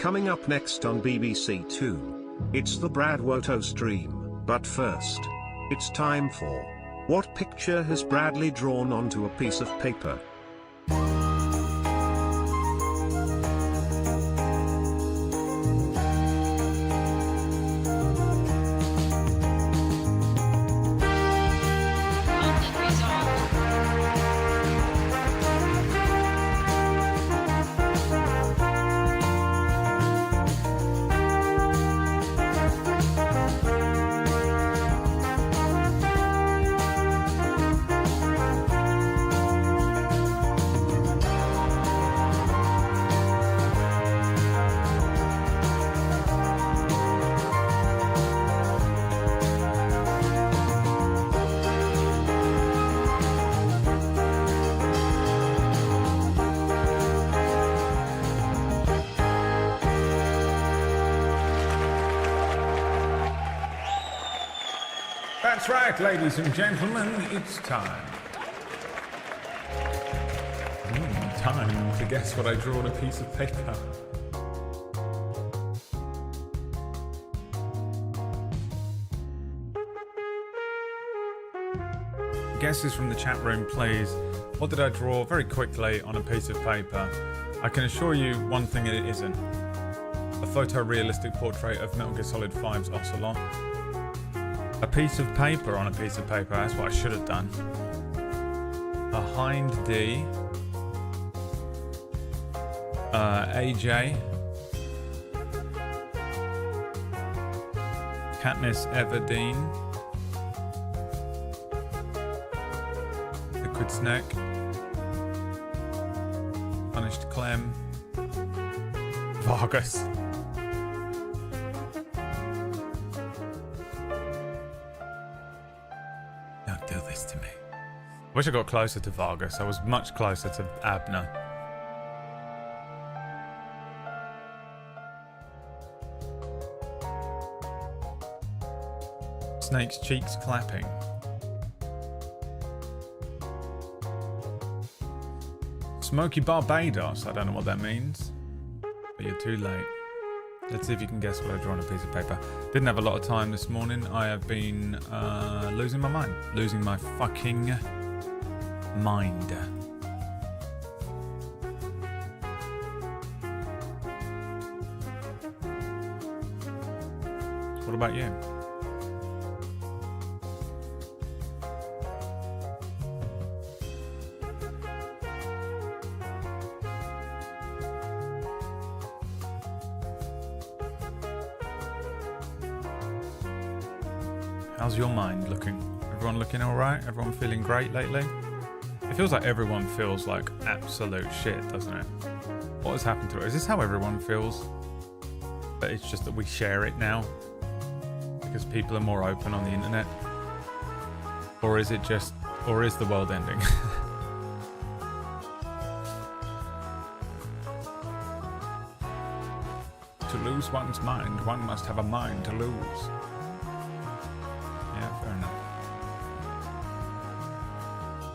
Coming up next on BBC Two, it's the Brad Woto stream, but first, it's time for What Picture Has Bradley Drawn Onto a Piece of Paper? That's right, ladies and gentlemen, it's time. Time to guess what I drew on a piece of paper. Guesses from the chat room, please. What did I draw very quickly on a piece of paper? I can assure you one thing it isn't. A photorealistic portrait of Metal Gear Solid 5's Ocelot. A piece of paper on a piece of paper, that's what I should have done. A Hind D. AJ. Katniss Everdeen. Liquid Snake. Punished Clem. Vargas. Don't do this to me. I wish I got closer to Vargas. I was much closer to Abner. Snake's cheeks clapping. Smoky Barbados. I don't know what that means. But you're too late. Let's see if you can guess what I draw on a piece of paper. Didn't have a lot of time this morning. I have been losing my mind. Losing my fucking mind. What about you? How's your mind looking? Everyone looking alright? Everyone feeling great lately? It feels like everyone feels like absolute shit, doesn't it? What has happened to it? Is this how everyone feels? But it's just that we share it now? Because people are more open on the internet? Or is it just... or is the world ending? To lose one's mind, one must have a mind to lose. Yeah, fair enough.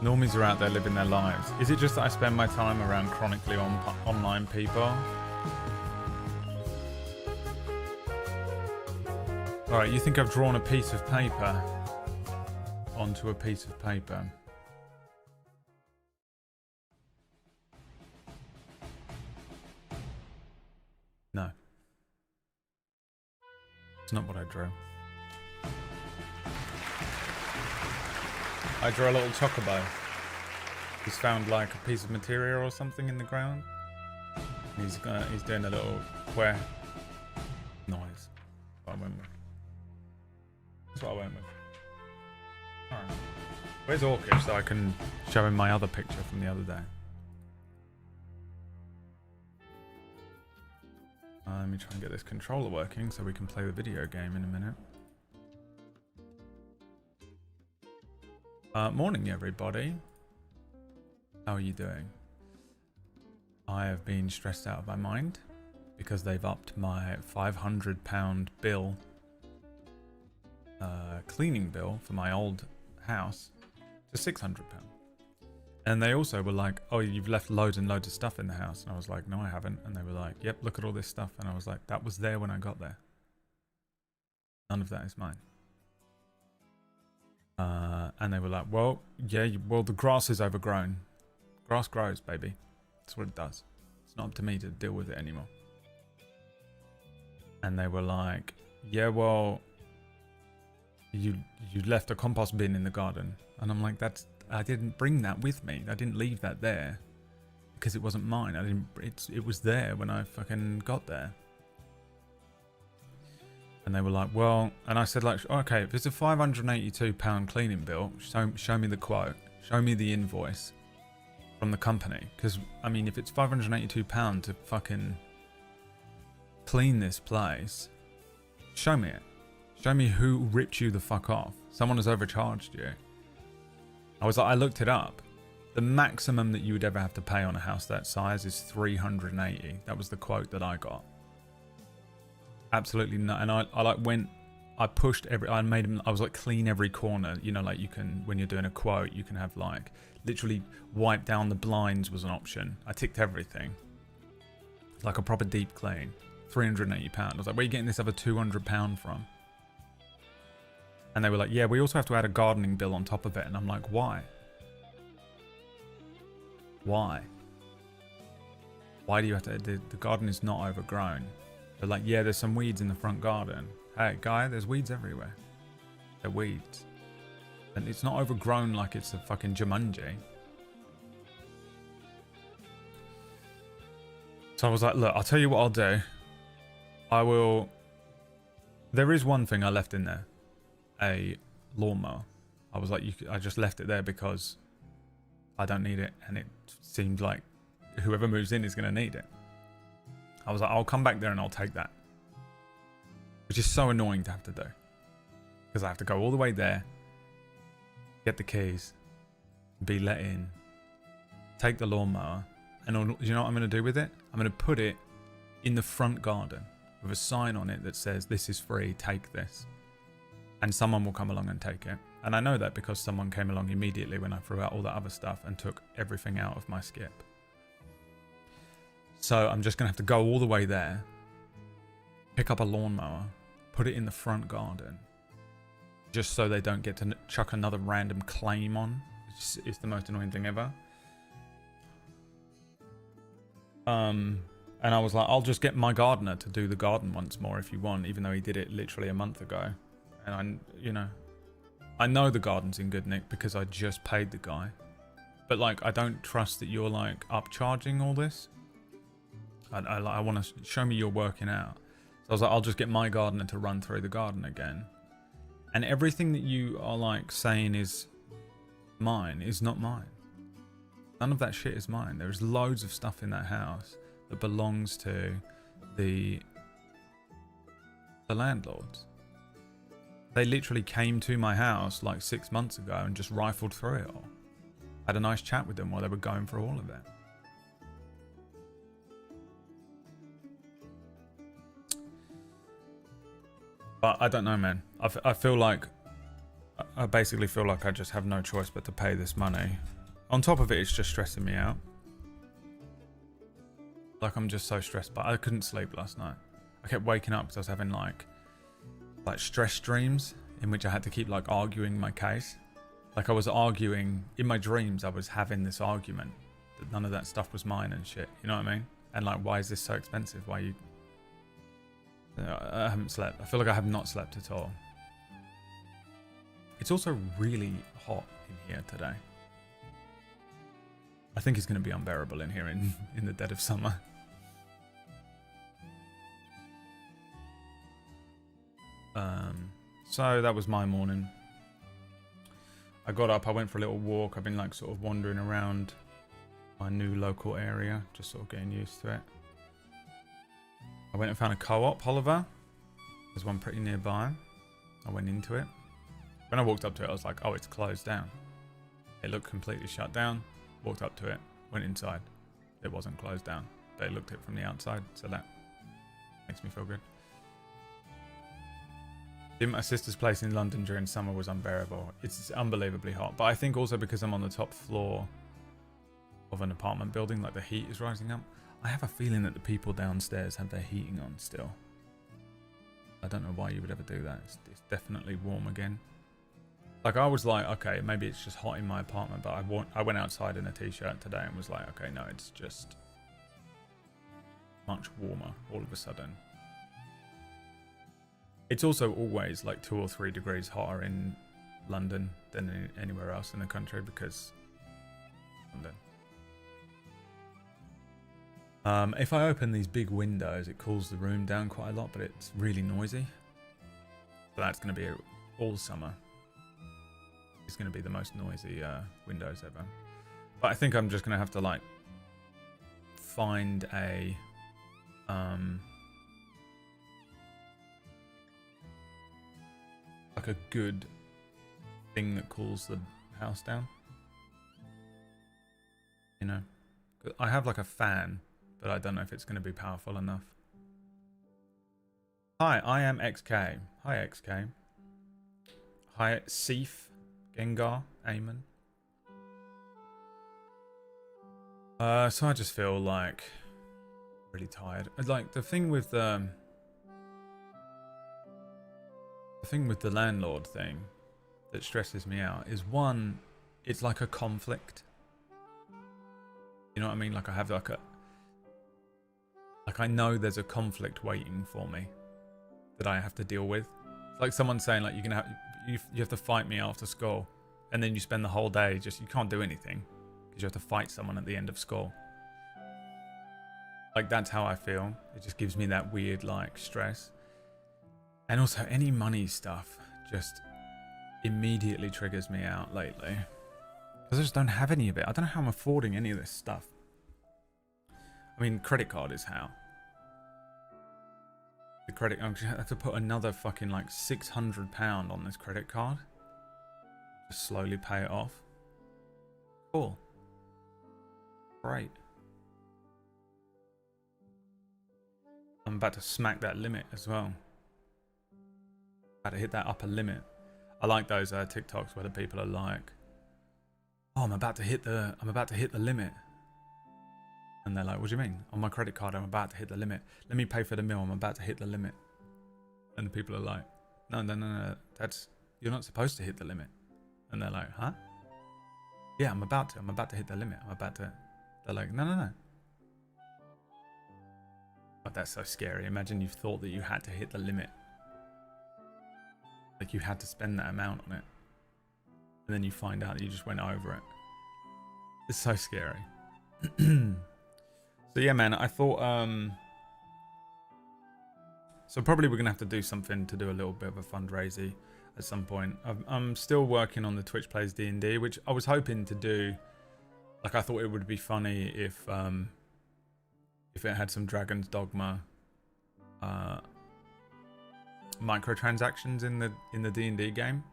Normies are out there living their lives. Is it just that I spend my time around chronically online people? Alright, you think I've drawn a piece of paper onto a piece of paper? No. It's not what I drew. I drew a little chocobo. He's found like a piece of material or something in the ground. He's doing a little queer noise. That's what I went with. That's what I went with. Alright. Where's Orcish so I can show him my other picture from the other day? Let me try and get this controller working so we can play the video game in a minute. Morning, everybody. How are you doing? I have been stressed out of my mind because they've upped my £500 bill, cleaning bill for my old house to £600. And they also were like, oh, you've left loads and loads of stuff in the house. And I was like, no, I haven't. And they were like, yep, look at all this stuff. And I was like, that was there when I got there. None of that is mine. And they were like, well, yeah, well, the grass is overgrown. Grass grows, baby. That's what it does. It's not up to me to deal with it anymore. And they were like, yeah, well, you left a compost bin in the garden. And I'm like, I didn't bring that with me. I didn't leave that there because it wasn't mine. It was there when I fucking got there. And they were like, well, and I said like, okay, if it's a £582 cleaning bill, show me the quote, show me the invoice from the company. Because, I mean, if it's £582 to fucking clean this place, show me it. Show me who ripped you the fuck off. Someone has overcharged you. I was like, I looked it up. The maximum that you would ever have to pay on a house that size is $380. That was the quote that I got. Absolutely not. And I like went, I pushed I made them, I was like clean every corner. You know, like you can, when you're doing a quote, you can have like literally wipe down the blinds was an option. I ticked everything. Like a proper deep clean. £380. I was like, where are you getting this other £200 from? And they were like, yeah, we also have to add a gardening bill on top of it. And I'm like, why? Why? Why do you have to? The garden is not overgrown. They're like, yeah, there's some weeds in the front garden. Hey, guy, there's weeds everywhere. They're weeds. And it's not overgrown like it's a fucking Jumanji. So I was like, look, I'll tell you what I'll do. There is one thing I left in there. A lawnmower. I was like, I just left it there because I don't need it, and it seemed like whoever moves in is going to need it. I was like, I'll come back there and I'll take that, which is so annoying to have to do because I have to go all the way there, get the keys, be let in, take the lawnmower, and you know what I'm going to do with it? I'm going to put it in the front garden with a sign on it that says, this is free, take this. And someone will come along and take it. And I know that because someone came along immediately when I threw out all that other stuff and took everything out of my skip. So I'm just going to have to go all the way there, pick up a lawnmower, put it in the front garden, just so they don't get to chuck another random claim on. It's the most annoying thing ever. And I was like, I'll just get my gardener to do the garden once more if you want, even though he did it literally a month ago. And I know the garden's in good nick because I just paid the guy. But like, I don't trust that you're like upcharging all this. I want to show me you're working out. So I was like, I'll just get my gardener to run through the garden again. And everything that you are like saying is mine is not mine. None of that shit is mine. There's loads of stuff in that house that belongs to the landlords. They literally came to my house like 6 months ago and just rifled through it all. Had a nice chat with them while they were going through all of it. But I don't know, man. I feel like, I basically feel like I just have no choice but to pay this money. On top of it, it's just stressing me out. Like, I'm just so stressed, but I couldn't sleep last night. I kept waking up because I was having like stress dreams in which I had to keep like arguing my case. Like I was arguing in my dreams, I was having this argument that none of that stuff was mine and shit. You know what I mean? And like, why is this so expensive? Why I haven't slept. I feel like I have not slept at all. It's also really hot in here today. I think it's going to be unbearable in here in the dead of summer. So that was my morning. I got up, I went for a little walk. I've been like sort of wandering around my new local area, just sort of getting used to it. I went and found a co-op, Oliver. There's one pretty nearby. I went into it. When I walked up to it, I was like, oh, it's closed down. It looked completely shut down. Walked up to it, went inside. It wasn't closed down. They looked at it from the outside, so that makes me feel good. Being at my sister's place in London during summer was unbearable. It's unbelievably hot, but I think also because I'm on the top floor, of an apartment building, like the heat is rising up. I have a feeling that the people downstairs have their heating on still. I don't know why you would ever do that. It's definitely warm again. Like, I was like, okay, maybe it's just hot in my apartment, but I went outside in a t-shirt today and was like, okay, no, it's just much warmer all of a sudden. It's also always like 2 or 3 degrees hotter in London than anywhere else in the country because London. If I open these big windows, it cools the room down quite a lot, but it's really noisy. So that's going to be all summer. It's going to be the most noisy windows ever. But I think I'm just going to have to like find a like a good thing that cools the house down. You know, I have like a fan, but I don't know if it's going to be powerful enough. Hi, I am XK. Hi, XK. Hi, Seif, Gengar, Eamon. So I just feel like really tired. Like the thing with the landlord thing that stresses me out is, one, it's like a conflict. You know what I mean? Like I have like I know there's a conflict waiting for me that I have to deal with. It's like someone saying like you have to fight me after school, and then you spend the whole day you can't do anything because you have to fight someone at the end of school. Like that's how I feel. It just gives me that weird like stress. And also any money stuff just immediately triggers me out lately. Because I just don't have any of it. I don't know how I'm affording any of this stuff. I mean, credit card is how. The credit, I'm gonna have to put another fucking like £600 on this credit card. Just slowly pay it off. Cool. Great. I'm about to smack that limit as well. About to hit that upper limit. I like those TikToks where the people are like, "Oh, I'm about to hit the limit," and they're like, "What do you mean? On my credit card, I'm about to hit the limit. Let me pay for the meal. I'm about to hit the limit." And the people are like, "No, you're not supposed to hit the limit." And they're like, "Huh? Yeah, I'm about to hit the limit. They're like, "No. But that's so scary. Imagine you thought that you had to hit the limit. Like you had to spend that amount on it. And then you find out that you just went over it. It's so scary." So yeah, man, I thought, so probably we're going to have to do something to do a little bit of a fundraiser at some point. I'm still working on the Twitch Plays D&D, which I was hoping to do. Like I thought it would be funny if it had some Dragon's Dogma microtransactions in the D&D game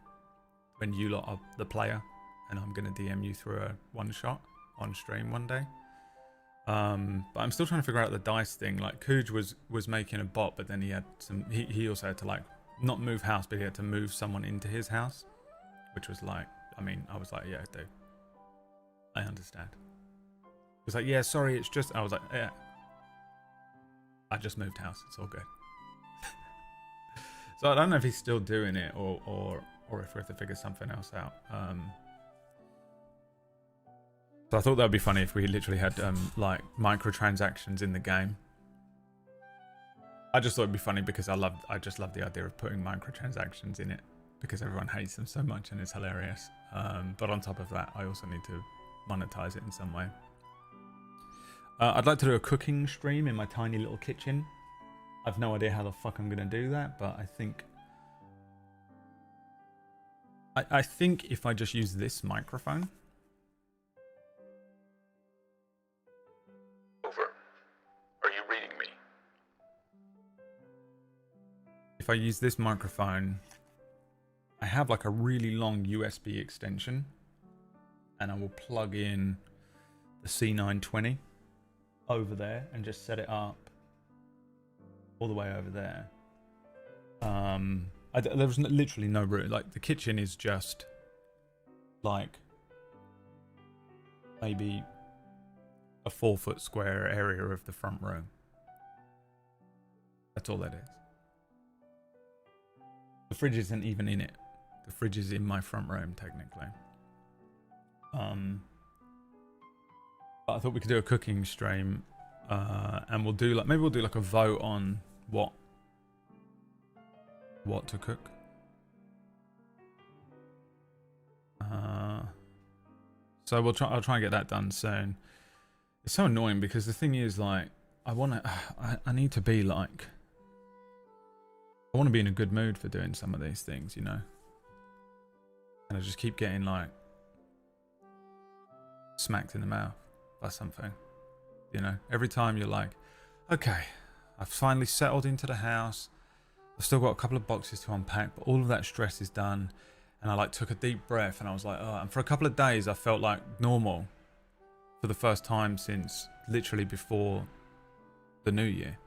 when you lot are the player, and I'm gonna DM you through a one shot on stream one day. But I'm still trying to figure out the dice thing. Like Cooj was making a bot, but then he also had to like not move house, but he had to move someone into his house, which was like, I mean, I was like, yeah, dude, I understand. He was like, yeah, sorry, it's just, I was like, yeah, I just moved house, it's all good. So I don't know if he's still doing it or if we have to figure something else out. So I thought that would be funny if we literally had like microtransactions in the game. I just thought it'd be funny because I just love the idea of putting microtransactions in it because everyone hates them so much and it's hilarious. But on top of that, I also need to monetize it in some way. I'd like to do a cooking stream in my tiny little kitchen. I've no idea how the fuck I'm gonna do that, but I think if I just use this microphone. Over. Are you reading me? If I use this microphone, I have like a really long USB extension, and I will plug in the C920 over there and just set it up all the way over there. There was literally no room. Like the kitchen is just like maybe a 4-foot square area of the front room. That's all that is. The fridge isn't even in it. The fridge is in my front room, technically. But I thought we could do a cooking stream, and we'll do like, maybe we'll do like a vote on what to cook. So I'll try and get that done soon. It's so annoying because the thing is, like, I need to be like, I want to be in a good mood for doing some of these things, you know? And I just keep getting like smacked in the mouth by something, you know? Every time you're like, okay, I've finally settled into the house. I've still got a couple of boxes to unpack, but all of that stress is done. And I like took a deep breath and I was like, oh, and for a couple of days I felt like normal for the first time since literally before the new year.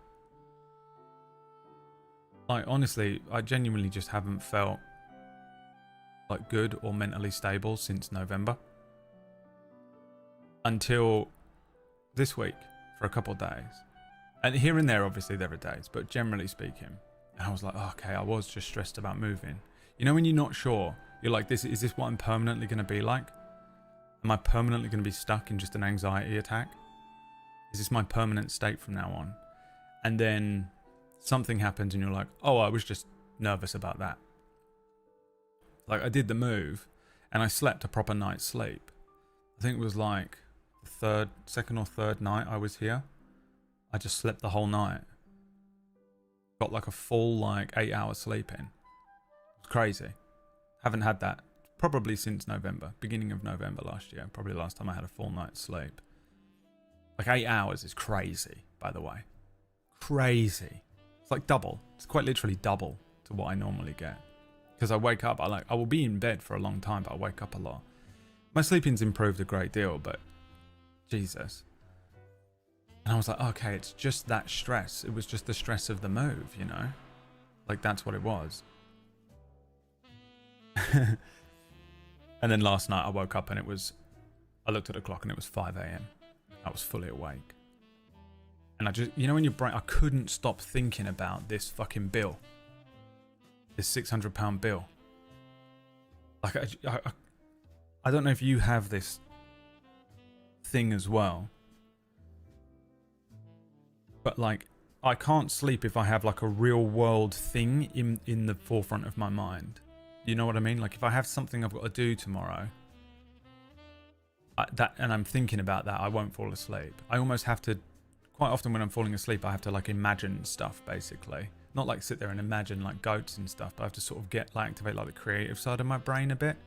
Like, honestly, I genuinely just haven't felt like good or mentally stable since November. Until this week for a couple of days. And here and there, obviously, there are days, but generally speaking. And I was like, oh, okay, I was just stressed about moving. You know, when you're not sure, you're like, is this what I'm permanently going to be like? Am I permanently going to be stuck in just an anxiety attack? Is this my permanent state from now on? And then something happens and you're like, oh, I was just nervous about that. Like, I did the move and I slept a proper night's sleep. I think it was like the second or third night I was here. I just slept the whole night. Got like a full like 8 hours sleep in. It's crazy. Haven't had that probably since November, beginning of November last year. Probably the last time I had a full night's sleep. Like 8 hours is crazy, by the way. Crazy. It's like double. It's quite literally double to what I normally get. Because I wake up, I will be in bed for a long time, but I wake up a lot. My sleeping's improved a great deal, but Jesus. And I was like, okay, it's just that stress. It was just the stress of the move, you know? Like, that's what it was. And then last night I woke up and I looked at the clock and it was 5 a.m. I was fully awake. And I just, you know, in your brain, I couldn't stop thinking about this fucking bill. This £600 bill. Like, I don't know if you have this thing as well. But like, I can't sleep if I have like a real world thing in the forefront of my mind. You know what I mean? Like, if I have something I've got to do tomorrow, and I'm thinking about that, I won't fall asleep. I almost have to, quite often when I'm falling asleep, I have to like imagine stuff, basically. Not like sit there and imagine like goats and stuff, but I have to sort of activate like the creative side of my brain a bit.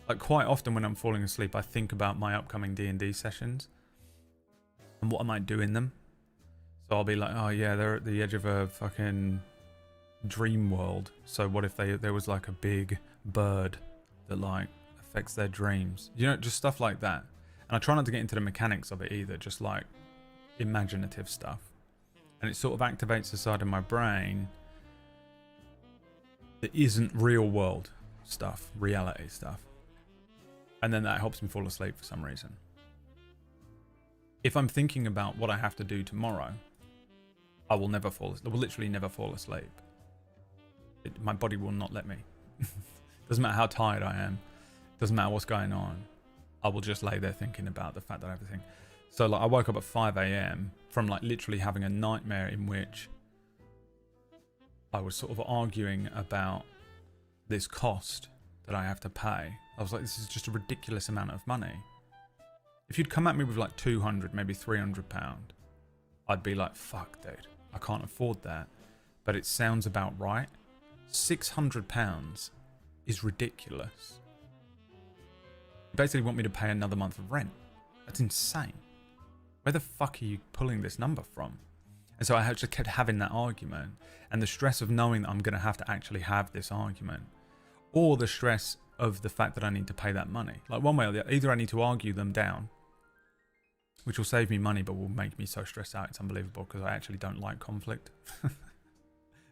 Like, quite often when I'm falling asleep, I think about my upcoming D&D sessions and what I might do in them. So I'll be like, oh yeah, they're at the edge of a fucking dream world. So what if there was like a big bird that like affects their dreams? You know, just stuff like that. And I try not to get into the mechanics of it either, just like imaginative stuff. And it sort of activates the side of my brain that isn't real world stuff, reality stuff. And then that helps me fall asleep for some reason. If I'm thinking about what I have to do tomorrow, I will never fall asleep. I will literally never fall asleep. My body will not let me. Doesn't matter how tired I am. Doesn't matter what's going on. I will just lay there thinking about the fact that everything. So like, I woke up at 5 a.m. from like literally having a nightmare in which I was sort of arguing about this cost that I have to pay. I was like, this is just a ridiculous amount of money. If you'd come at me with like 200, maybe 300 pound, I'd be like, fuck, dude, I can't afford that. But it sounds about right. 600 pounds is ridiculous. You basically want me to pay another month of rent. That's insane. Where the fuck are you pulling this number from? And so I just kept having that argument, and the stress of knowing that I'm going to have to actually have this argument, or the stress of the fact that I need to pay that money. Like, one way or the other, either I need to argue them down, which will save me money but will make me so stressed out it's unbelievable, because I actually don't like conflict.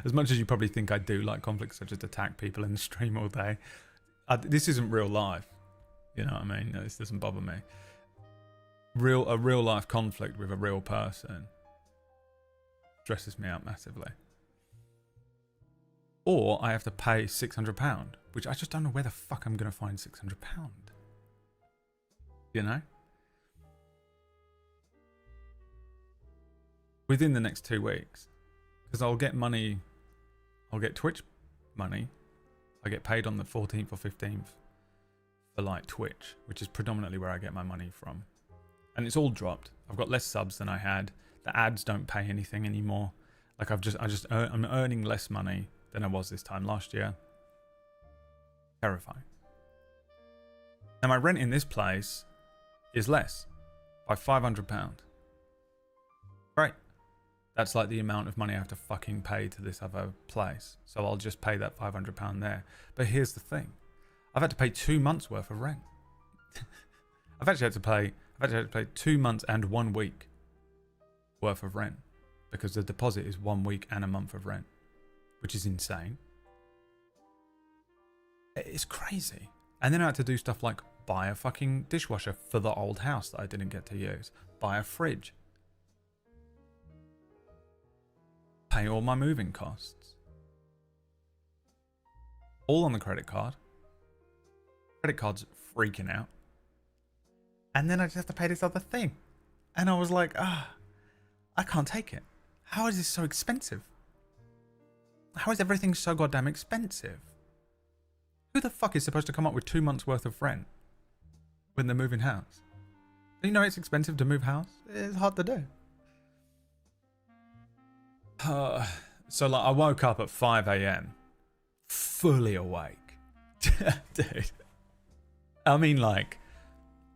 As much as you probably think I do like conflict, I just attack people in the stream all day. This isn't real life. You know what I mean? This doesn't bother me. a real life conflict with a real person stresses me out massively. Or I have to pay £600, which I just don't know where the fuck I'm going to find £600. You know? Within the next 2 weeks. Because I'll get money, I'll get Twitch money. I get paid on the 14th or 15th for like Twitch, which is predominantly where I get my money from. And it's all dropped. I've got less subs than I had. The ads don't pay anything anymore. Like I'm earning less money than I was this time last year. Terrifying. And my rent in this place is less by £500. Great. That's like the amount of money I have to fucking pay to this other place. So I'll just pay that £500 there. But here's the thing. I've had to pay 2 months worth of rent. I've actually had to pay 2 months and 1 week worth of rent. Because the deposit is 1 week and a month of rent. Which is insane. It's crazy. And then I had to do stuff like buy a fucking dishwasher for the old house that I didn't get to use. Buy a fridge. Pay all my moving costs. All on the credit card. Credit card's freaking out. And then I just have to pay this other thing. And I was like, I can't take it. How is this so expensive? How is everything so goddamn expensive? Who the fuck is supposed to come up with 2 months worth of rent when they're moving house? Do you know it's expensive to move house? It's hard to do. So like I woke up at 5 a.m. fully awake. Dude. I mean like,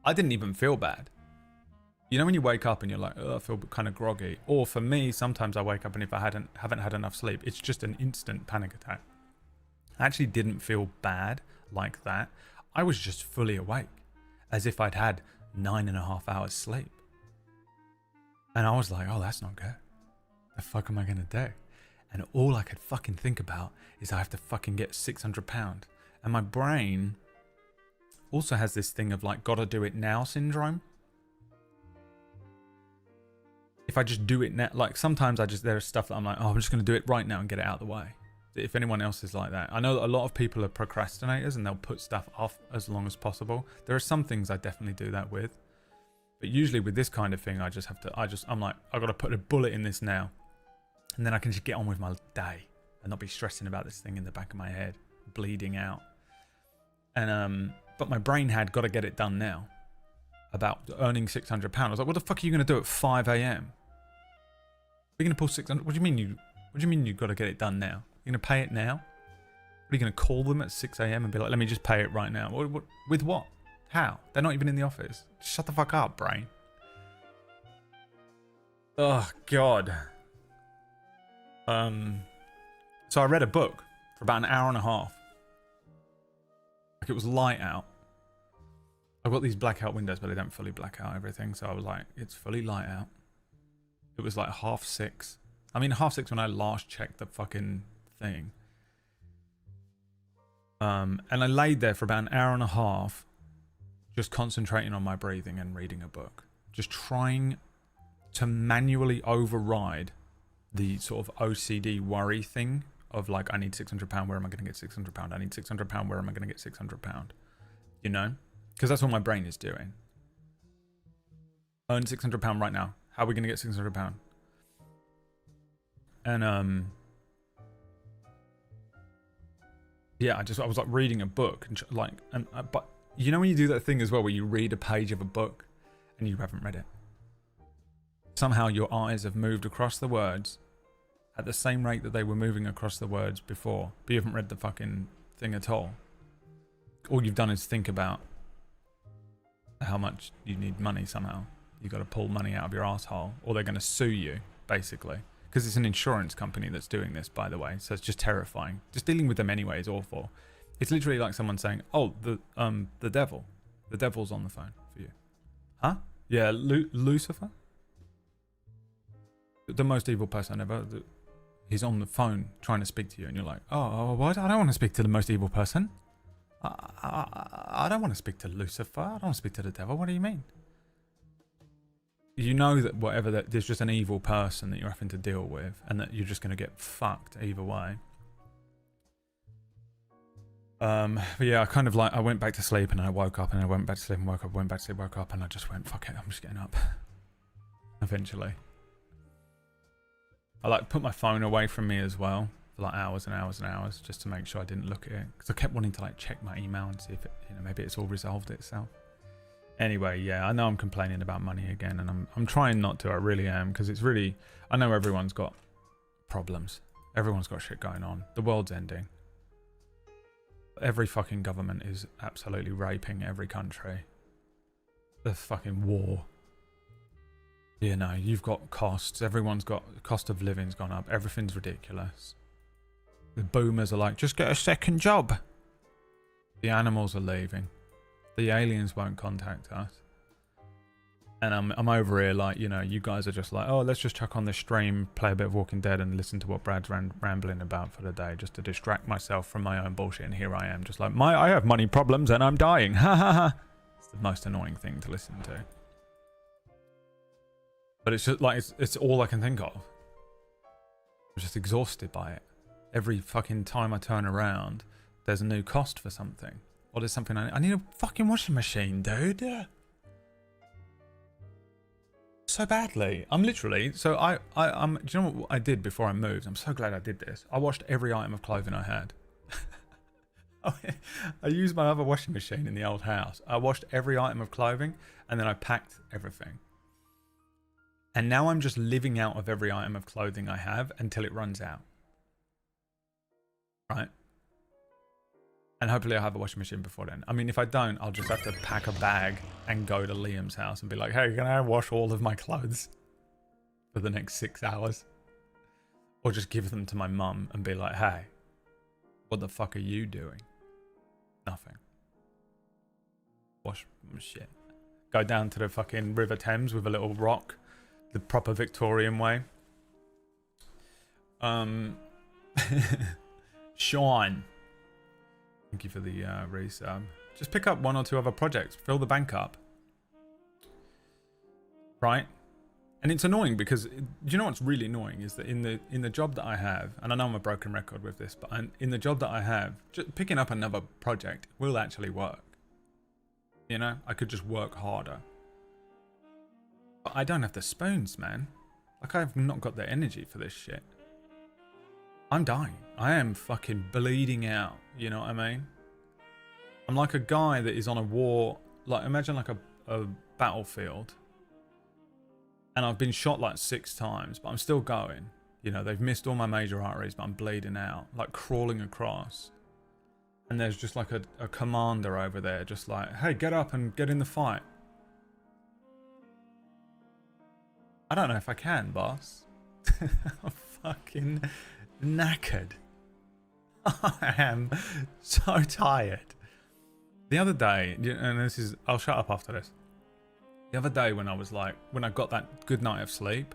I didn't even feel bad. You know when you wake up and you're like, oh, I feel kind of groggy. Or for me, sometimes I wake up and if I haven't had enough sleep, it's just an instant panic attack. I actually didn't feel bad like that. I was just fully awake, as if I'd had 9.5 hours sleep. And I was like, oh, that's not good. The fuck am I going to do? And all I could fucking think about is I have to fucking get £600. And my brain also has this thing of like, gotta do it now syndrome. If I just do it now, like sometimes there's stuff that I'm like, oh, I'm just going to do it right now and get it out of the way. If anyone else is like that. I know that a lot of people are procrastinators and they'll put stuff off as long as possible. There are some things I definitely do that with. But usually with this kind of thing, I'm like, I've got to put a bullet in this now. And then I can just get on with my day and not be stressing about this thing in the back of my head, bleeding out. And, but my brain had got to get it done now about earning £600. I was like, what the fuck are you going to do at 5 a.m.? You're going to pull 600. What do you mean you've got to get it done now? You're going to pay it now? Are you going to call them at 6 a.m. and be like, let me just pay it right now? What, with what? How? They're not even in the office. Shut the fuck up, brain. Oh, God. So I read a book for about an hour and a half. Like it was light out. I've got these blackout windows, but they don't fully black out everything. So I was like, it's fully light out. It was like 6:30. I mean, 6:30 when I last checked the fucking thing. And I laid there for about an hour and a half, just concentrating on my breathing and reading a book. Just trying to manually override the sort of OCD worry thing of like, I need £600. Where am I going to get £600? I need £600. Where am I going to get £600? You know? Because that's what my brain is doing. Earn £600 right now. How are we going to get £600? And yeah, I was like reading a book and but you know when you do that thing as well where you read a page of a book and you haven't read it. Somehow your eyes have moved across the words at the same rate that they were moving across the words before, but you haven't read the fucking thing at all. All you've done is think about how much you need money somehow. You've got to pull money out of your asshole, or they're going to sue you, basically. Because it's an insurance company that's doing this, by the way. So it's just terrifying. Just dealing with them anyway is awful. It's literally like someone saying, "Oh, the devil. The devil's on the phone for you." Huh? Yeah, Lucifer? The most evil person ever. He's on the phone trying to speak to you, and you're like, "Oh, what? I don't want to speak to the most evil person. I don't want to speak to Lucifer. I don't want to speak to the devil. What do you mean?" you know that whatever that there's just an evil person that you're having to deal with, and that you're just going to get fucked either way. But yeah, I kind of like, I went back to sleep and I woke up and I went back to sleep and woke up, went back to sleep, woke up, and I just went, fuck it, I'm just getting up. Eventually. I like put my phone away from me as well for like hours and hours and hours just to make sure I didn't look at it, because I kept wanting to like check my email and see if it, you know, maybe it's all resolved itself. Anyway, yeah, I know I'm complaining about money again, and I'm trying not to, I really am, because it's really, I know everyone's got problems. Everyone's got shit going on. The world's ending. Every fucking government is absolutely raping every country. The fucking war. You know, you've got costs. Everyone's got, cost of living's gone up. Everything's ridiculous. The boomers are like, just get a second job. The animals are leaving. The aliens won't contact us. And I'm over here like, you know, you guys are just like, oh, let's just chuck on this stream, play a bit of Walking Dead and listen to what Brad's rambling about for the day, just to distract myself from my own bullshit. And here I am, just like, I have money problems and I'm dying. Ha ha ha. It's the most annoying thing to listen to. But it's just like, it's all I can think of. I'm just exhausted by it. Every fucking time I turn around, there's a new cost for something. Or there's something I need a fucking washing machine, dude. So badly. I'm literally, so I'm, do you know what I did before I moved? I'm so glad I did this. I washed every item of clothing I had. I used my other washing machine in the old house. I washed every item of clothing and then I packed everything. And now I'm just living out of every item of clothing I have until it runs out. Right? And hopefully I'll have a washing machine before then. I mean, if I don't, I'll just have to pack a bag and go to Liam's house and be like, hey, can I wash all of my clothes for the next 6 hours? Or just give them to my mum and be like, hey, what the fuck are you doing? Nothing. Wash my shit. Go down to the fucking River Thames with a little rock. The proper Victorian way. Sean. Thank you for the resub. Just pick up 1 or 2 other projects. Fill the bank up. Right? And it's annoying because, do you know what's really annoying is that in the job that I have, and I know I'm a broken record with this, but in the job that I have, just picking up another project will actually work. You know? I could just work harder. But I don't have the spoons, man. Like, I've not got the energy for this shit. I'm dying. I am fucking bleeding out. You know what I mean? I'm like a guy that is on a war. Like, imagine like a battlefield. And I've been shot like 6 times, but I'm still going. You know, they've missed all my major arteries, but I'm bleeding out. Like, crawling across. And there's just like a commander over there, just like, hey, get up and get in the fight. I don't know if I can, boss. I'm fucking knackered. I am so tired. The other day, and this is, I'll shut up after this. The other day when I was like, when I got that good night of sleep,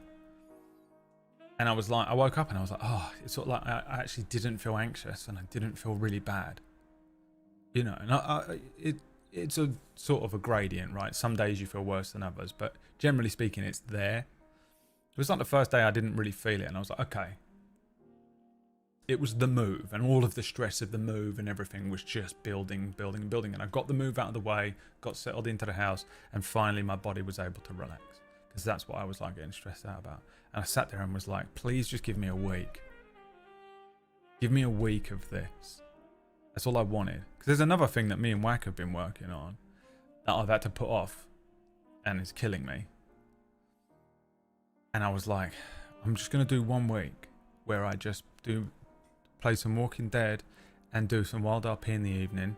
and I was like, I woke up and I was like, oh, it's sort of like I actually didn't feel anxious and I didn't feel really bad. You know, and it's a sort of a gradient, right? Some days you feel worse than others, but generally speaking, it's there. It was like the first day I didn't really feel it, and I was like, okay. It was the move, and all of the stress of the move and everything was just building. And I got the move out of the way, got settled into the house, and finally my body was able to relax. Because that's what I was like getting stressed out about. And I sat there and was like, please just give me a week. Give me a week of this. That's all I wanted. Because there's another thing that me and Wack have been working on that I've had to put off, and it's killing me. And I was like, I'm just going to do 1 week where I just play some Walking Dead and do some Wild RP in the evening.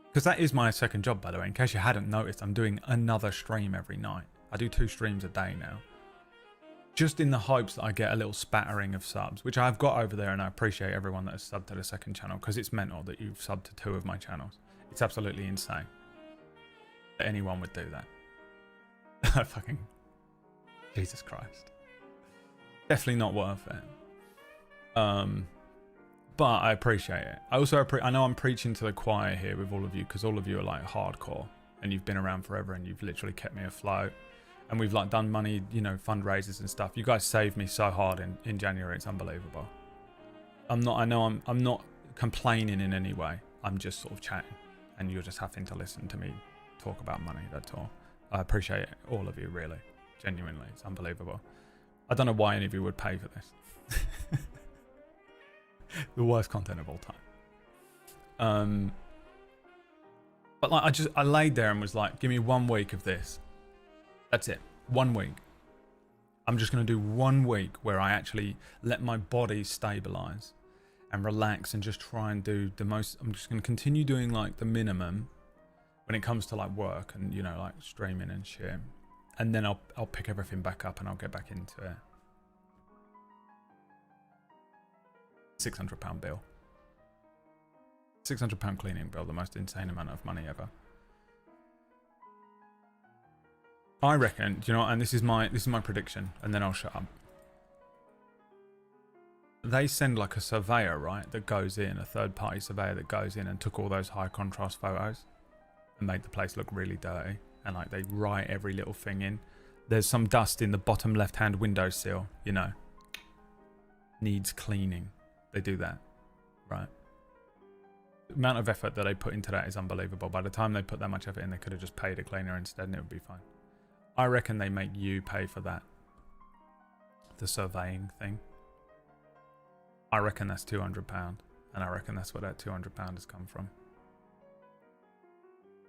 Because that is my second job, by the way. In case you hadn't noticed, I'm doing another stream every night. I do 2 streams a day now. Just in the hopes that I get a little spattering of subs, which I've got over there, and I appreciate everyone that has subbed to the second channel, because it's mental that you've subbed to 2 of my channels. It's absolutely insane that anyone would do that. Fucking Jesus Christ. Definitely not worth it. But I appreciate it. I also I know I'm preaching to the choir here with all of you, because all of you are like hardcore and you've been around forever and you've literally kept me afloat. and we've like done money, you know, fundraisers and stuff. You guys saved me so hard in January. It's unbelievable. I'm not complaining in any way. I'm just sort of chatting, and you're just having to listen to me talk about money. That's all. I appreciate all of you, really, genuinely. It's unbelievable. I don't know why any of you would pay for this. The worst content of all time. But like, I laid there and was like, give me 1 week of this. That's it. 1 week. I'm just going to do 1 week where I actually let my body stabilize and relax and just try and do the most. I'm just going to continue doing like the minimum when it comes to like work and, you know, like streaming and shit. And then I'll pick everything back up and I'll get back into it. £600 bill. £600 cleaning bill, the most insane amount of money ever. I reckon, do you know what, and this is my prediction, and then I'll shut up. They send like a surveyor, right, that goes in, a third party surveyor that goes in and took all those high contrast photos and made the place look really dirty, and like they write every little thing in. There's some dust in the bottom left hand windowsill, you know, needs cleaning. They do that, right? The amount of effort that they put into that is unbelievable. By the time they put that much effort in, they could have just paid a cleaner instead and it would be fine. I reckon they make you pay for that. The surveying thing. I reckon that's £200. And I reckon that's where that £200 has come from.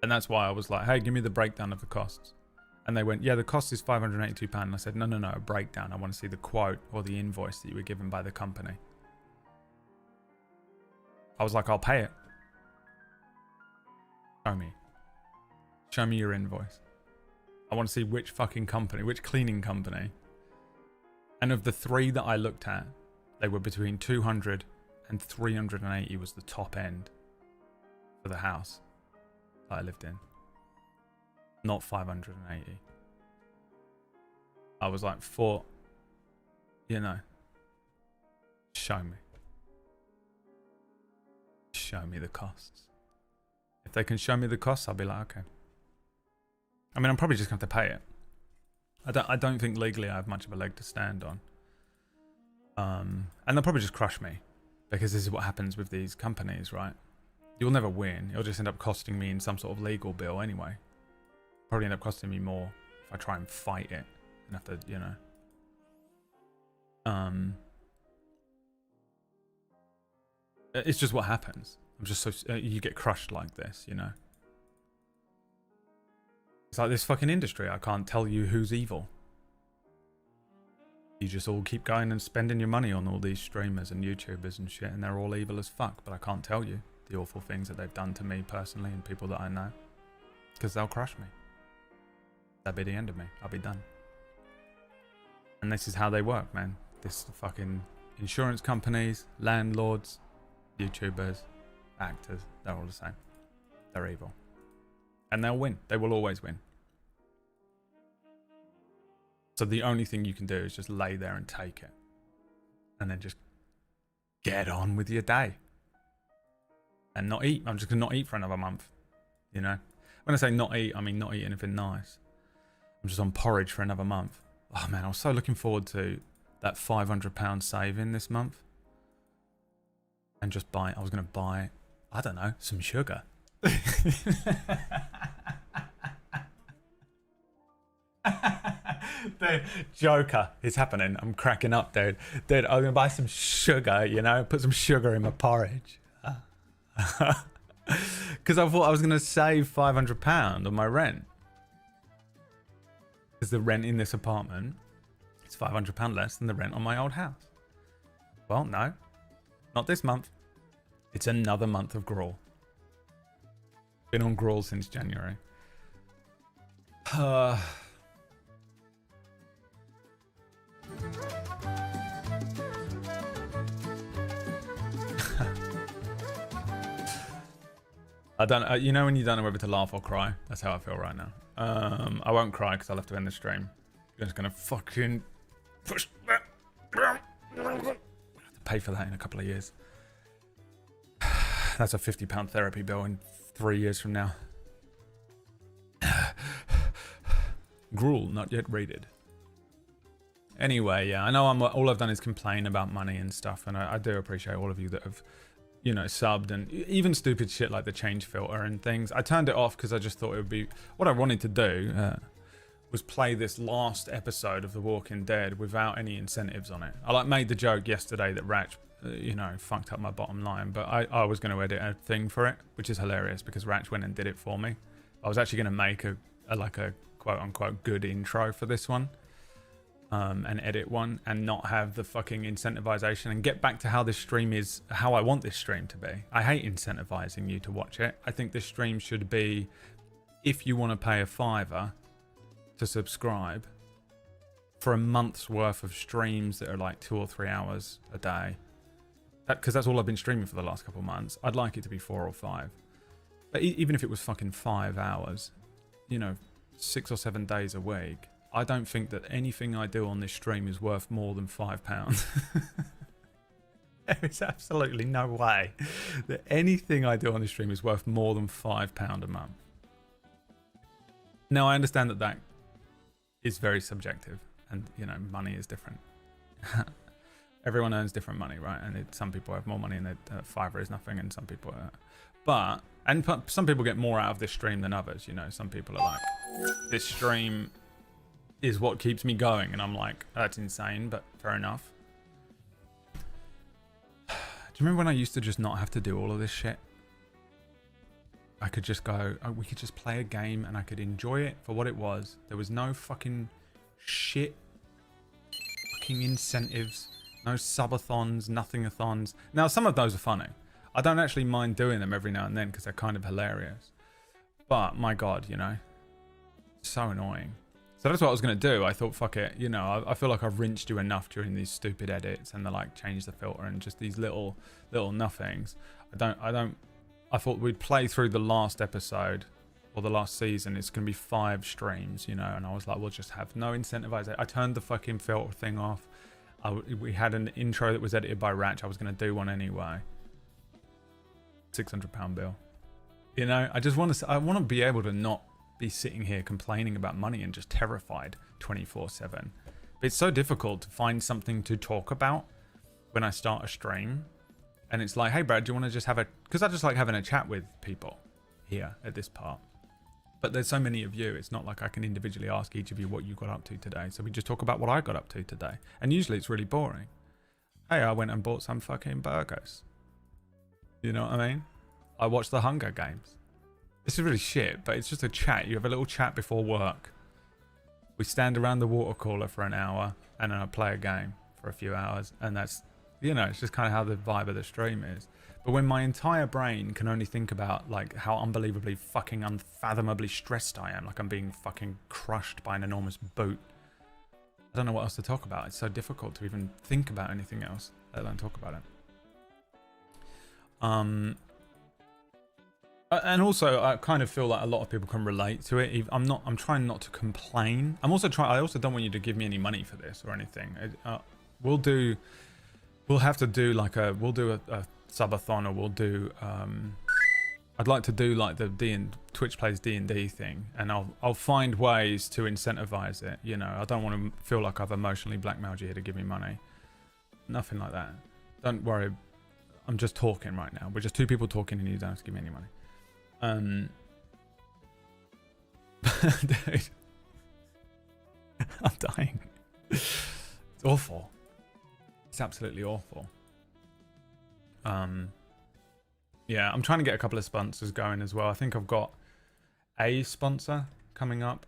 And that's why I was like, hey, give me the breakdown of the costs. And they went, yeah, the cost is £582. And I said, no, a breakdown. I want to see the quote or the invoice that you were given by the company. I was like, I'll pay it. Show me your invoice. I want to see which fucking company, which cleaning company. And of the 3 that I looked at, they were between 200 and 380 was the top end for the house that I lived in. Not 580. I was like, you know, show me. Show me the costs. If they can show me the costs, I'll be like, okay. I mean, I'm probably just going to have to pay it. I don't think legally I have much of a leg to stand on. And they'll probably just crush me, because this is what happens with these companies, right? You'll never win. It'll just end up costing me in some sort of legal bill anyway. Probably end up costing me more if I try and fight it and have to, you know. It's just what happens. I'm just so you get crushed like this, you know. It's like this fucking industry. I can't tell you who's evil. You just all keep going and spending your money on all these streamers and YouTubers and shit, and they're all evil as fuck. But I can't tell you the awful things that they've done to me personally and people that I know, because they'll crush me. That'll be the end of me. I'll be done. And this is how they work, man. This fucking insurance companies, landlords, YouTubers, actors, they're all the same. They're evil. And they'll win. They will always win. So the only thing you can do is just lay there and take it. And then just get on with your day. And not eat. I'm just going to not eat for another month. You know? When I say not eat, I mean not eat anything nice. I'm just on porridge for another month. Oh man, I was so looking forward to that £500 saving this month. And just I was going to buy, I don't know, some sugar. The Joker is happening. I'm cracking up, dude. I'm going to buy some sugar, you know, put some sugar in my porridge. Because I thought I was going to save £500 on my rent. Because the rent in this apartment is £500 less than the rent on my old house. Well, no. Not this month. It's another month of gruel. Been on gruel since January. I don't. You know when you don't know whether to laugh or cry? That's how I feel right now. I won't cry because I'll have to end the stream. I'm just gonna fucking push that. I have to pay for that in a couple of years. That's a £50 therapy bill in 3 years from now. Gruel, not yet rated. Anyway, yeah, I know all I've done is complain about money and stuff, and I do appreciate all of you that have, you know, subbed, and even stupid shit like the change filter and things. I turned it off because I just thought it would be... What I wanted to do was play this last episode of The Walking Dead without any incentives on it. I like made the joke yesterday that Ratch, you know, fucked up my bottom line, but I was going to edit a thing for it, which is hilarious because Ratch went and did it for me. I was actually going to make a quote-unquote good intro for this one. And edit one and not have the fucking incentivization and get back to how this stream is, how I want this stream to be. I hate incentivizing you to watch it. I think this stream should be, if you want to pay a $5 to subscribe for a month's worth of streams that are like 2 or 3 hours a day, because that's all I've been streaming for the last couple of months. I'd like it to be 4 or 5, but even if it was fucking 5 hours, you know, 6 or 7 days a week, I don't think that anything I do on this stream is worth more than £5. There is absolutely no way that anything I do on this stream is worth more than £5 a month. Now, I understand that that is very subjective, and, you know, money is different. Everyone earns different money, right? And some people have more money and £5 is nothing, and some people some people get more out of this stream than others, you know. Some people are like, this stream is what keeps me going, and I'm like, that's insane, but fair enough. Do you remember when I used to just not have to do all of this shit? I could just go, we could just play a game and I could enjoy it for what it was. There was no fucking shit, fucking incentives, no subathons, nothingathons. Now, some of those are funny. I don't actually mind doing them every now and then because they're kind of hilarious. But my God, you know, so annoying. So that's what I was going to do. I thought, fuck it. You know, I feel like I've rinsed you enough during these stupid edits and the like change the filter and just these little nothings. I thought we'd play through the last episode or the last season. It's going to be 5 streams, you know, and I was like, we'll just have no incentivization. I turned the fucking filter thing off. We had an intro that was edited by Ratch. I was going to do one anyway. £600 bill. You know, I want to be able to not be sitting here complaining about money and just terrified 24/7. But it's so difficult to find something to talk about when I start a stream, and it's like, hey Brad, do you want to just have because I just like having a chat with people here at this part, but there's so many of you, it's not like I can individually ask each of you what you got up to today, so we just talk about what I got up to today, and usually it's really boring. Hey, I went and bought some fucking burgers, you know what I mean? I watched the Hunger Games. This is really shit, but it's just a chat. You have a little chat before work. We stand around the water cooler for an hour, and then I play a game for a few hours, and that's, you know, it's just kind of how the vibe of the stream is. But when my entire brain can only think about like how unbelievably fucking unfathomably stressed I am, like I'm being fucking crushed by an enormous boot, I don't know what else to talk about. It's so difficult to even think about anything else, let alone talk about it. And also, I kind of feel like a lot of people can relate to it. I'm trying not to complain. I also don't want you to give me any money for this or anything. We'll have to do like a subathon, or we'll do. I'd like to do like the Twitch plays D&D thing, and I'll find ways to incentivize it. You know, I don't want to feel like I've emotionally blackmailed you here to give me money. Nothing like that. Don't worry. I'm just talking right now. We're just two people talking, and you don't have to give me any money. Dude, I'm dying. It's awful. It's absolutely awful. Yeah, I'm trying to get a couple of sponsors going as well. I think I've got a sponsor coming up.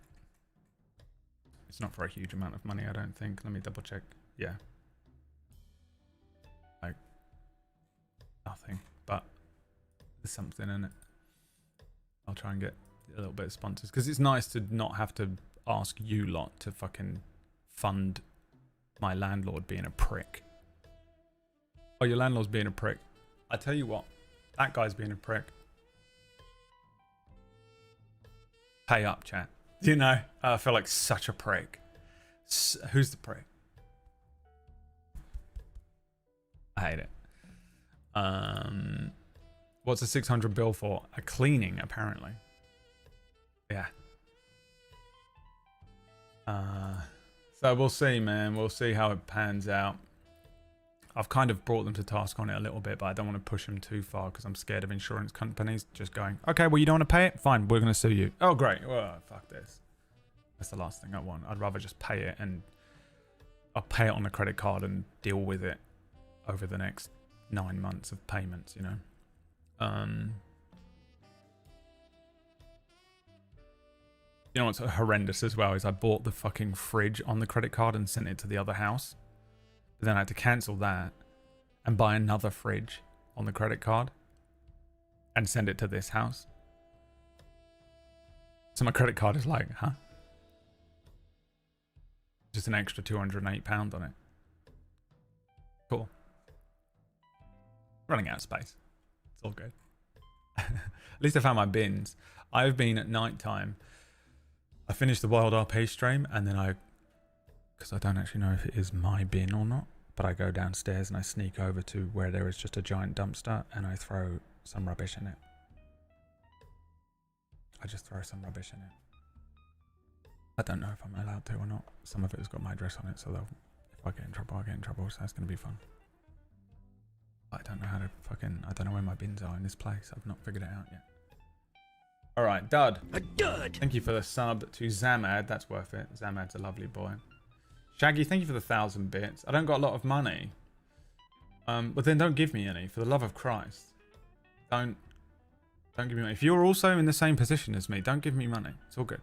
It's not for a huge amount of money, I don't think. Let me double check. Yeah. Like, nothing, but there's something in it. I'll try and get a little bit of sponsors, because it's nice to not have to ask you lot to fucking fund my landlord being a prick. Oh, your landlord's being a prick. I tell you what, that guy's being a prick. Pay up, chat. You know, I feel like such a prick. Who's the prick? I hate it. What's a 600 bill for? A cleaning, apparently. Yeah. So we'll see, man. We'll see how it pans out. I've kind of brought them to task on it a little bit, but I don't want to push them too far because I'm scared of insurance companies just going, okay, well, you don't want to pay it? Fine, we're going to sue you. Oh, great. Well, fuck this. That's the last thing I want. I'd rather just pay it, and I'll pay it on a credit card and deal with it over the next 9 months of payments, you know? You know what's horrendous as well is I bought the fucking fridge on the credit card and sent it to the other house. But then I had to cancel that and buy another fridge on the credit card and send it to this house. So my credit card is like, huh? Just an extra £208 on it. Cool. Running out of space. It's all good. At least I found my bins. I've been at night time. I finished the Wild RP stream and then because I don't actually know if it is my bin or not, but I go downstairs and I sneak over to where there is just a giant dumpster and I throw some rubbish in it. I just throw some rubbish in it. I don't know if I'm allowed to or not. Some of it has got my address on it, so if I get in trouble, I'll get in trouble, so that's going to be fun. I don't know how to I don't know where my bins are in this place. I've not figured it out yet. Alright, Dud. A dud. Thank you for the sub to Zamad. That's worth it. Zamad's a lovely boy. Shaggy, thank you for the 1,000 bits. I don't got a lot of money. But then don't give me any. For the love of Christ. Don't give me money. If you're also in the same position as me, don't give me money. It's all good.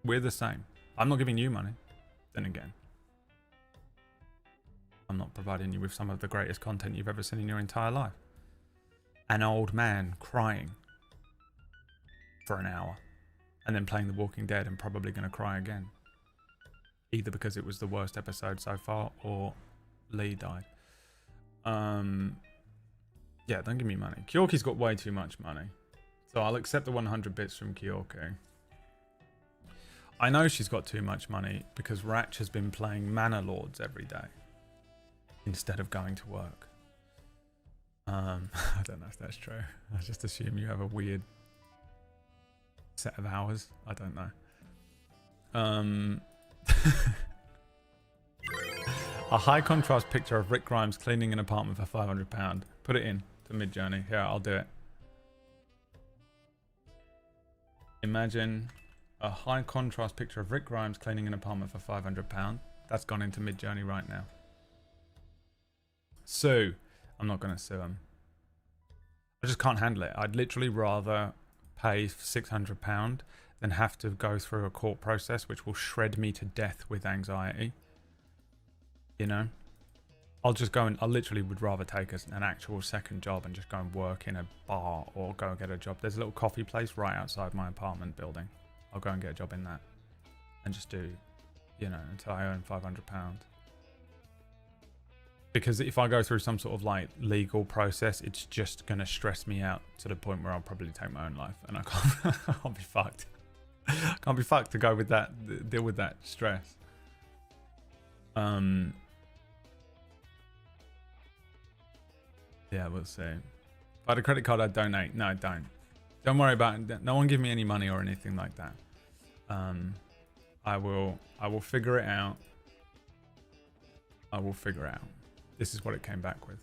We're the same. I'm not giving you money. Then again. I'm not providing you with some of the greatest content you've ever seen in your entire life. An old man crying for an hour and then playing The Walking Dead and probably going to cry again. Either because it was the worst episode so far or Lee died. Yeah, don't give me money. Kyorki's got way too much money. So I'll accept the 100 bits from Kyorki. I know she's got too much money because Ratch has been playing Manor Lords every day instead of going to work. I don't know if that's true. I just assume you have a weird set of hours. I don't know. A high contrast picture of Rick Grimes cleaning an apartment for £500. Put it in to Midjourney. Yeah, I'll do it. Imagine a high contrast picture of Rick Grimes cleaning an apartment for £500. That's gone into Midjourney right now. Sue. I'm not going to sue him. I just can't handle it. I'd literally rather pay £600 than have to go through a court process which will shred me to death with anxiety. You know? I literally would rather take an actual second job and just go and work in a bar or go and get a job. There's a little coffee place right outside my apartment building. I'll go and get a job in that and just do, you know, until I earn £500. Because if I go through some sort of like legal process, it's just going to stress me out to the point where I'll probably take my own life and I can't, I'll be fucked. Can't be fucked to go with that, deal with that stress. Yeah, we'll see. If I had a credit card, I'd donate. No, don't. Don't worry about it. No one give me any money or anything like that. I will figure it out. I will figure it out. This is what it came back with.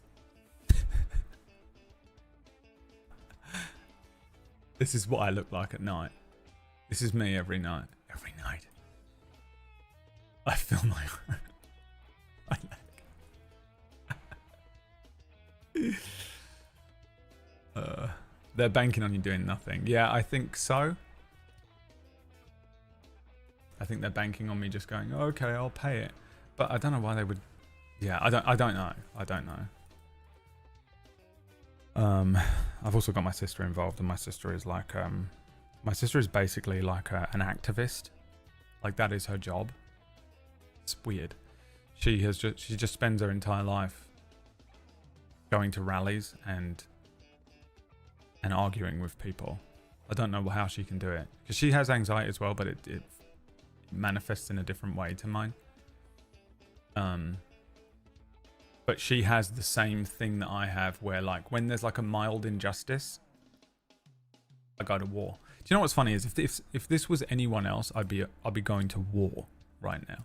This is what I look like at night. This is me every night. Every night. I feel my leg. They're banking on you doing nothing. Yeah, I think so. I think they're banking on me just going, oh, okay, I'll pay it. But I don't know why they would. Yeah, I don't know. I don't know. I've also got my sister involved, and my sister is like, my sister is basically like an activist. Like that is her job. It's weird. She just spends her entire life going to rallies and arguing with people. I don't know how she can do it because she has anxiety as well, but it manifests in a different way to mine. But she has the same thing that I have where like when there's like a mild injustice, I go to war. you know what's funny is if this was anyone else, I'd be going to war right now.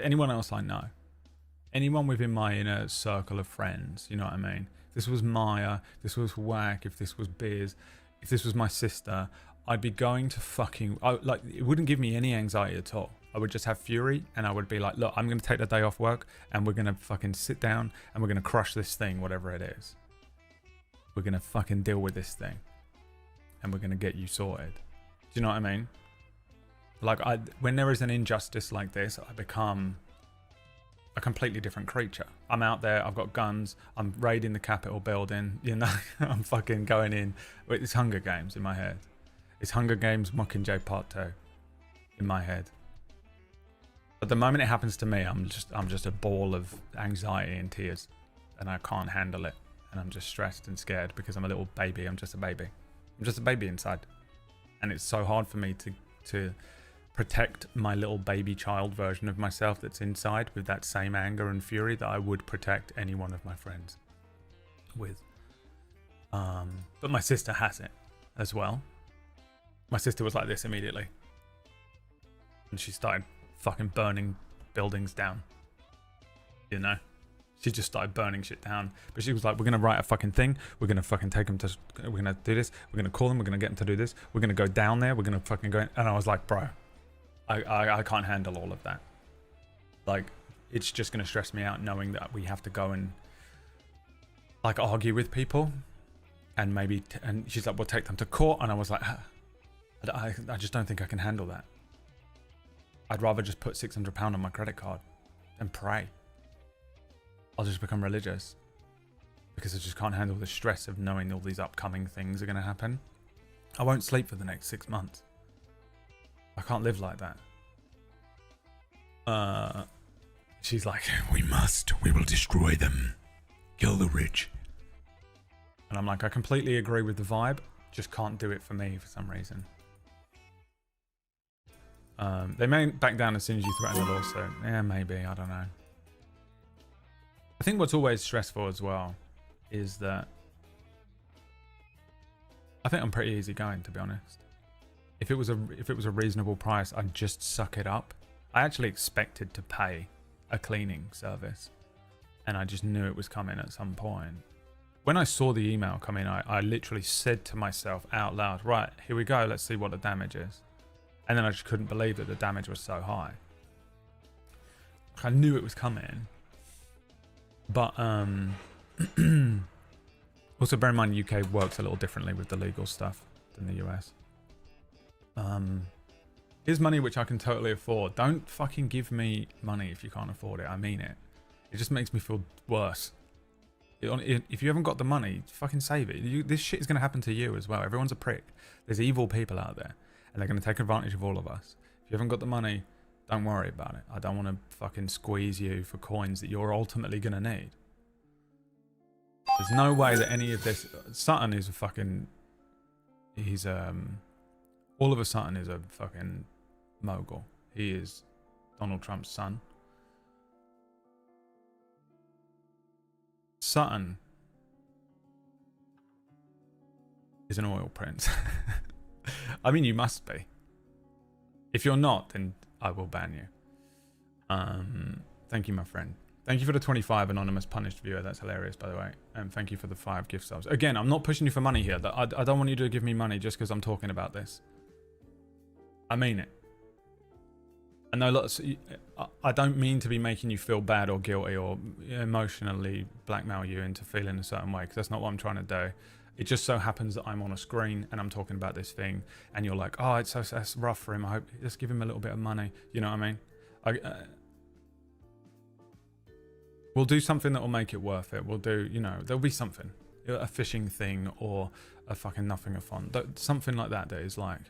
Anyone else I know, anyone within my inner circle of friends, you know what I mean? If this was Maya, if this was Whack, if this was Biz, if this was my sister, I'd be going to fucking, like, it wouldn't give me any anxiety at all. I would just have fury, and I would be like, look, I'm going to take the day off work, and we're going to fucking sit down, and we're going to crush this thing, whatever it is. We're going to fucking deal with this thing, and we're going to get you sorted. Do you know what I mean? Like, when there is an injustice like this, I become a completely different creature. I'm out there, I've got guns, I'm raiding the Capitol building, you know, I'm fucking going in. It's Hunger Games in my head. It's Hunger Games Mockingjay Part 2 in my head. But the moment it happens to me, I'm just a ball of anxiety and tears, and I can't handle it, and I'm just stressed and scared because I'm a little baby. I'm just a baby. I'm just a baby inside, and it's so hard for me to protect my little baby child version of myself that's inside with that same anger and fury that I would protect any one of my friends with. But my sister has it as well. My sister was like this immediately, and she started fucking burning buildings down. You know, she just started burning shit down. But she was like, we're gonna write a fucking thing, we're gonna fucking take them to, we're gonna do this, we're gonna call them, we're gonna get them to do this, we're gonna go down there, we're gonna fucking go in. And I was like, bro, I can't handle all of that. Like, it's just gonna stress me out knowing that we have to go and like argue with people, and maybe and she's like, we'll take them to court. And I was like, I just don't think I can handle that. I'd rather just put £600 on my credit card and pray. I'll just become religious because I just can't handle the stress of knowing all these upcoming things are going to happen. I won't sleep for the next 6 months. I can't live like that. She's like, we will destroy them. Kill the rich. And I'm like, I completely agree with the vibe, just can't do it for me for some reason. They may back down as soon as you threaten the lawsuit. Yeah, maybe, I don't know. I think what's always stressful as well is that I think I'm pretty easygoing, to be honest. If it was a reasonable price, I'd just suck it up. I actually expected to pay a cleaning service, and I just knew it was coming at some point. When I saw the email come in, I literally said to myself out loud, right, here we go, let's see what the damage is. And then I just couldn't believe that the damage was so high. I knew it was coming. But also bear in mind, UK works a little differently with the legal stuff than the US. Here's money which I can totally afford. Don't fucking give me money if you can't afford it. I mean it. It just makes me feel worse. If you haven't got the money, fucking save it. This shit is going to happen to you as well. Everyone's a prick. There's evil people out there, and they're going to take advantage of all of us. If you haven't got the money, don't worry about it. I don't want to fucking squeeze you for coins that you're ultimately going to need. There's no way that any of this... Sutton is a fucking... He's, Oliver Sutton is a fucking mogul. He is Donald Trump's son. Sutton is an oil prince. I mean, you must be. If you're not, then I will ban you. Thank you, my friend. Thank you for the 25 anonymous punished viewer. That's hilarious, by the way. And thank you for the 5 gift subs. Again, I'm not pushing you for money here. I don't want you to give me money just because I'm talking about this. I mean it. I know lots. I don't mean to be making you feel bad or guilty or emotionally blackmail you into feeling a certain way, because that's not what I'm trying to do. It just so happens that I'm on a screen and I'm talking about this thing, and you're like, "Oh, that's rough for him. I hope just give him a little bit of money." You know what I mean? We'll do something that will make it worth it. We'll do, you know, there'll be something, a fishing thing or a fucking nothing-a-thon, something like that is like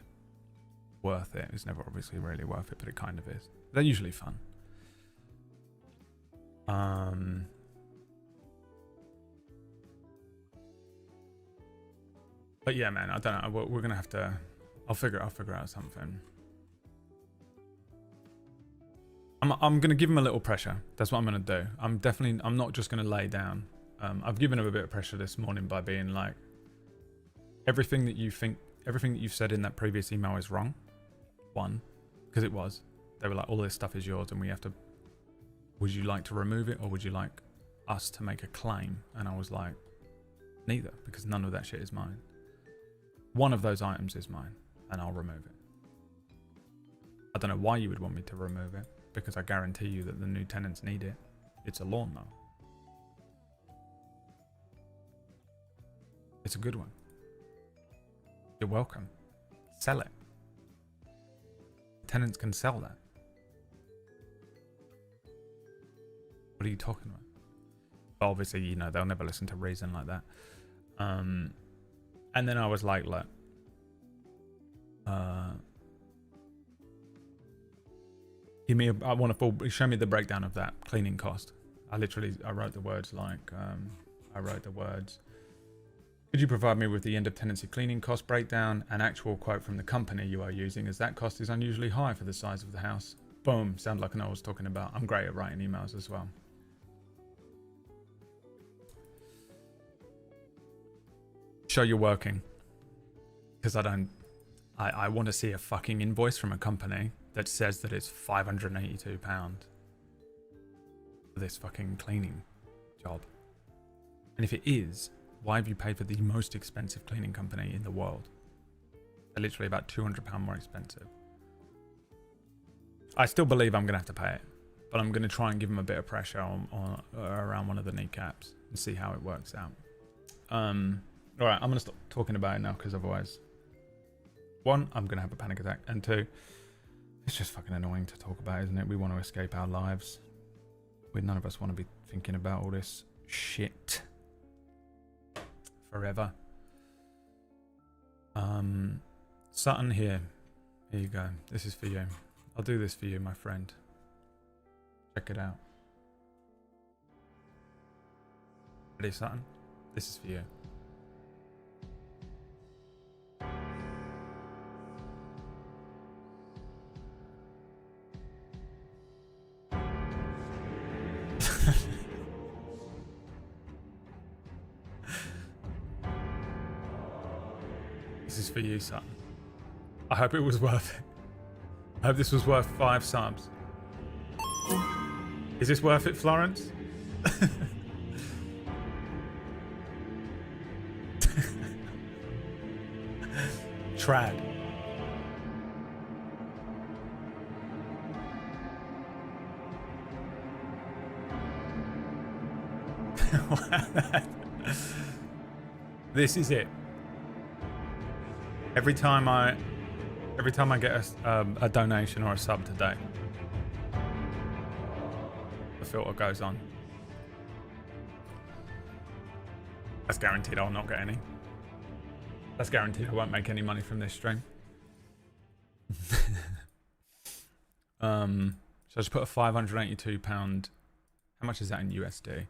worth it. It's never obviously really worth it, but it kind of is. They're usually fun. But yeah, man, I don't know. We're gonna have to. I'll figure out something. I'm gonna give him a little pressure. That's what I'm gonna do. I'm not just gonna lay down. I've given him a bit of pressure this morning by being like, everything that you think everything that you've said in that previous email is wrong. One, because it was. They were like, all this stuff is yours and we have to, would you like to remove it or would you like us to make a claim? And I was like, neither, because none of that shit is mine. One of those items is mine and I'll remove it. I don't know why you would want me to remove it, because I guarantee you that the new tenants need it. It's a lawnmower. It's a good one. You're welcome. Sell it. Tenants can sell that. What are you talking about? But obviously, you know, they'll never listen to reason like that. And then I was like, look, give me I want a full, show me the breakdown of that cleaning cost. I wrote the words like, could you provide me with the end of tenancy cleaning cost breakdown, an actual quote from the company you are using, as that cost is unusually high for the size of the house. Boom, sounds like I know what I was talking about. I'm great at writing emails as well. Show you're working. Because I want to see a fucking invoice from a company that says that it's £582 for this fucking cleaning job. And if it is, why have you paid for the most expensive cleaning company in the world? They're literally about £200 more expensive. I still believe I'm going to have to pay it, but I'm going to try and give them a bit of pressure on around one of the kneecaps and see how it works out. All right, I'm going to stop talking about it now, because otherwise, one, I'm going to have a panic attack, and two, it's just fucking annoying to talk about, isn't it? We want to escape our lives. None of us want to be thinking about all this shit forever. Sutton, here you go. This is for you. I'll do this for you, my friend. Check it out. Ready, Sutton? This is for you. This is for you, Sutton. I hope it was worth it. I hope this was worth 5 subs. Is this worth it, Florence? Trad. This is it. Every time I get a donation or a sub today, the filter goes on. That's guaranteed I'll not get any. That's guaranteed I won't make any money from this stream. So I just put a £582. How much is that in USD?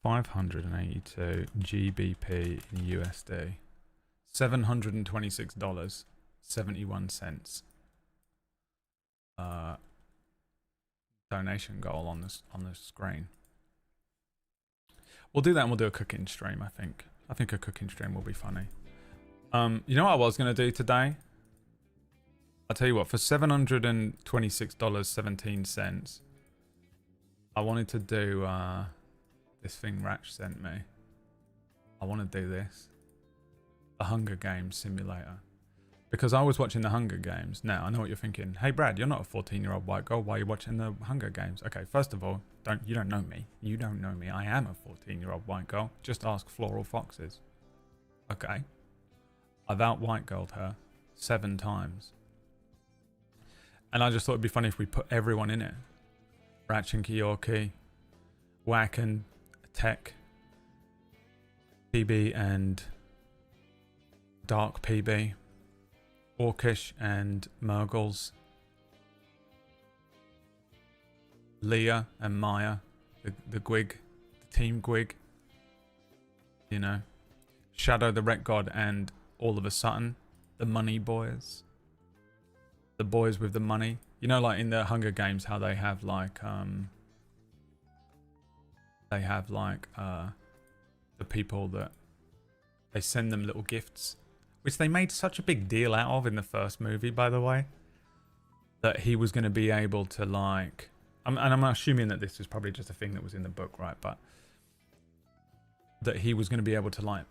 582 GBP in USD. $726.71 donation goal on the screen. We'll do that and we'll do a cooking stream. I think a cooking stream will be funny. You know what I was gonna do today? I'll tell you what, for $726.17 I wanted to do this thing Ratch sent me. I want to do this. The Hunger Games simulator. Because I was watching the Hunger Games. Now, I know what you're thinking. Hey Brad, you're not a 14-year-old white girl. Why are you watching the Hunger Games? Okay, first of all, you don't know me. You don't know me. I am a 14-year-old white girl. Just ask Floral Foxes. Okay. I've out-white girled her 7 times. And I just thought it'd be funny if we put everyone in it. Ratch and Keorki, Whack and Tech, PB and Dark PB, Orcish and Murgles, Leah and Maya, the Gwig, the Team Gwig, you know, Shadow the Wreck God and all of a Sutton, the Money Boys, the boys with the money. You know, like in the Hunger Games, how they have like the people that they send them little gifts which they made such a big deal out of in the first movie, by the way, that he was going to be able to, like, and I'm assuming that this is probably just a thing that was in the book, right? But that he was going to be able to, like,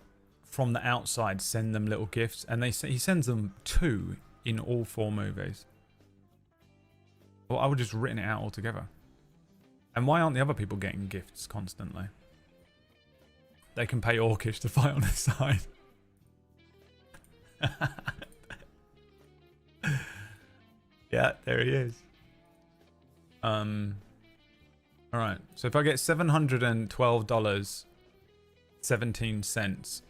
from the outside, send them little gifts, and he sends them 2 in all 4 movies. Well, I would just written it out altogether. And why aren't the other people getting gifts constantly? They can pay Orcish to fight on his side. Yeah, there he is. Alright, so if I get $712.17,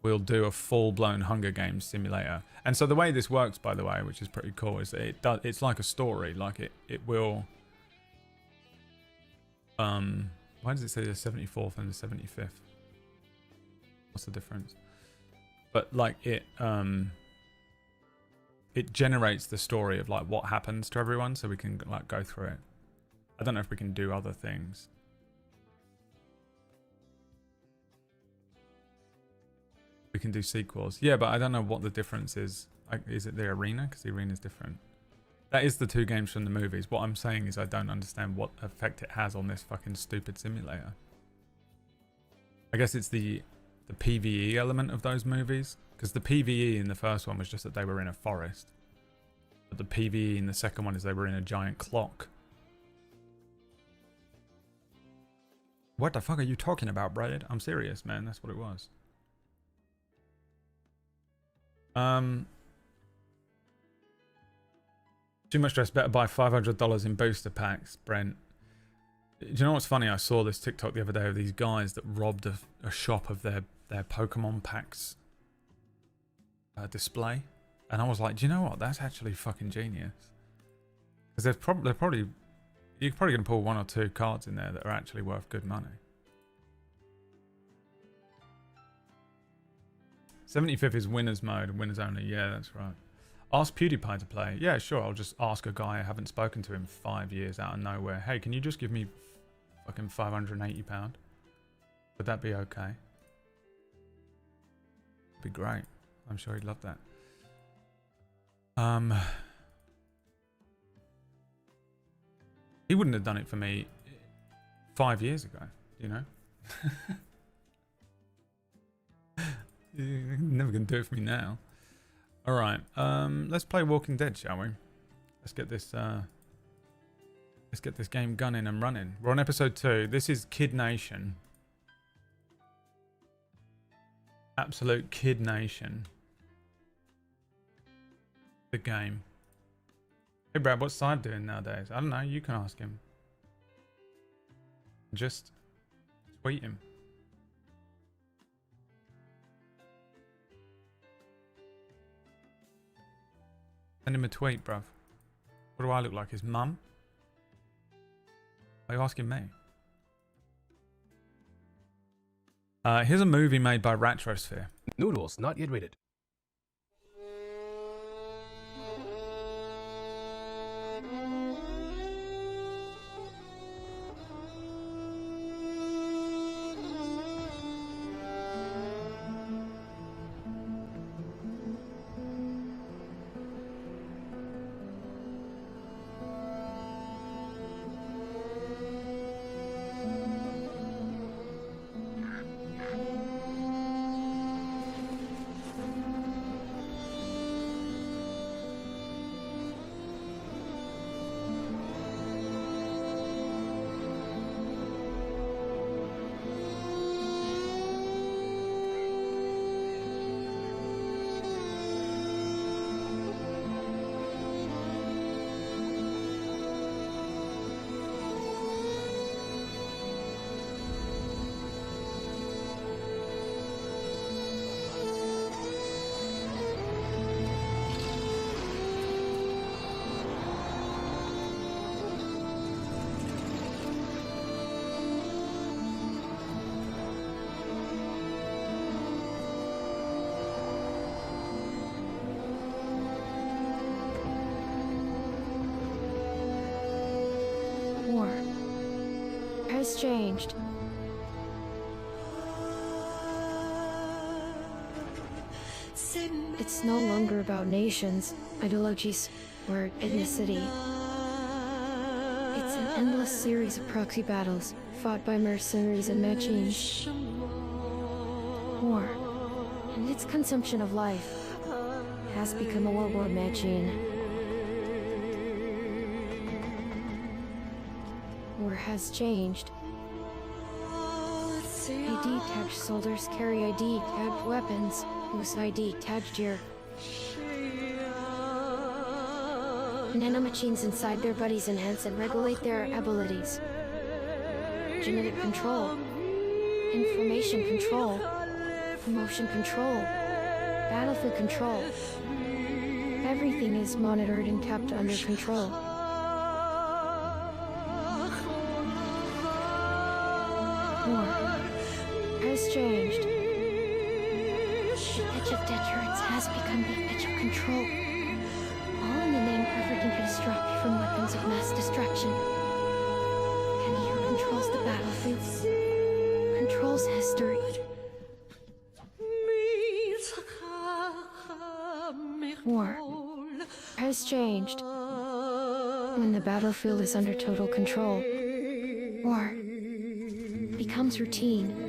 we'll do a full-blown Hunger Games simulator. And so the way this works, by the way, which is pretty cool, is that it's like a story. Like it will... why does it say the 74th and the 75th? What's the difference? But like it generates the story of like what happens to everyone, so we can like go through it. I don't know if we can do other things. We can do sequels. Yeah, but I don't know what the difference is. Is it the arena? Because the arena is different. That is the 2 games from the movies. What I'm saying is I don't understand what effect it has on this fucking stupid simulator. I guess it's the PvE element of those movies. Because the PvE in the first one was just that they were in a forest. But the PvE in the second one is they were in a giant clock. What the fuck are you talking about, Brad? I'm serious, man. That's what it was. Too much stress. Better buy $500 in booster packs, Brent. Do you know what's funny? I saw this TikTok the other day of these guys that robbed a shop of their Pokemon packs display, and I was like, do you know what? That's actually fucking genius. Because they're probably you're probably gonna pull 1 or 2 cards in there that are actually worth good money. 75th is winners mode, winners only. Yeah, that's right. Ask PewDiePie to play. Yeah, sure. I'll just ask a guy I haven't spoken to in 5 years out of nowhere. Hey, can you just give me fucking £580? Would that be okay? Be great. I'm sure he'd love that. He wouldn't have done it for me 5 years ago, you know? You're never gonna do it for me now. Alright, let's play Walking Dead, shall we? Let's get this game gunning and running. We're on episode 2. This is Kid Nation. Absolute Kid Nation. The game. Hey Brad, what's Side doing nowadays? I don't know, you can ask him. Just tweet him. Send him a tweet, bruv. What do I look like? His mum? Are you asking me? Here's a movie made by Retrosphere. Noodles, not yet rated. Has changed. It's no longer about nations, ideologies, or ethnicity. It's an endless series of proxy battles fought by mercenaries and machines. War, and its consumption of life, has become a war machine. War has changed. ID-tagged soldiers carry ID-tagged weapons, use ID-tagged gear. Nanomachines inside their bodies enhance and regulate their abilities. Genetic control, information control, emotion control, battlefield control. Everything is monitored and kept under control. War has changed. The edge of deterrence has become the edge of control. All in the name of averting catastrophe from weapons of mass destruction. And he who controls the battlefield controls history. War has changed. When the battlefield is under total control, war becomes routine.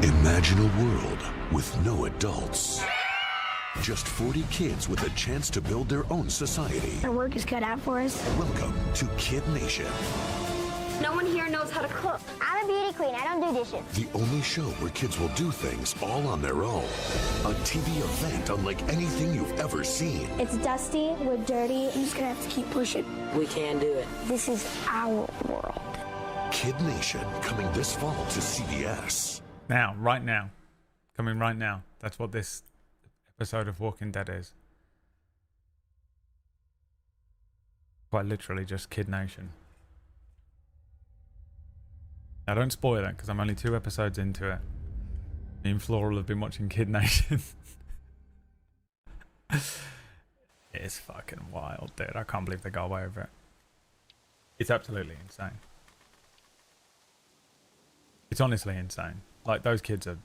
Imagine a world with no adults. Just 40 kids with a chance to build their own society. Our work is cut out for us. Welcome to Kid Nation. No one here knows how to cook. I'm a beauty queen. I don't do dishes. The only show where kids will do things all on their own. A TV event unlike anything you've ever seen. It's dusty. We're dirty. I'm just gonna have to keep pushing. We can do it. This is our world. Kid Nation, coming this fall to CBS. Now, right now. Coming right now. That's what this episode of Walking Dead is. Quite literally just Kid Nation. Now don't spoil it, because I'm only 2 episodes into it. Me and Floral have been watching Kid Nation. It's fucking wild, dude. I can't believe they got away with it. It's absolutely insane. It's honestly insane. Like, those kids are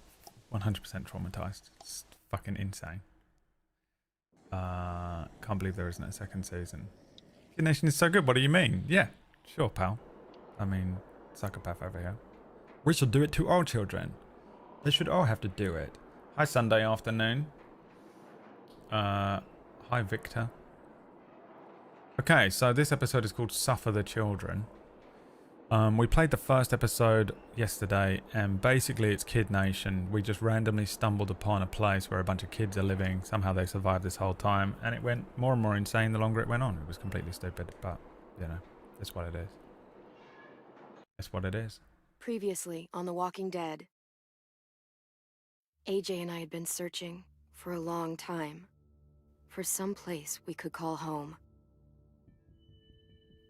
100% traumatized. It's fucking insane. Can't believe there isn't a second season. Kid Nation is so good. What do you mean? Yeah, sure, pal. I mean, psychopath over here. We should do it to all children. They should all have to do it. Hi, Sunday afternoon. Hi, Victor. Okay, so this episode is called Suffer the Children. We played the first episode yesterday, and basically it's Kid Nation. We just randomly stumbled upon a place where a bunch of kids are living. Somehow they survived this whole time, and it went more and more insane the longer it went on. It was completely stupid, but, you know, that's what it is. That's what it is. Previously on The Walking Dead, AJ and I had been searching for a long time for some place we could call home.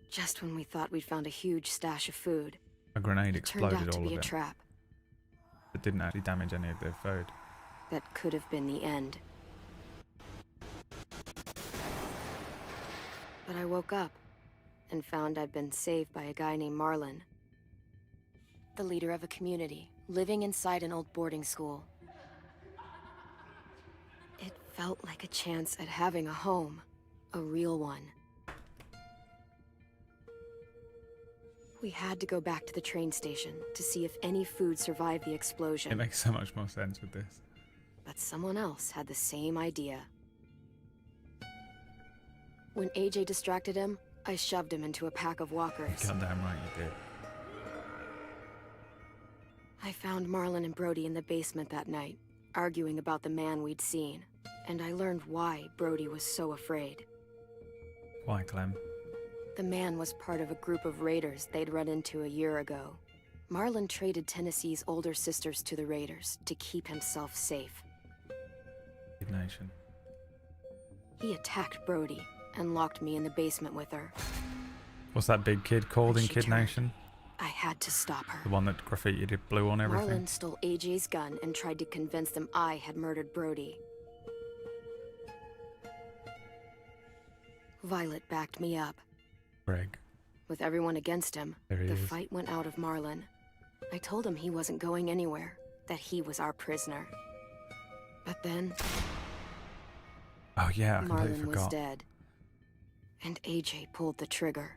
Just when we thought we'd found a huge stash of food, A grenade it turned exploded out to all be of a it. trap It didn't actually damage any of their food. that could have been the end. But I woke up and found I'd been saved by a guy named Marlon, the leader of a community living inside an old boarding school. It felt like a chance at having a home. A real one. We had to go back to the train station to see if any food survived the explosion. It makes so much more sense with this. But someone else had the same idea. When AJ distracted him, I shoved him into a pack of walkers. Goddamn right you did. I found Marlon and Brody in the basement that night, arguing about the man we'd seen. And I learned why Brody was so afraid. Why, Clem? The man was part of a group of raiders they'd run into a year ago. Marlon traded Tennessee's older sisters to the raiders to keep himself safe. Kid Nation. He attacked Brody and locked me in the basement with her. What's that big kid called in She Kid turned. Nation? I had to stop her. The one that graffitied blue on everything? Marlon stole AJ's gun and tried to convince them I had murdered Brody. Violet backed me up. Greg. With everyone against him, There he the is. fight went out of Marlon. I told him he wasn't going anywhere, that he was our prisoner. But then, Oh yeah, I completely Marlon was forgot. dead. And AJ pulled the trigger.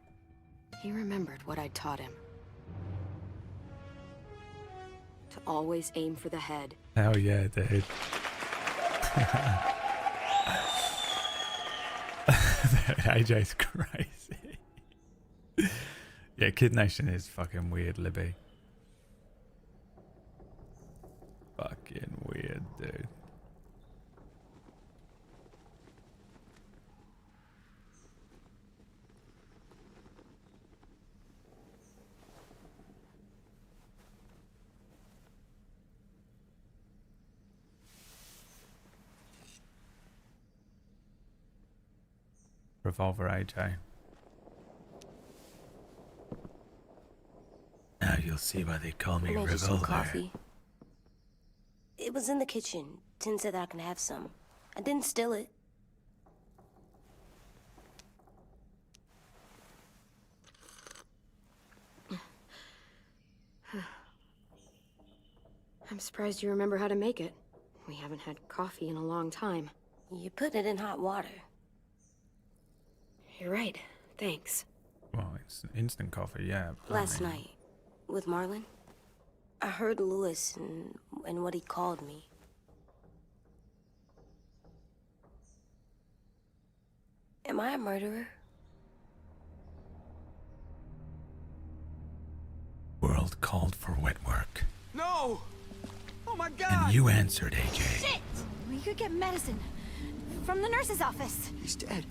He remembered what I'd taught him. To always aim for the head. Hell yeah, dude. AJ's crazy. Yeah, Kid Nation is fucking weird, Libby. Fucking weird, dude. Revolver AJ. Now you'll see why they call me I made you some Revolver. coffee. It was in the kitchen. Tin said that I can have some. I didn't steal it. I'm surprised you remember how to make it. We haven't had coffee in a long time. You put it in hot water. You're right. Thanks. Well, it's instant coffee, yeah. but I Last mean, night, with Marlon, I heard Lewis and what he called me. Am I a murderer? World called for wet work. No! Oh my god! And you answered, AJ. Shit! We could get medicine from the nurse's office. He's dead.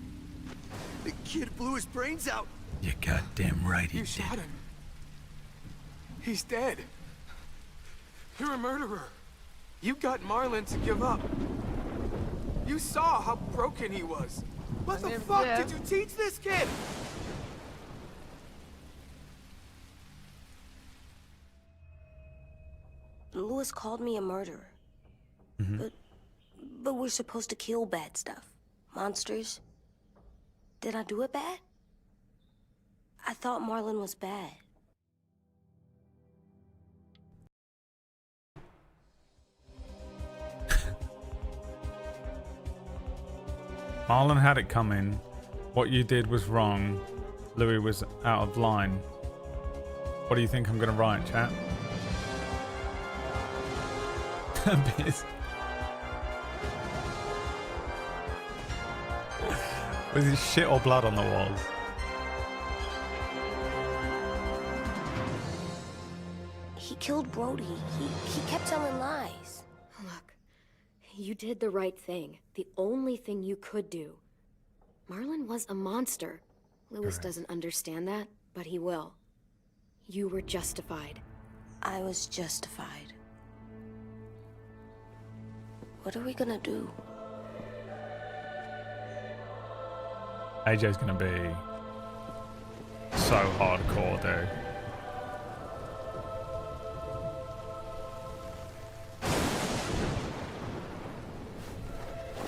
The kid blew his brains out. You goddamn right he You did. shot him. He's dead. You're a murderer. You got Marlon to give up. You saw how broken he was. What the fuck did you teach this kid? Lewis called me a murderer. But we're supposed to kill bad stuff. Monsters. Did I do it bad? I thought Marlon was bad. Marlon had it coming. What you did was wrong. Louis was out of line. What do you think I'm going to write, chat? Biz. Was it shit or blood on the walls? He killed Brody. He kept telling lies. Look, you did the right thing. The only thing you could do. Marlon was a monster. Lewis Correct. doesn't understand that, but he will. You were justified. I was justified. What are we gonna do? AJ's going to be so hardcore, dude.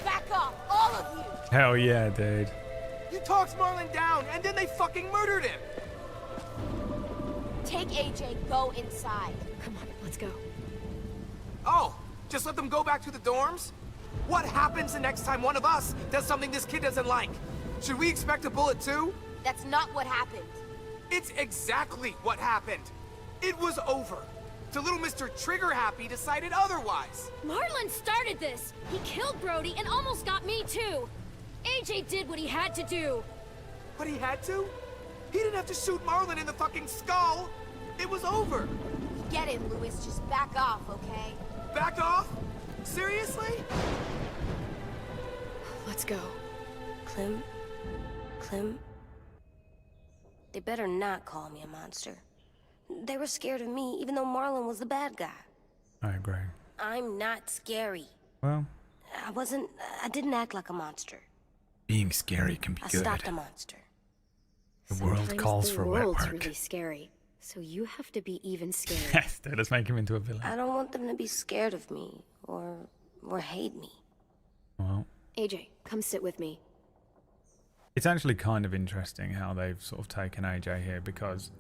Back off, all of you! Hell yeah, dude. You talked Marlon down, and then they fucking murdered him! Take AJ, go inside. Come on, let's go. Oh, just let them go back to the dorms? What happens the next time one of us does something this kid doesn't like? Should we expect a bullet too? That's not what happened. It's exactly what happened. It was over. The little Mr. Trigger Happy decided otherwise. Marlon started this! He killed Brody and almost got me too! AJ did what he had to do! But he had to? He didn't have to shoot Marlon in the fucking skull! It was over! Get him, Louis. Just back off, okay? Back off? Seriously? Let's go. Clem? Clem? They better not call me a monster. They were scared of me, even though Marlon was the bad guy. I agree. I'm not scary. Well, I didn't act like a monster. being scary can be I good. stopped a monster. The world Sometimes calls the for wet world's work. really scary, so you have to be even scarier. Yes, dude, let's make him into a villain. I don't want them to be scared of me, or hate me. Well, AJ, come sit with me. it's actually kind of interesting how they've sort of taken AJ here, because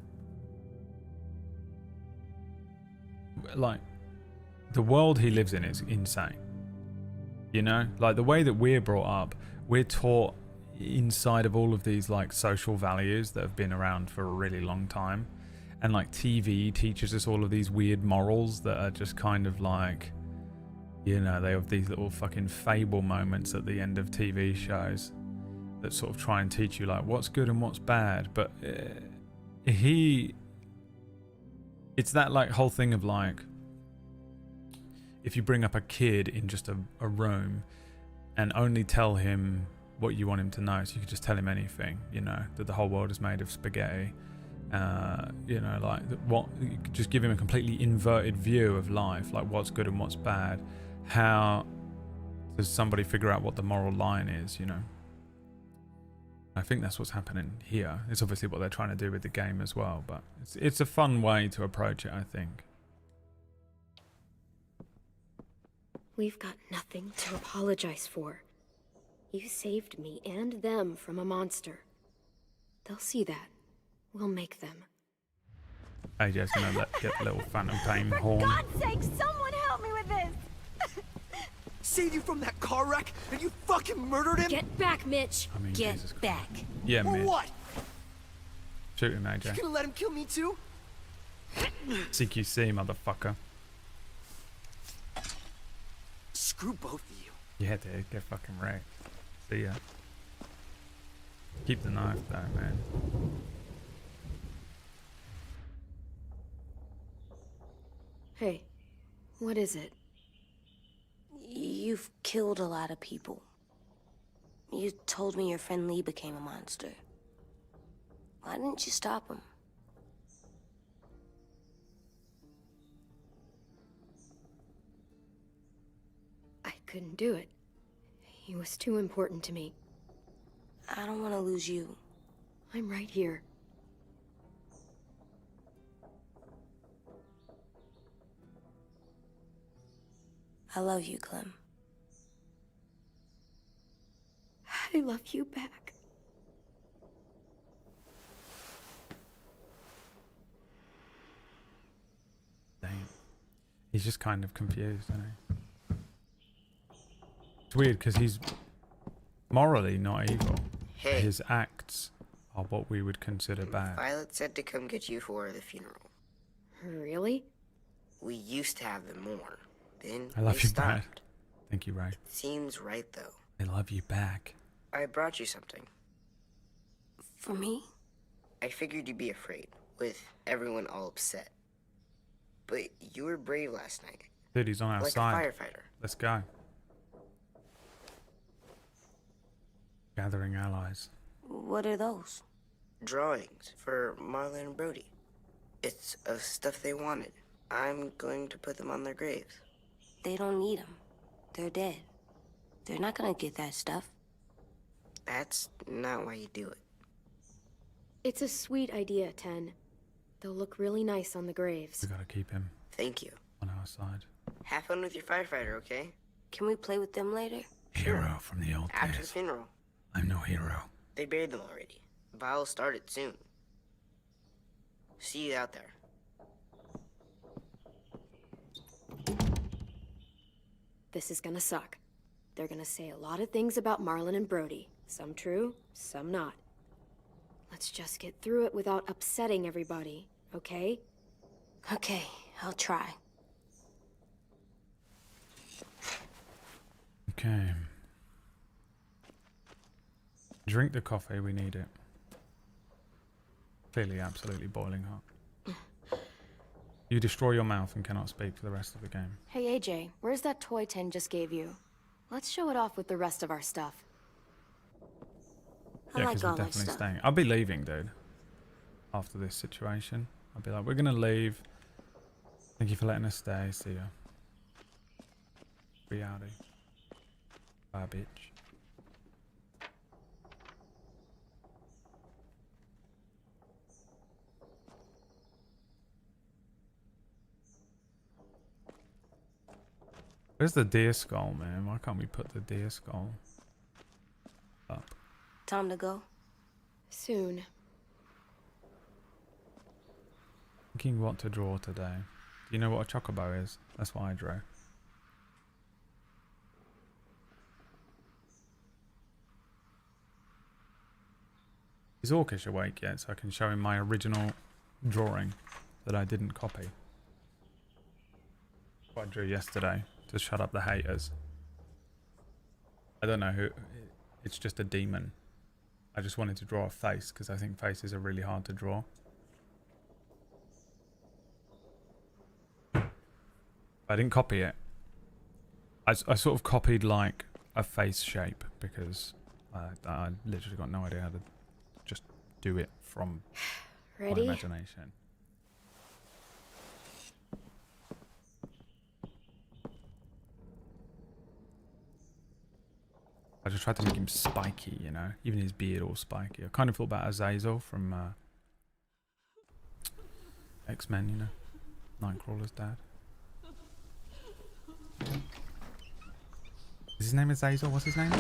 like the world he lives in is insane. You know, like the way that we're brought up, we're taught inside of all of these like social values that have been around for a really long time, and like TV teaches us all of these weird morals that are just kind of like, you know, they have these little fucking fable moments at the end of TV shows that sort of try and teach you like what's good and what's bad. But it's that like whole thing of like, if you bring up a kid in just a room and only tell him what you want him to know, so you could just tell him anything, you know, that the whole world is made of spaghetti, you know, like what, you could just give him a completely inverted view of life, like what's good and what's bad. How does somebody figure out what the moral line is, you know? I think that's what's happening here. It's obviously what they're trying to do with the game as well, but it's a fun way to approach it, I think. We've got nothing to apologize for. You saved me and them from a monster. They'll see that. We'll make them. AJ's gonna get the little phantom pain horn. For God's sake, someone help me with this! Saved you from that car wreck, and you fucking murdered him? Get back, Mitch! I mean, Get Jesus Christ. back. Yeah, For Mitch. what? Shoot him, You AJ. gonna let him kill me too? CQC, motherfucker. Screw both of you. Yeah, dude, get fucking wrecked. See ya. Keep the knife though, man. Hey, what is it? You've killed a lot of people. You told me your friend Lee became a monster. Why didn't you stop him? I couldn't do it. He was too important to me. I don't want to lose you. I'm right here. I love you, Clem. I love you back. Damn. He's just kind of confused, isn't he? It's weird because he's morally not evil. Hey. His acts are what we would consider bad. Violet said to come get you for the funeral. Really? We used to have them more. Then I love they you stopped. back. Thank you, Ray. Seems right though. I love you back. I brought you something. For me? I figured you'd be afraid, with everyone all upset. But you were brave last night. Dude, he's on our Like side. a firefighter. Let's go. Gathering allies. What are those? Drawings for Marlon and Brody. It's of stuff they wanted. I'm going to put them on their graves. They don't need them. They're dead. They're not gonna get that stuff. That's not why you do it. It's a sweet idea, Ten. They'll look really nice on the graves. We gotta keep him Thank you. on our side. Have fun with your firefighter, okay? Can we play with them later? Hero from the old After the days. funeral. I'm no hero. They buried them already. Vile'll start it soon. See you out there. This is gonna suck. They're gonna say a lot of things about Marlon and Brody. Some true, some not. Let's just get through it without upsetting everybody, okay? Okay, I'll try. Okay. Drink the coffee, we need it. Clearly absolutely boiling hot. You destroy your mouth and cannot speak for the rest of the game. Hey AJ, where's that toy Ten just gave you? Let's show it off with the rest of our stuff. Yeah, I like because all I'm my definitely stuff. staying. I'll be leaving, dude. After this situation. I'll be like, we're gonna leave. Thank you for letting us stay. See ya. Reality. Bye, bitch. Where's the deer skull, man? Why can't we put the deer skull up? Time to go? Soon. Thinking what to draw today. Do you know what a chocobo is? That's what I drew. Is Orcish awake yet so I can show him my original drawing that I didn't copy? What I drew yesterday to shut up the haters. I don't know who. It's just a demon. I just wanted to draw a face because I think faces are really hard to draw. I didn't copy it. I sort of copied like a face shape because I literally got no idea how to just do it from Ready? my imagination. I just tried to make him spiky, you know, even his beard all spiky. I kind of thought about Azazel from X-Men, you know, Nightcrawler's dad. Is his name Azazel? What's his name?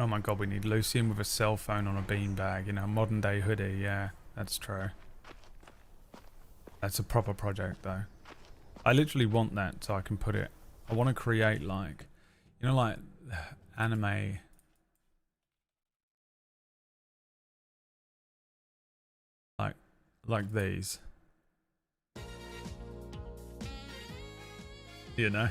Oh my god, we need Lucian with a cell phone on a beanbag, you know, modern day hoodie, yeah, that's true. That's a proper project though. I literally want that so I can put it, I want to create like, you know, like anime, like these. You know?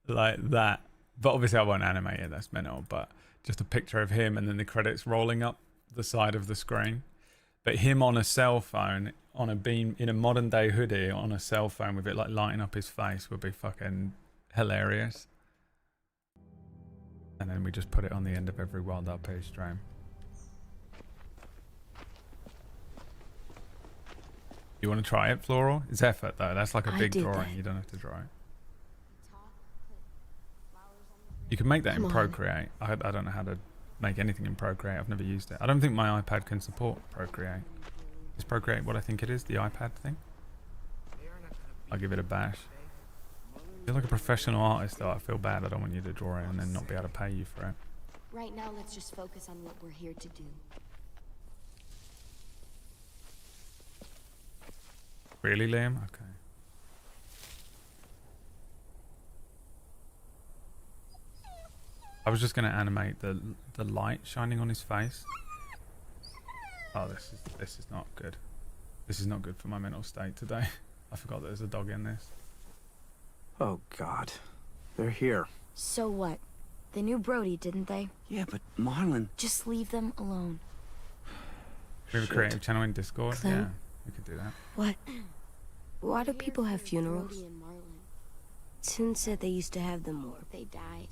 Like that, but obviously I won't animate it, that's mental, but just a picture of him and then the credits rolling up the side of the screen, but him on a cell phone on a beam in a modern day hoodie on a cell phone with it like lighting up his face would be fucking hilarious. And then we just put it on the end of every Wild RP stream. You want to try it, Floral? It's effort though. That's like a big drawing. You don't have to draw it. You can make that in Procreate. I don't know how to make anything in Procreate. I've never used it. I don't think my iPad can support Procreate. Is Procreate what I think it is? The iPad thing? I'll give it a bash. You're like a professional artist though. I feel bad. I don't want you to draw it and then not be able to pay you for it. Right now, let's just focus on what we're here to do. Really, Liam? Okay. I was just going to animate the light shining on his face. Oh, this is not good. This is not good for my mental state today. I forgot that there's a dog in this. Oh God, they're here. So what? They knew Brody, didn't they? Yeah, but Marlon. Just leave them alone. We have a creative channel in Discord. Clem? Yeah, we could do that. What? Why do people have funerals? Sin said they used to have them more. They died.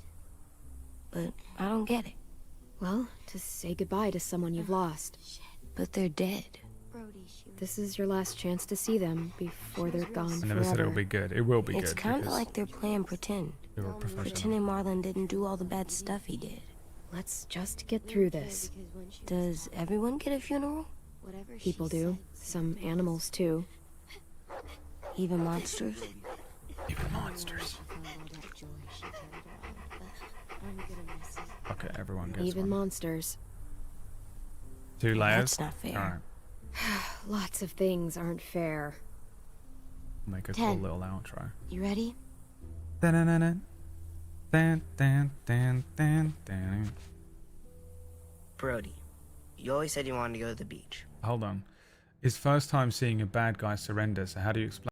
But I don't get it. Well, to say goodbye to someone you've lost. But they're dead. This is your last chance to see them before they're gone I never said it will be good. It will be good. It's kind of like they're playing pretend. We were professional. Pretending Marlon didn't do all the bad stuff he did. Let's just get through this. Does everyone get a funeral? People do. Some animals too. Even monsters? monsters. Okay, everyone gets Even one. monsters. 2 layers. That's not fair. All right. Lots of things aren't fair. Make a cool 10. little outro. You ready? Dun-dun-dun-dun. Dun, dun, dun, dun, dun. Brody, you always said you wanted to go to the beach. Hold on. It's first time seeing a bad guy surrender, so how do you explain?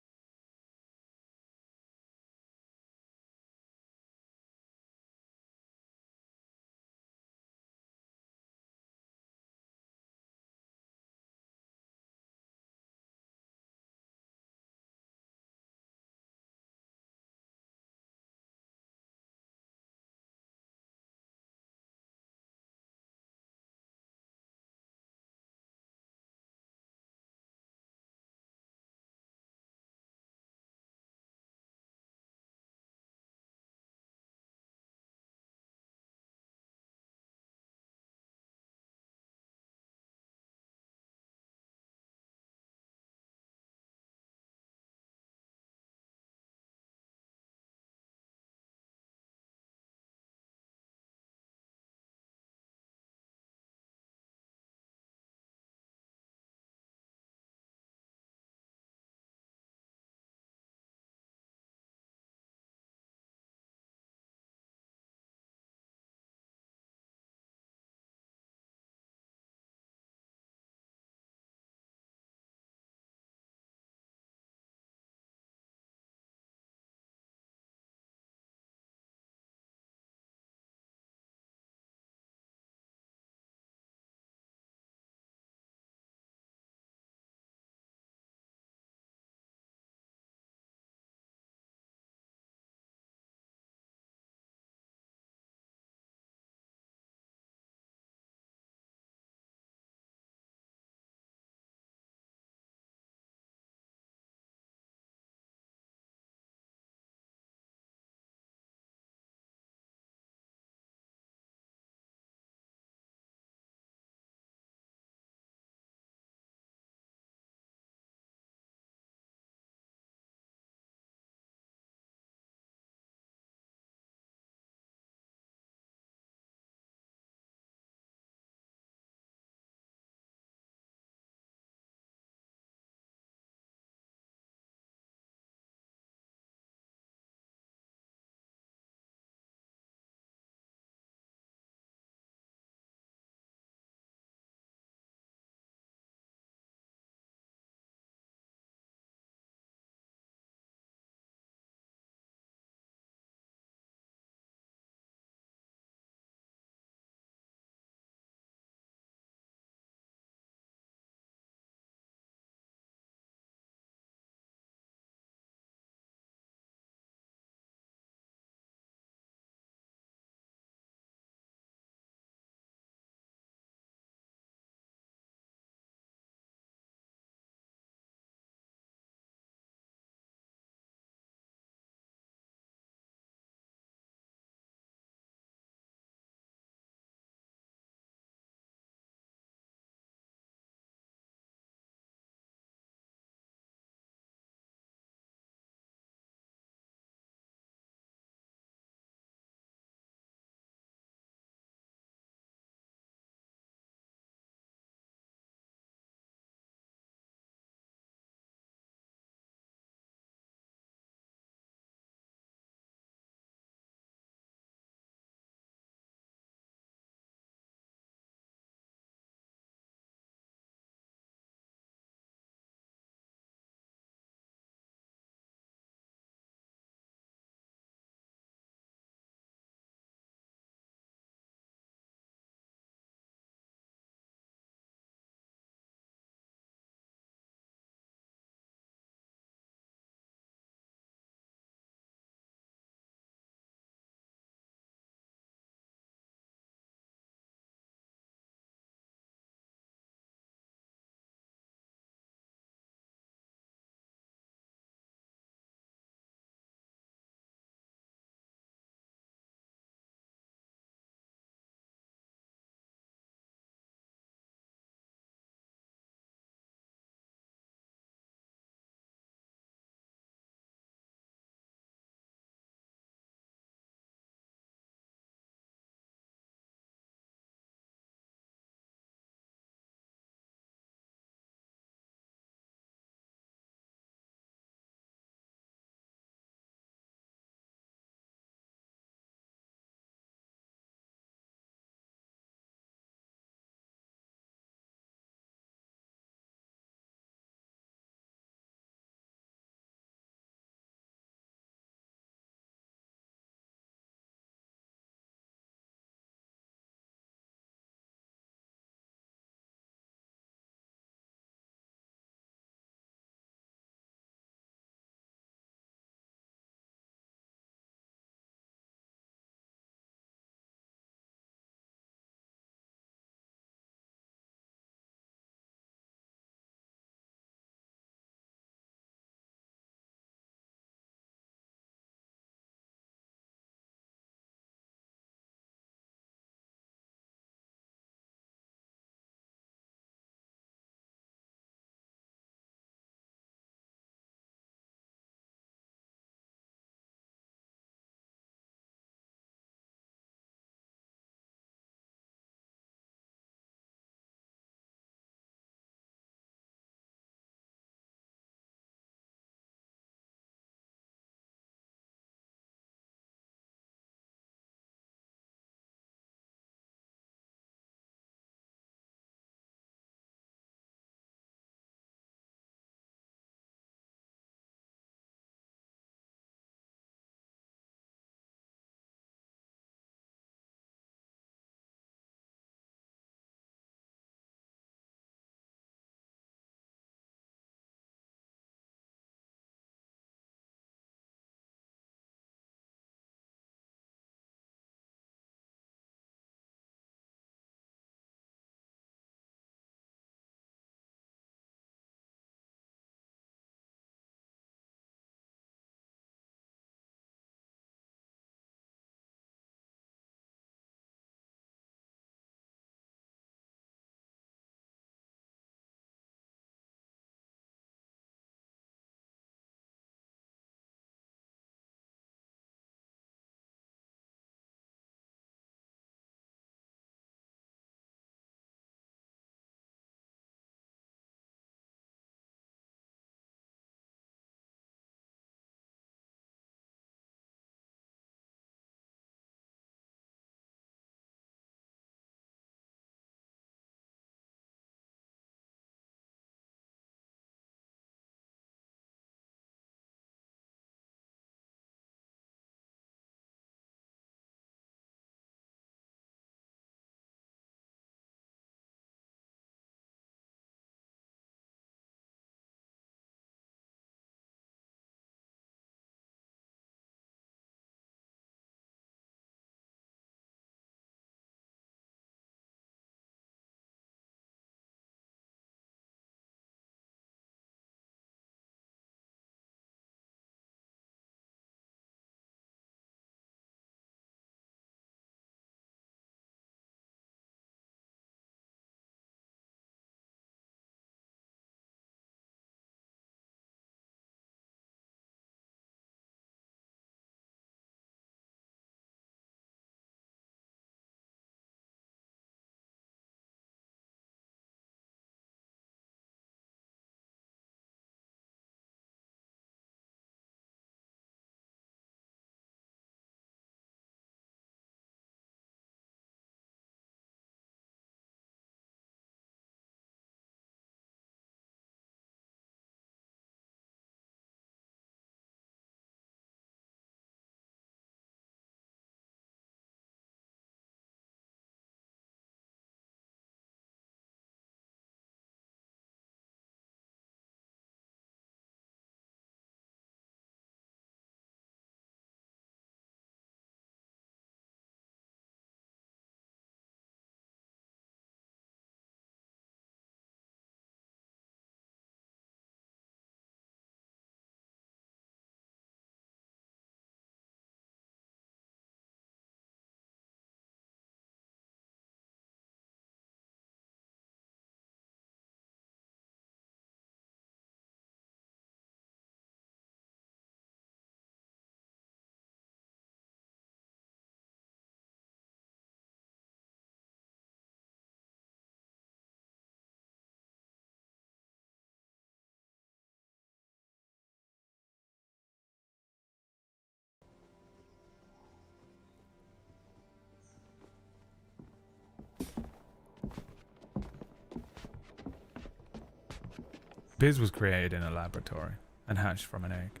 Biz was created in a laboratory and hatched from an egg.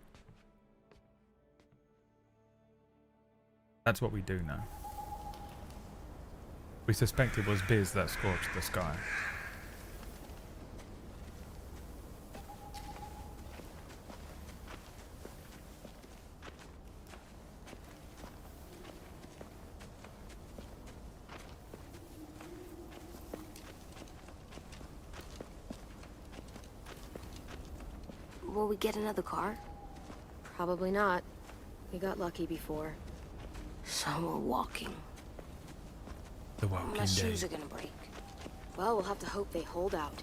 That's what we do know. We suspect it was Biz that scorched the sky. Will we get another car? Probably not. We got lucky before. So we're walking. The Walking My shoes Dead. are gonna break. Well, we'll have to hope they hold out.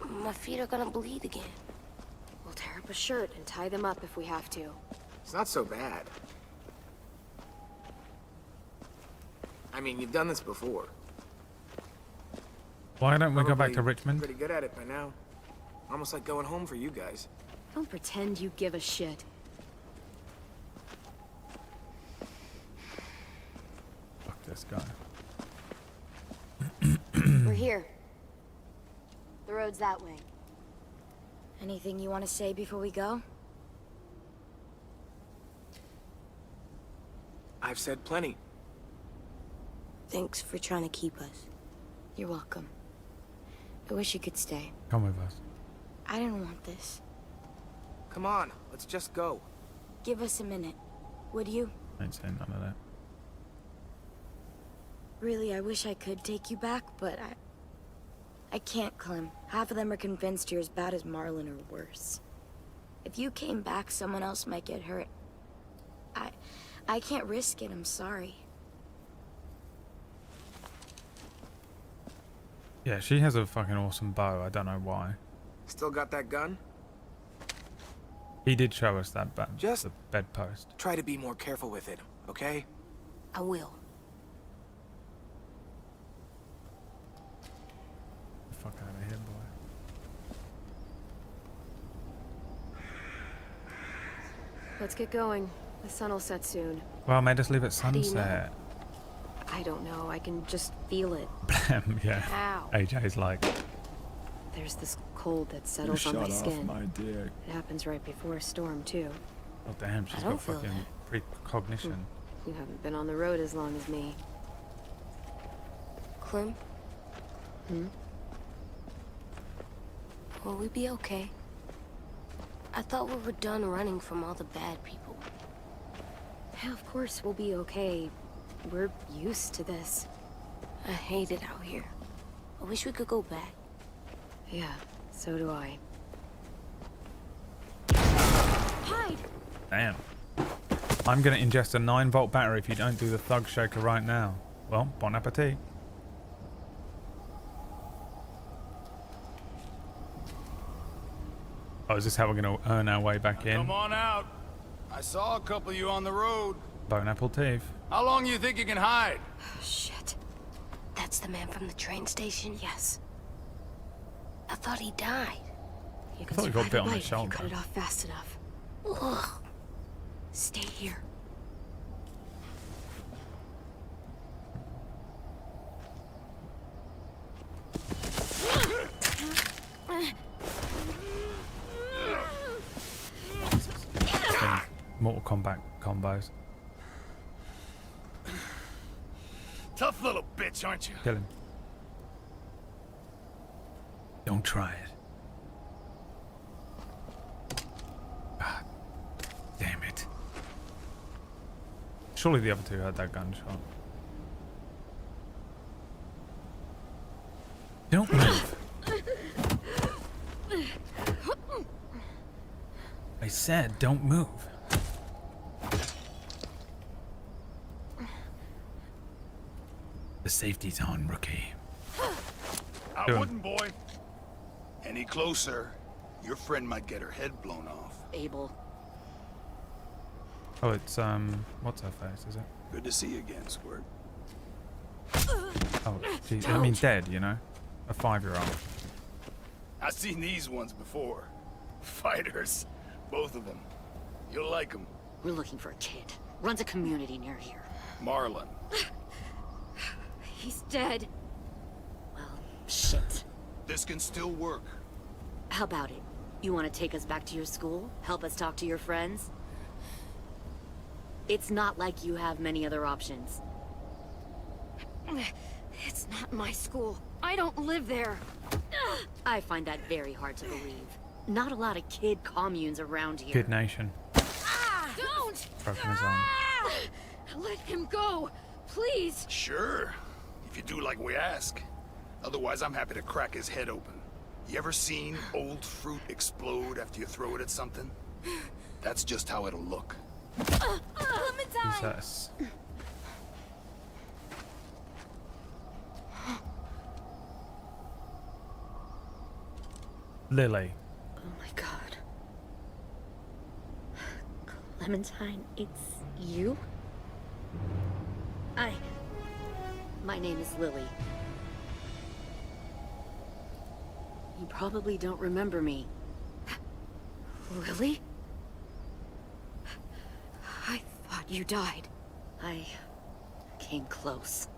My feet are gonna bleed again. We'll tear up a shirt and tie them up if we have to. It's not so bad. I mean, you've done this before. Why don't we go back to Probably Richmond? Pretty good at it by now. Almost like going home for you guys. Don't pretend you give a shit. Fuck this guy. We're here. The road's that way. Anything you want to say before we go? I've said plenty. Thanks for trying to keep us. You're welcome. I wish you could stay. Come with us. I didn't want this. Come on, let's just go. Give us a minute, would you? I ain't saying none of that. Really, I wish I could take you back, but I can't, Clem. Half of them are convinced you're as bad as Marlon or worse. If you came back, someone else might get hurt. I can't risk it, I'm sorry. Yeah, she has a fucking awesome bow. I don't know why. Still got that gun? He did show us that Just the bedpost. try to be more careful with it, okay? I will. The fuck out of here, boy. Let's get going. The sun will set soon. Well, made us leave at How do you know? sunset. I don't know. I can just feel it. Yeah. Ow. AJ's like, There's this cold that settles on my skin. It happens right before a storm, too. oh damn, she's don't got feel fucking precognition. You haven't been on the road as long as me. Clem, Hmm? will we be okay? I thought we were done running from all the bad people. Yeah, of course we'll be okay. We're used to this. I hate it out here. I wish we could go back. Yeah, so do I. Hide! Damn. I'm gonna ingest a 9-volt battery if you don't do the thug shaker right now. Well, bon appetit. Oh, is this how we're gonna earn our way back in? Come on out. I saw a couple of you on the road. Bone apple teeth. How long you think you can hide? Shit. That's the man from the train station? Yes. I thought he died. You I can thought you got survive bit a on the bite if you shoulder. cut it off fast enough. Ugh. Stay here. Mortal Kombat combos. Tough little bitch, aren't you? Kill him. Don't try it. Ah, damn it. Surely the other two had that gunshot. Don't move. I said don't move. The safety's on, rookie. I Doing. wouldn't, boy. Any closer, your friend might get her head blown off. Abel. Oh, it's what's her face, is it? Good to see you again, Squirt. Oh, geez. I mean dead, you know? A 5-year-old. I've seen these ones before. Fighters. Both of them. You'll like them. We're looking for a kid. Runs a community near here. Marlon. He's dead. Well, shit. This can still work. How about it? You want to take us back to your school? Help us talk to your friends? It's not like you have many other options. It's not my school. I don't live there. I find that very hard to believe. Not a lot of kid communes around here. Kid Nation. Don't! Broken his arm. Let him go, please. Sure, if you do like we ask. Otherwise, I'm happy to crack his head open. You ever seen old fruit explode after you throw it at something? That's just how it'll look. Jesus. Lily. Oh my god. Clementine, it's you? My name is Lily. You probably don't remember me. Lily? I thought you died. I came close.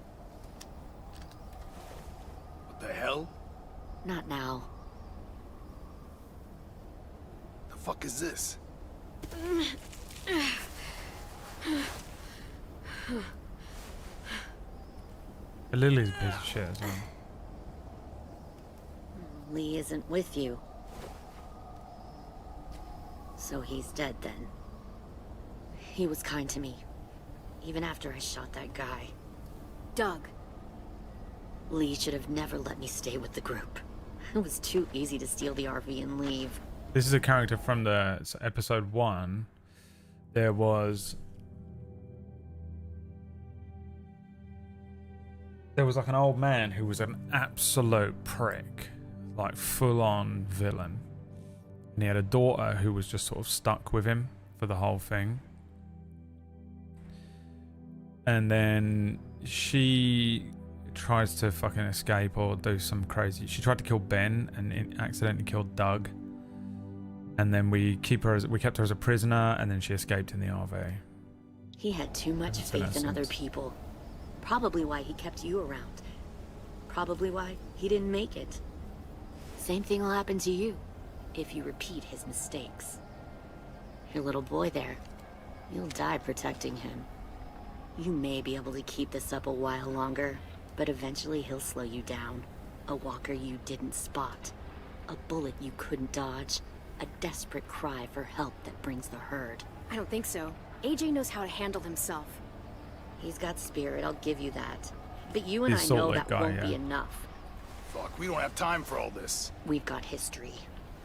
What the hell? Not now. The fuck is this? Lily's a piece of shit as well. Lee isn't with you. So he's dead then. He was kind to me, even after I shot that guy. Doug. Lee should have never let me stay with the group. It was too easy to steal the RV and leave. This is a character from the episode 1. There was like an old man who was an absolute prick, like full-on villain, and he had a daughter who was just sort of stuck with him for the whole thing. And then she tries to fucking escape or do some crazy. She tried to kill Ben and accidentally killed Doug. And then we kept her as a prisoner, and then she escaped in the RV. He had too much faith in other people. Probably why he kept you around. Probably why he didn't make it. Same thing will happen to you if you repeat his mistakes. Your little boy there, you'll die protecting him. You may be able to keep this up a while longer, but eventually he'll slow you down. A walker you didn't spot. A bullet you couldn't dodge. A desperate cry for help that brings the herd. I don't think so. AJ knows how to handle himself. He's got spirit, I'll give you that. But you and He's I know Salt that Lake guy, won't be yeah. enough. Fuck, we don't have time for all this. We've got history.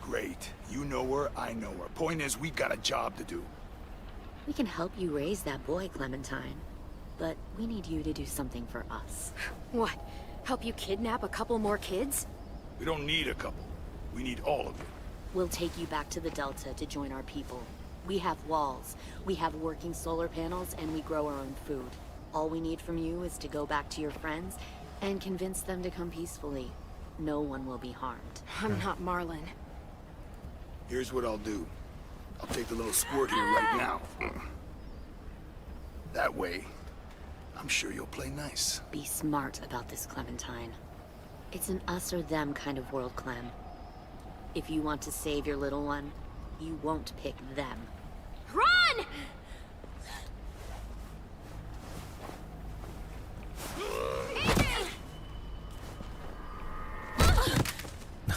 Great. You know her, I know her. Point is, we've got a job to do. We can help you raise that boy, Clementine. But we need you to do something for us. What? Help you kidnap a couple more kids? We don't need a couple. We need all of it. We'll take you back to the Delta to join our people. We have walls, we have working solar panels, and we grow our own food. All we need from you is to go back to your friends and convince them to come peacefully. No one will be harmed. I'm not Marlon. Here's what I'll do. I'll take the little squirt here right now. That way, I'm sure you'll play nice. Be smart about this, Clementine. It's an us or them kind of world, Clem. If you want to save your little one, you won't pick them. Run!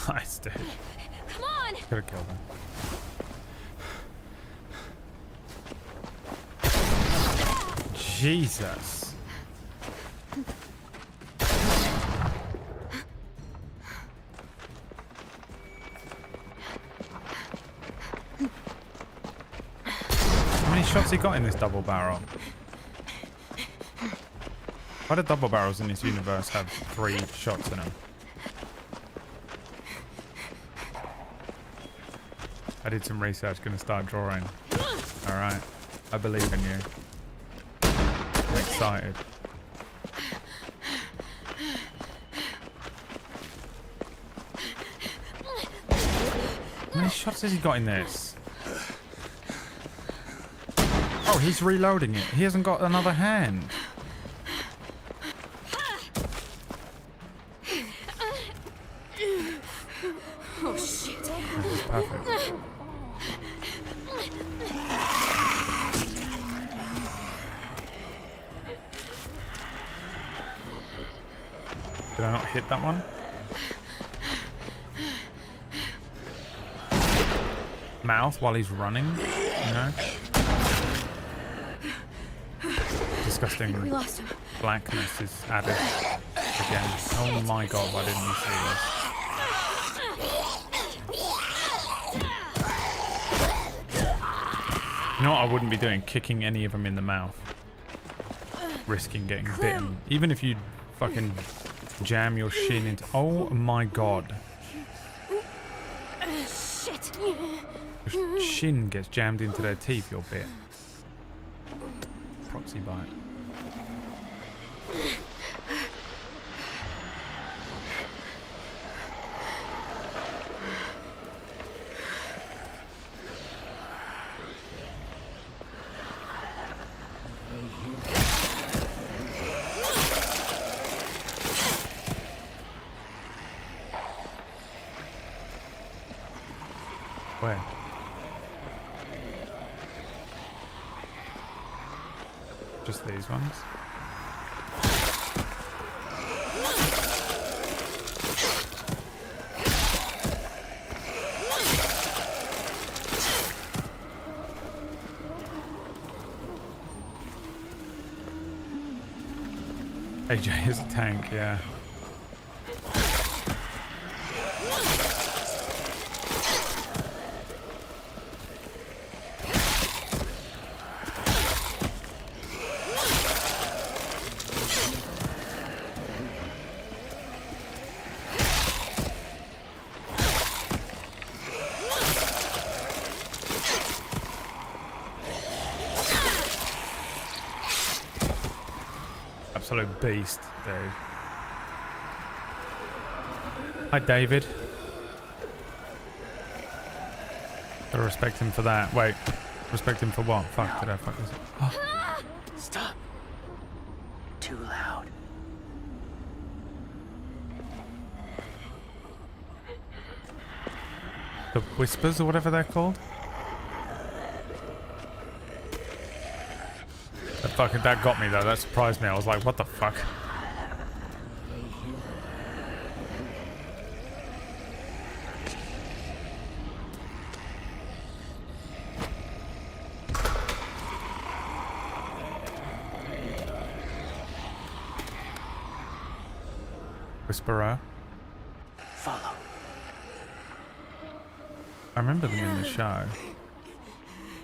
Nice, dude. Come on! Could have killed him. Jesus. How many shots he got in this double barrel? Why do double barrels in this universe have 3 shots in them? I did some research, gonna start drawing. Alright. I believe in you. I'm excited. How many shots has he got in this? Oh, he's reloading it. He hasn't got another hand. Oh shit. perfect. Did I not hit that one? Mouth while he's running, you know? Disgusting blackness is added again. Oh my god, why didn't you see this? You know what I wouldn't be doing? Kicking any of them in the mouth. Risking getting bitten. Even if you fucking jam your shin into... Oh my god. Shit. Your shin gets jammed into their teeth, you're bit. Proxy bite. Where? Just these ones? AJ is a tank, yeah. Absolute beast, dude. Hi, David. Gotta respect him for that. Wait, respect him for what? Fuck, did I fuck this up? Oh. Stop. Too loud. The whispers or whatever they're called? Fucking, that got me though, that surprised me. I was like, what the fuck? Whisperer. Follow. I remember them in the show.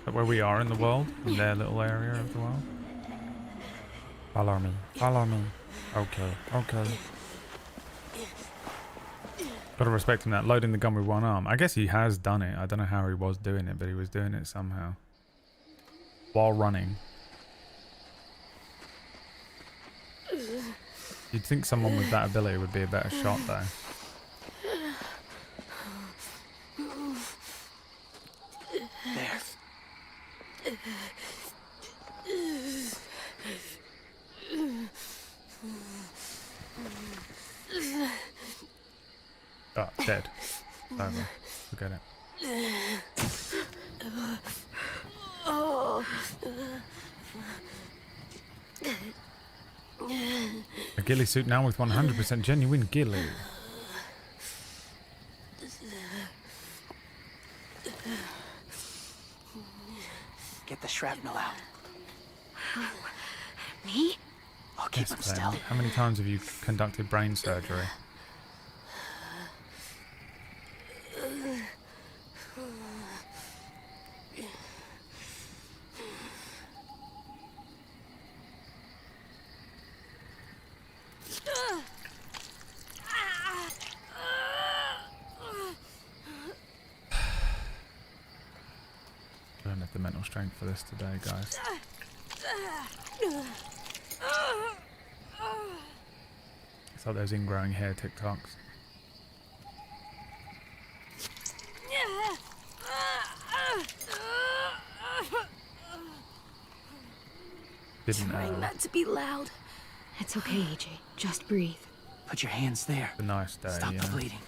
But where we are in the world, in their little area of the world. Follow me. Follow me. Okay. Okay. Gotta respect him that. Loading the gun with one arm. I guess he has done it. I don't know how he was doing it, but he was doing it somehow. While running. You'd think someone with that ability would be a better shot though. There. Oh, dead. Over. Forget it. A ghillie suit now with 100% genuine ghillie. Get the shrapnel out. Me? I'll keep him still. How many times have you conducted brain surgery? I don't have the mental strength for this today, guys. It's like those ingrowing hair TikToks. Didn't Trying not to be loud. It's okay, AJ. Just breathe. Put your hands there. a nice day, Stop yeah. the bleeding.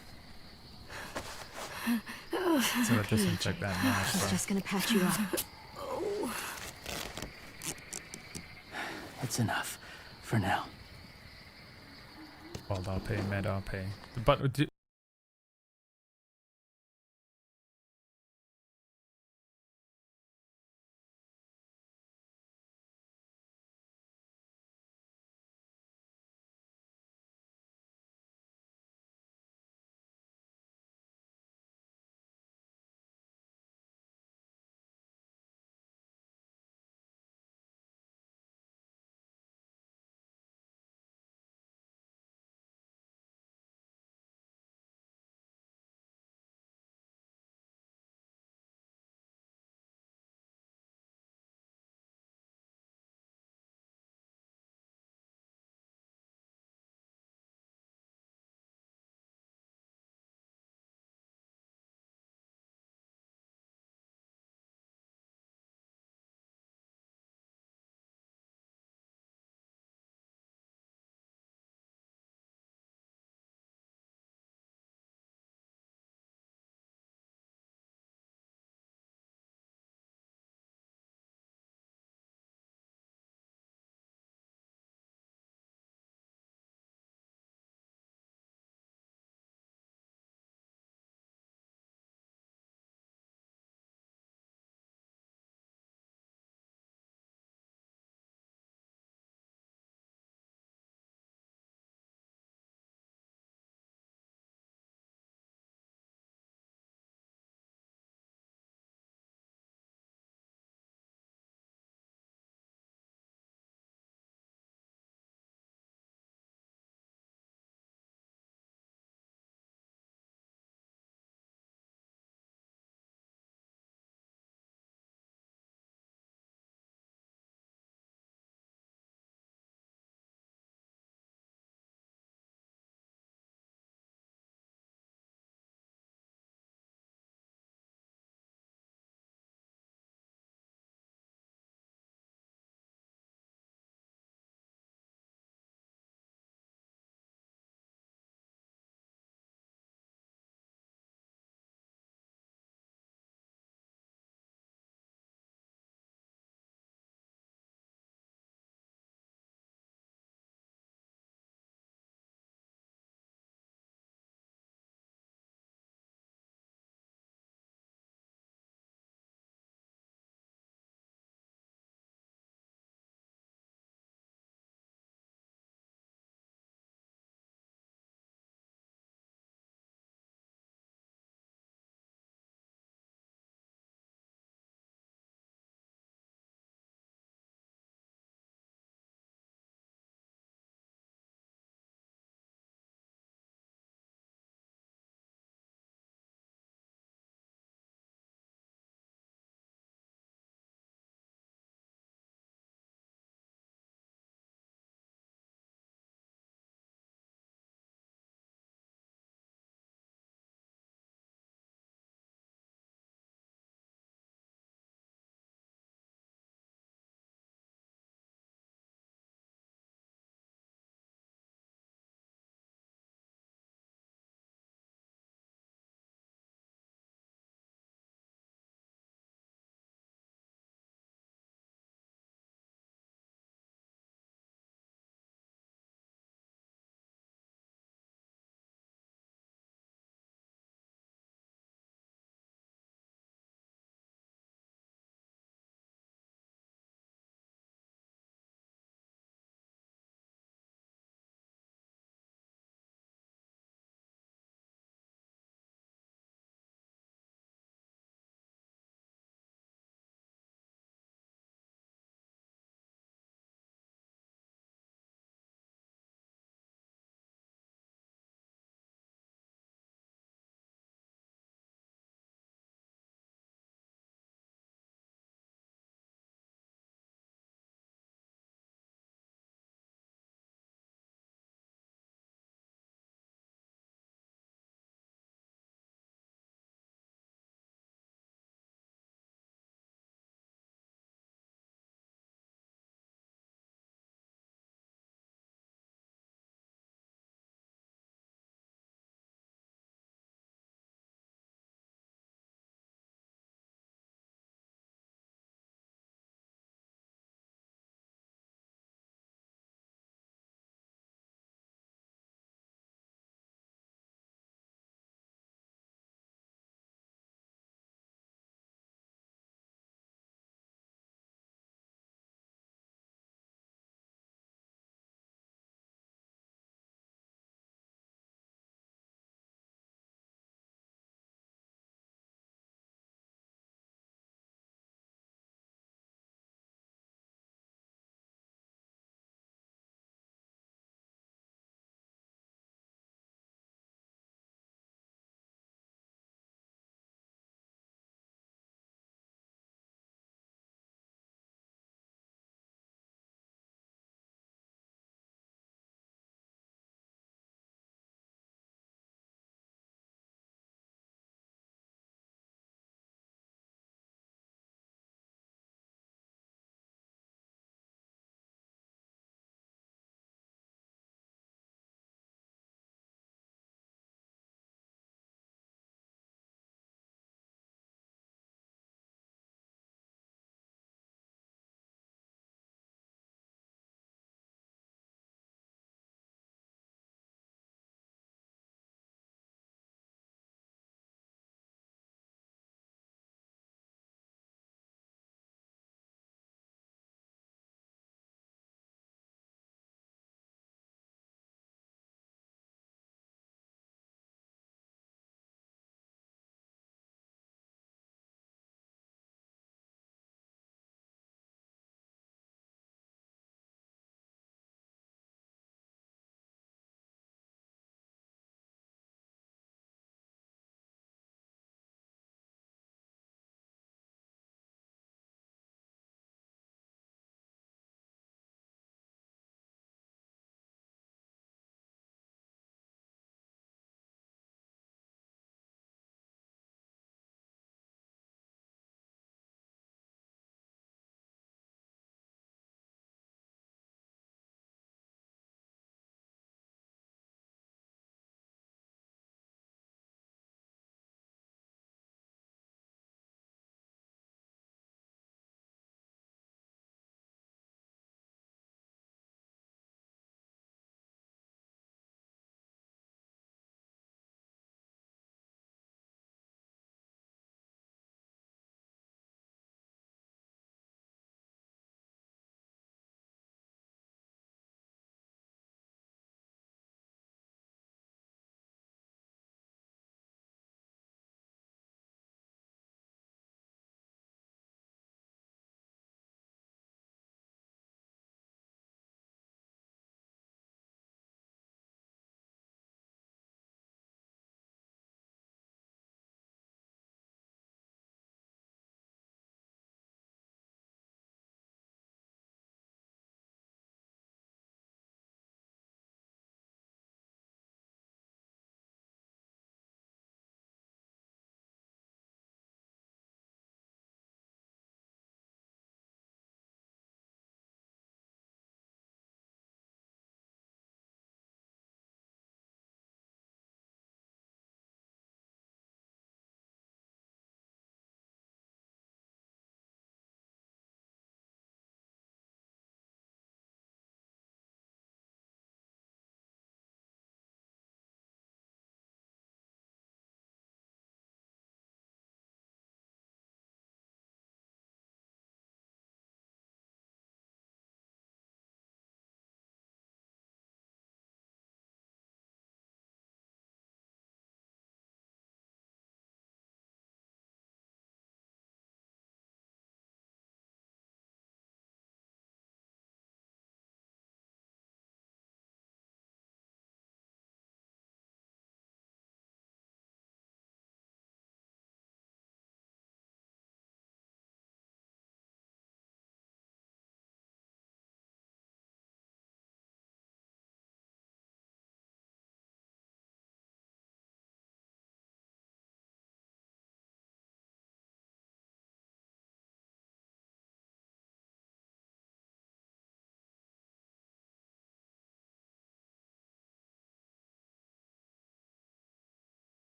So I disinfect that now. She's just gonna patch you up. It's enough. For now. Wild RP, med RP. But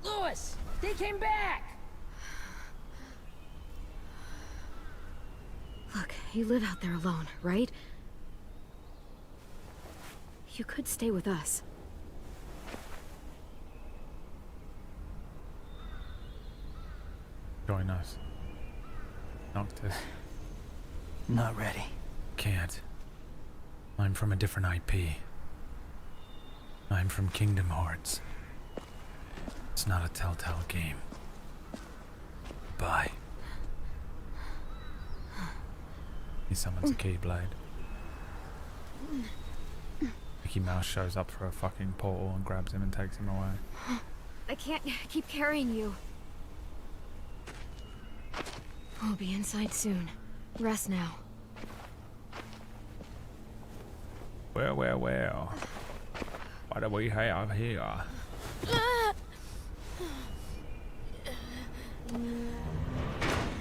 Louis! They came back! Look, you live out there alone, right? You could stay with us. Join us. Noctis. Not ready. Can't. I'm from a different IP. I'm from Kingdom Hearts. It's not a Telltale game. Bye. He summons a Keyblade. Mickey Mouse shows up for a fucking portal and grabs him and takes him away. I can't keep carrying you. We'll be inside soon. Rest now. Well. What do we have here?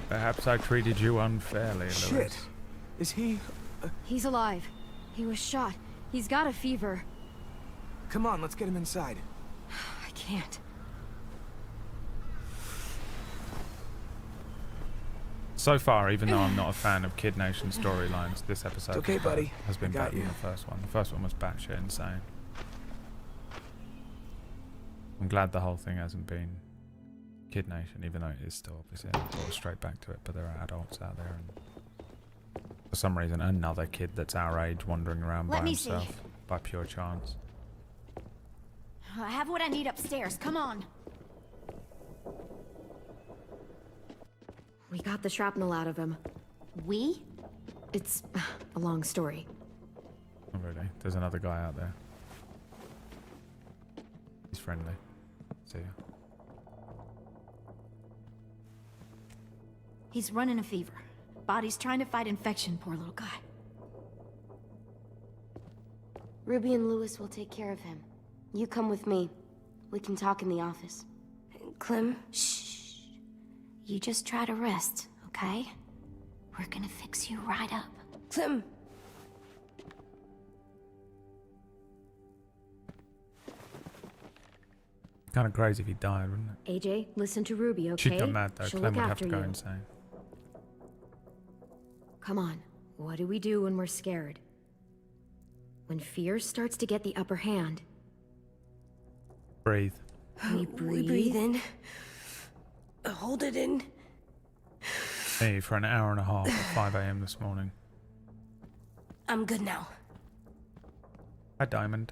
Perhaps I treated you unfairly, Louis. Shit. Is he... He's alive. He was shot. He's got a fever. Come on, let's get him inside. I can't. So far, even though I'm not a fan of Kid Nation storylines, this episode It's okay, buddy. has been I got better than you. the first one. The first one was batshit insane. I'm glad the whole thing hasn't been Kid Nation, even though it is still obviously brought us straight back to it, but there are adults out there and for some reason another kid that's our age wandering around by himself by pure chance. I have what I need upstairs. Come on. We got the shrapnel out of him. We? It's a long story. Not really. There's another guy out there. He's friendly. See ya. He's running a fever. Body's trying to fight infection, poor little guy. Ruby and Louis will take care of him. You come with me. We can talk in the office. Clem, shh. You just try to rest, okay? We're gonna fix you right up. Clem! Kind of crazy if he died, wouldn't it? AJ, listen to Ruby, okay? She'd go mad though. She'll Clem look would have after to go you. insane. Come on. What do we do when we're scared? When fear starts to get the upper hand, Breathe. we breathe. We breathe in. Hold it in. Me for an hour and a half at 5 AM this morning. I'm good now. Hi, Diamond.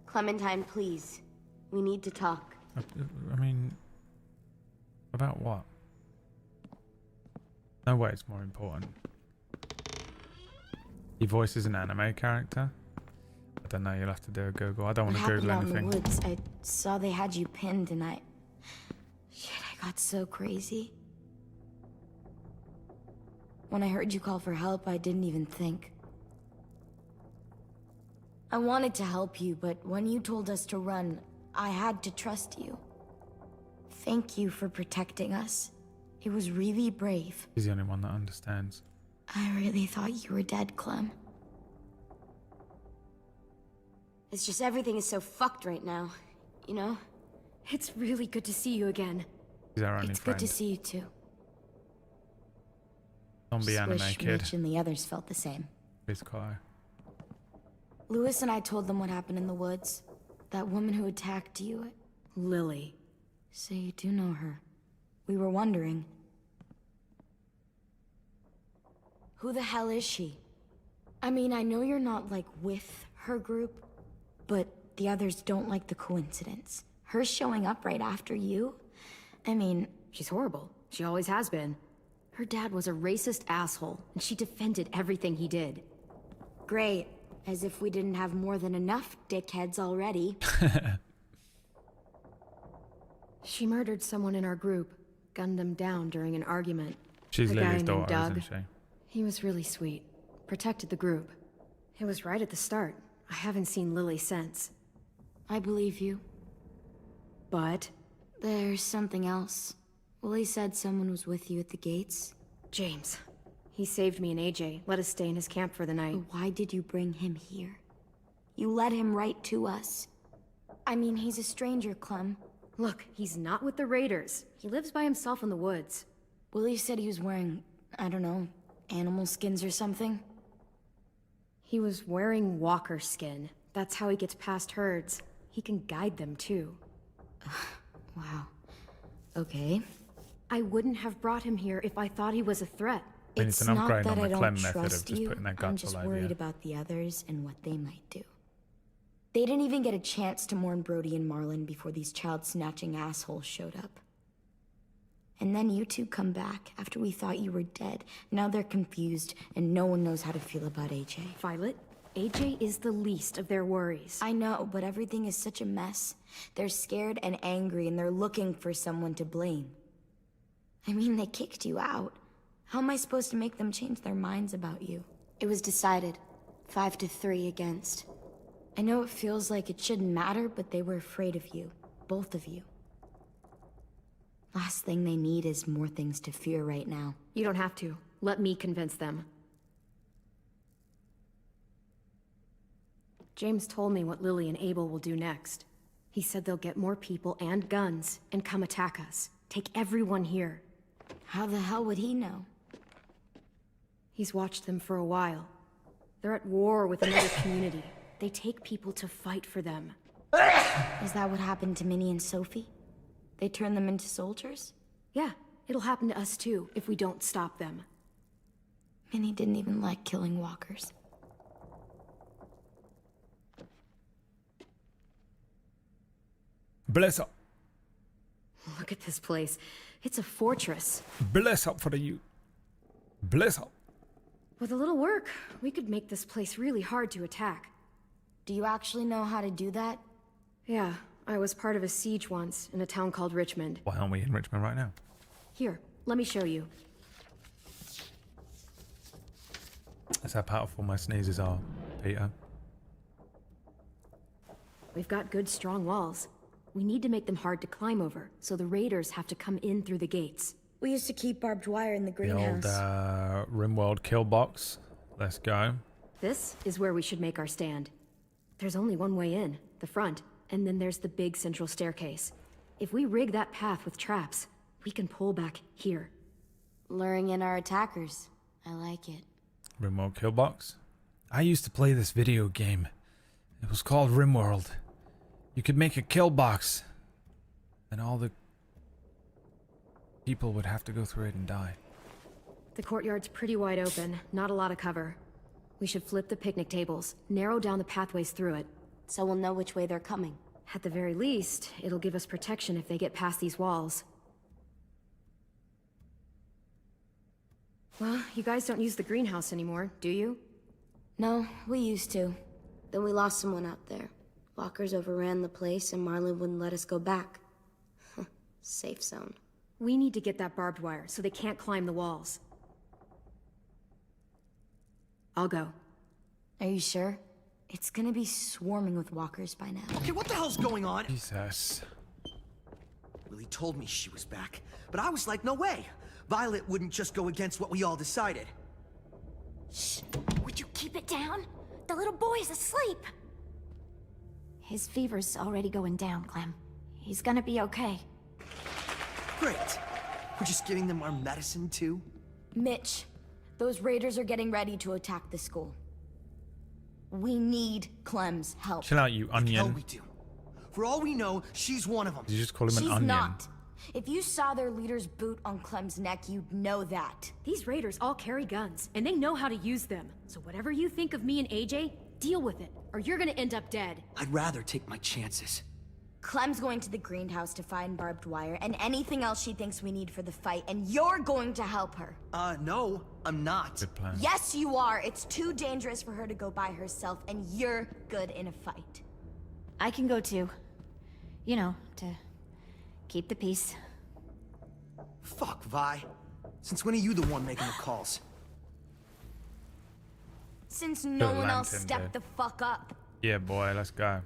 Clementine, please. We need to talk. I mean, about what? No way it's more important. He voices an anime character? I don't know, you'll have to do a Google. I don't want to Google out anything. in the woods? I saw they had you pinned and Shit, I got so crazy. When I heard you call for help, I didn't even think. I wanted to help you, but when you told us to run, I had to trust you. Thank you for protecting us. It was really brave. He's the only one that understands. I really thought you were dead, Clem. It's just everything is so fucked right now, you know? It's really good to see you again. He's our only It's friend. good to see you too. Zombie Just anime wish kid. Mitch and the others felt the same. Biz Kai. Louis and I told them what happened in the woods. That woman who attacked you. Lily. So you do know her. We were wondering. Who the hell is she? I mean, I know you're not, like, with her group, but the others don't like the coincidence. Her showing up right after you? I mean... She's horrible. She always has been. Her dad was a racist asshole, and she defended everything he did. Great. As if we didn't have more than enough dickheads already. She murdered someone in our group, gunned him down during an argument. She's A guy Lily's named daughter, Doug. isn't she? He was really sweet. Protected the group. It was right at the start. I haven't seen Lily since. I believe you. But? There's something else. Willie said someone was with you at the gates. James. He saved me and AJ, let us stay in his camp for the night. Why did you bring him here? You led him right to us. I mean, he's a stranger, Clem. Look, he's not with the Raiders. He lives by himself in the woods. Willie said he was wearing, I don't know, animal skins or something? He was wearing walker skin. That's how he gets past herds. He can guide them, too. Wow. Okay. I wouldn't have brought him here if I thought he was a threat. I mean, it's an upgrade on the Clem method of trust just you. putting their I'm guts just all over worried you. about the others and what they might do. They didn't even get a chance to mourn Brody and Marlon before these child-snatching assholes showed up. And then you two come back after we thought you were dead. Now they're confused, and no one knows how to feel about AJ. Violet, AJ is the least of their worries. I know, but everything is such a mess. They're scared and angry, and they're looking for someone to blame. I mean, they kicked you out. How am I supposed to make them change their minds about you? It was decided. 5-3 against. I know it feels like it shouldn't matter, but they were afraid of you. Both of you. Last thing they need is more things to fear right now. You don't have to. Let me convince them. James told me what Lily and Abel will do next. He said they'll get more people and guns and come attack us. Take everyone here. How the hell would he know? He's watched them for a while. They're at war with another community. They take people to fight for them. Is that what happened to Minnie and Sophie? They turn them into soldiers? Yeah, it'll happen to us too, if we don't stop them. Minnie didn't even like killing walkers. Bless up. Look at this place. It's a fortress. Bless up for the youth. Bless up. With a little work, we could make this place really hard to attack. Do you actually know how to do that? Yeah, I was part of a siege once in a town called Richmond. Why aren't we in Richmond right now? Here, let me show you. That's how powerful my sneezes are, Peter. We've got good, strong walls. We need to make them hard to climb over, so the raiders have to come in through the gates. We used to keep barbed wire in the The greenhouse. old RimWorld kill box. Let's go. This is where we should make our stand. There's only one way in, the front, and then there's the big central staircase. If we rig that path with traps, we can pull back here. Luring in our attackers. I like it. RimWorld kill box. I used to play this video game. It was called RimWorld. You could make a kill box, and all the people would have to go through it and die. The courtyard's pretty wide open, not a lot of cover. We should flip the picnic tables, narrow down the pathways through it. So we'll know which way they're coming. At the very least, it'll give us protection if they get past these walls. Well, you guys don't use the greenhouse anymore, do you? No, we used to. Then we lost someone out there. Walkers overran the place and Marlon wouldn't let us go back. Safe zone. We need to get that barbed wire so they can't climb the walls. I'll go. Are you sure? It's gonna be swarming with walkers by now. Okay, what the hell's going on? Jesus. Lily told me she was back, but I was like, no way. Violet wouldn't just go against what we all decided. Shh. Would you keep it down? The little boy's asleep. His fever's already going down, Clem. He's gonna be okay. Great. We're just giving them our medicine, too? Mitch, those raiders are getting ready to attack the school. We need Clem's help. Chill out, you onion. Hell we do. For all we know, she's one of them. Did you just call him an She's onion? not. If you saw their leader's boot on Clem's neck, you'd know that. These raiders all carry guns, and they know how to use them. So whatever you think of me and AJ, deal with it, or you're gonna end up dead. I'd rather take my chances. Clem's going to the greenhouse to find barbed wire and anything else she thinks we need for the fight, and you're going to help her. No, I'm not. Good plan. Yes, you are. It's too dangerous for her to go by herself, and you're good in a fight. I can go too. You know, to keep the peace. Fuck, Vi. Since when are you the one making the calls? Since no Good one else lantern, stepped dude. the fuck up. Yeah, boy, let's go.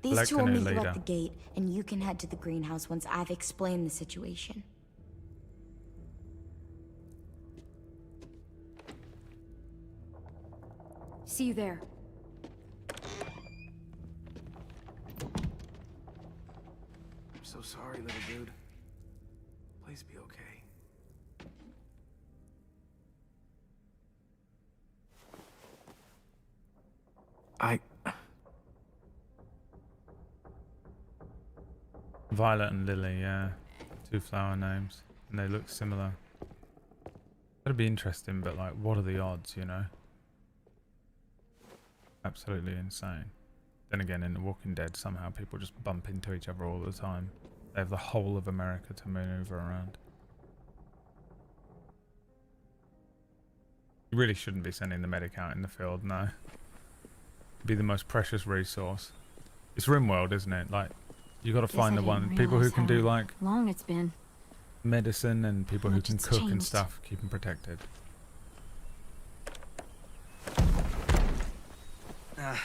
These Elect two a will new meet you leader. at the gate, and you can head to the greenhouse once I've explained the situation. See you there. sorry, little dude. Please be okay. Violet and Lily, yeah. 2 flower names. And they look similar. That'd be interesting, but like, what are the odds, you know? Absolutely insane. Then again, in The Walking Dead, somehow people just bump into each other all the time. They have the whole of America to maneuver around. You really shouldn't be sending the medic out in the field, no. It'd be the most precious resource. It's RimWorld, isn't it? Like, you got to find the one people who can do like long it's been medicine and people who can cook and stuff, keep them protected.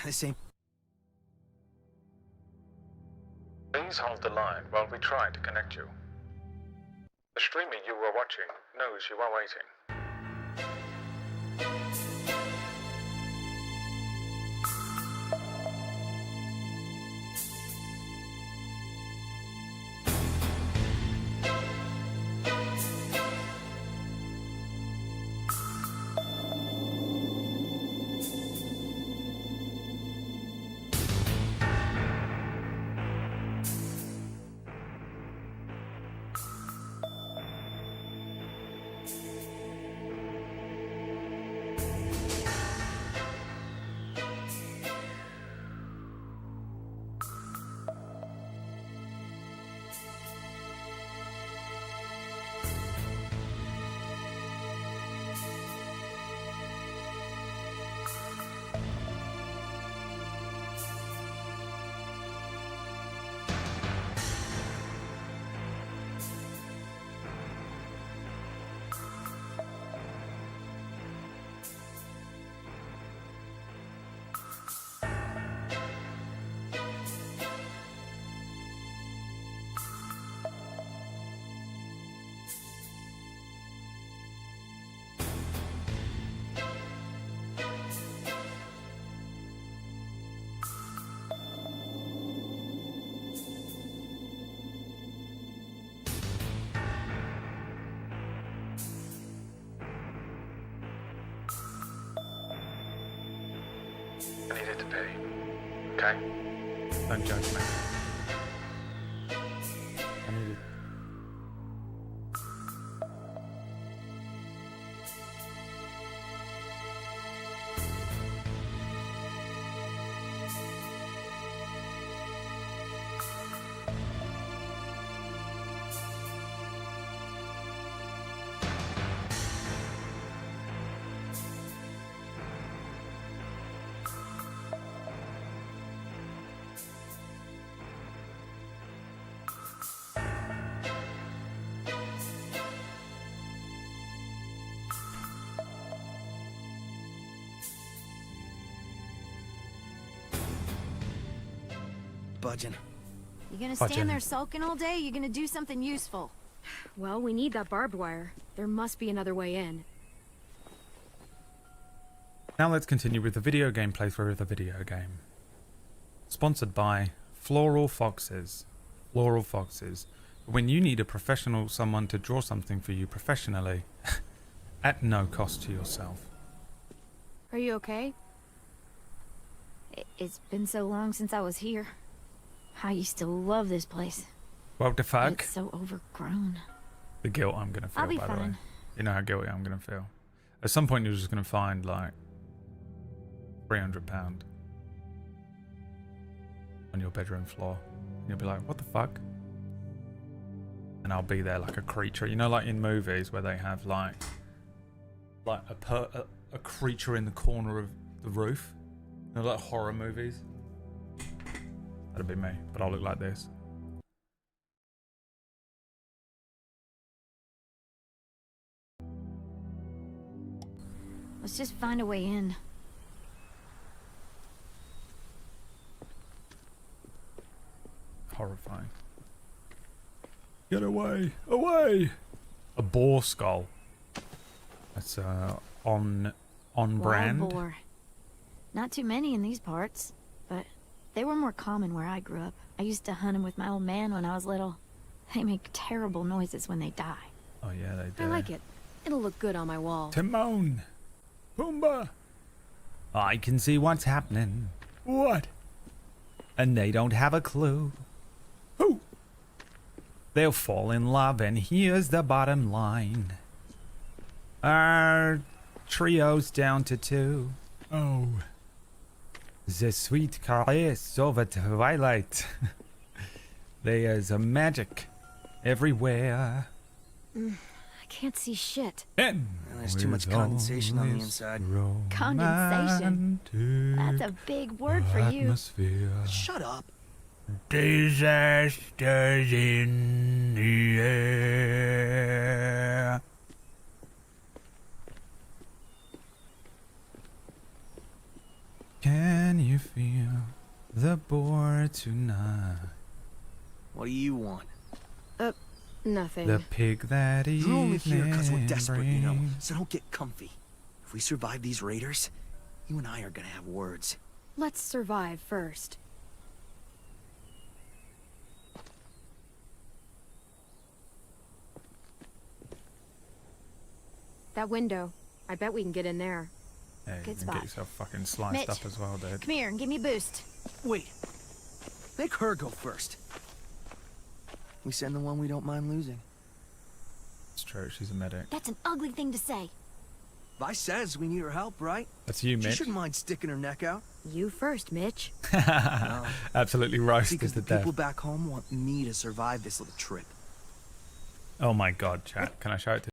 This ain't. Please hold the line while we try to connect you. The streamer you were watching knows you are waiting. I needed to pee. Okay? Don't judge me. I needed... Budging. You gonna stand there sulking all day? You gonna do something useful? Well, we need that barbed wire. There must be another way in. Now let's continue with the video game playthrough of the video game. Sponsored by Floral Foxes. Floral Foxes. When you need a professional, someone to draw something for you professionally, at no cost to yourself. Are you okay? It's been so long since I was here. I used to love this place. What the fuck? It's so overgrown. The guilt I'm gonna feel, I'll be by the way. fine. You know how guilty I'm gonna feel. At some point you're just gonna find like £300 on your bedroom floor. And you'll be like, what the fuck? And I'll be there like a creature. You know, like in movies where they have like a creature in the corner of the roof? You know, like horror movies? That'd be me, but I'll look like this. Let's just find a way in. Horrifying. Get away! Away! A boar skull. That's on brand. Wild boar. Not too many in these parts, but they were more common where I grew up. I used to hunt them with my old man when I was little. They make terrible noises when they die. Oh yeah, they do. I like it. It'll look good on my wall. Timon! Pumbaa! I can see what's happening. What? And they don't have a clue. Who? They'll fall in love, and here's the bottom line. Our trio's down to 2. Oh. The sweet caress over twilight. There's a magic everywhere. I can't see shit. And there's too much condensation on the inside. Condensation? That's a big word for you. Atmosphere. Shut up. Disasters in the air. Can you feel the board tonight? What do you want? Nothing. The pig that You're only here because we're evening desperate, you know, brings. so don't get comfy. If we survive these raiders, you and I are gonna have words. Let's survive first. That window. I bet we can get in there. Hey, you Good can spot. get yourself fucking sliced Mitch. up as well, dude. Come here and give me a boost. Wait. Make her go first. We send the one we don't mind losing. It's true, she's a medic. That's an ugly thing to say. Vi says we need her help, right? That's you, She Mitch. shouldn't mind sticking her neck out. You first, Mitch. Absolutely roasted Because to the death. people back home want me to survive this little trip. Oh my god, chat. Can I show it to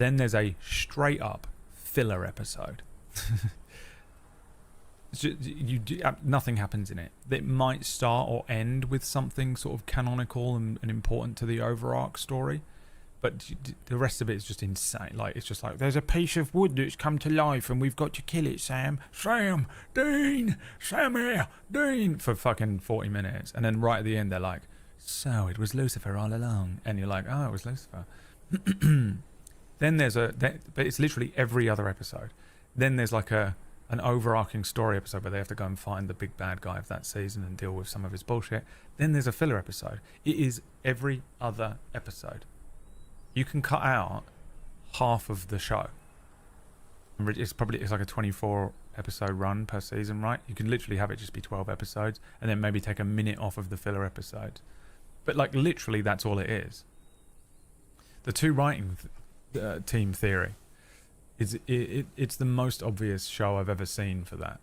Then there's a straight up filler episode. Nothing happens in it. It might start or end with something sort of canonical and important to the overarch story, but the rest of it is just insane. Like, it's just like, there's a piece of wood that's come to life and we've got to kill it, Sam. Sam, Dean, Sam here, Dean, for fucking 40 minutes. And then right at the end, they're like, so it was Lucifer all along. And you're like, oh, it was Lucifer. Then there's but it's literally every other episode. Then there's like an overarching story episode where they have to go and find the big bad guy of that season and deal with some of his bullshit. Then there's a filler episode. It is every other episode. You can cut out half of the show. It's like a 24 episode run per season, right? You can literally have it just be 12 episodes and then maybe take a minute off of the filler episode. But like literally that's all it is. The two writing team theory is it's the most obvious show I've ever seen for that.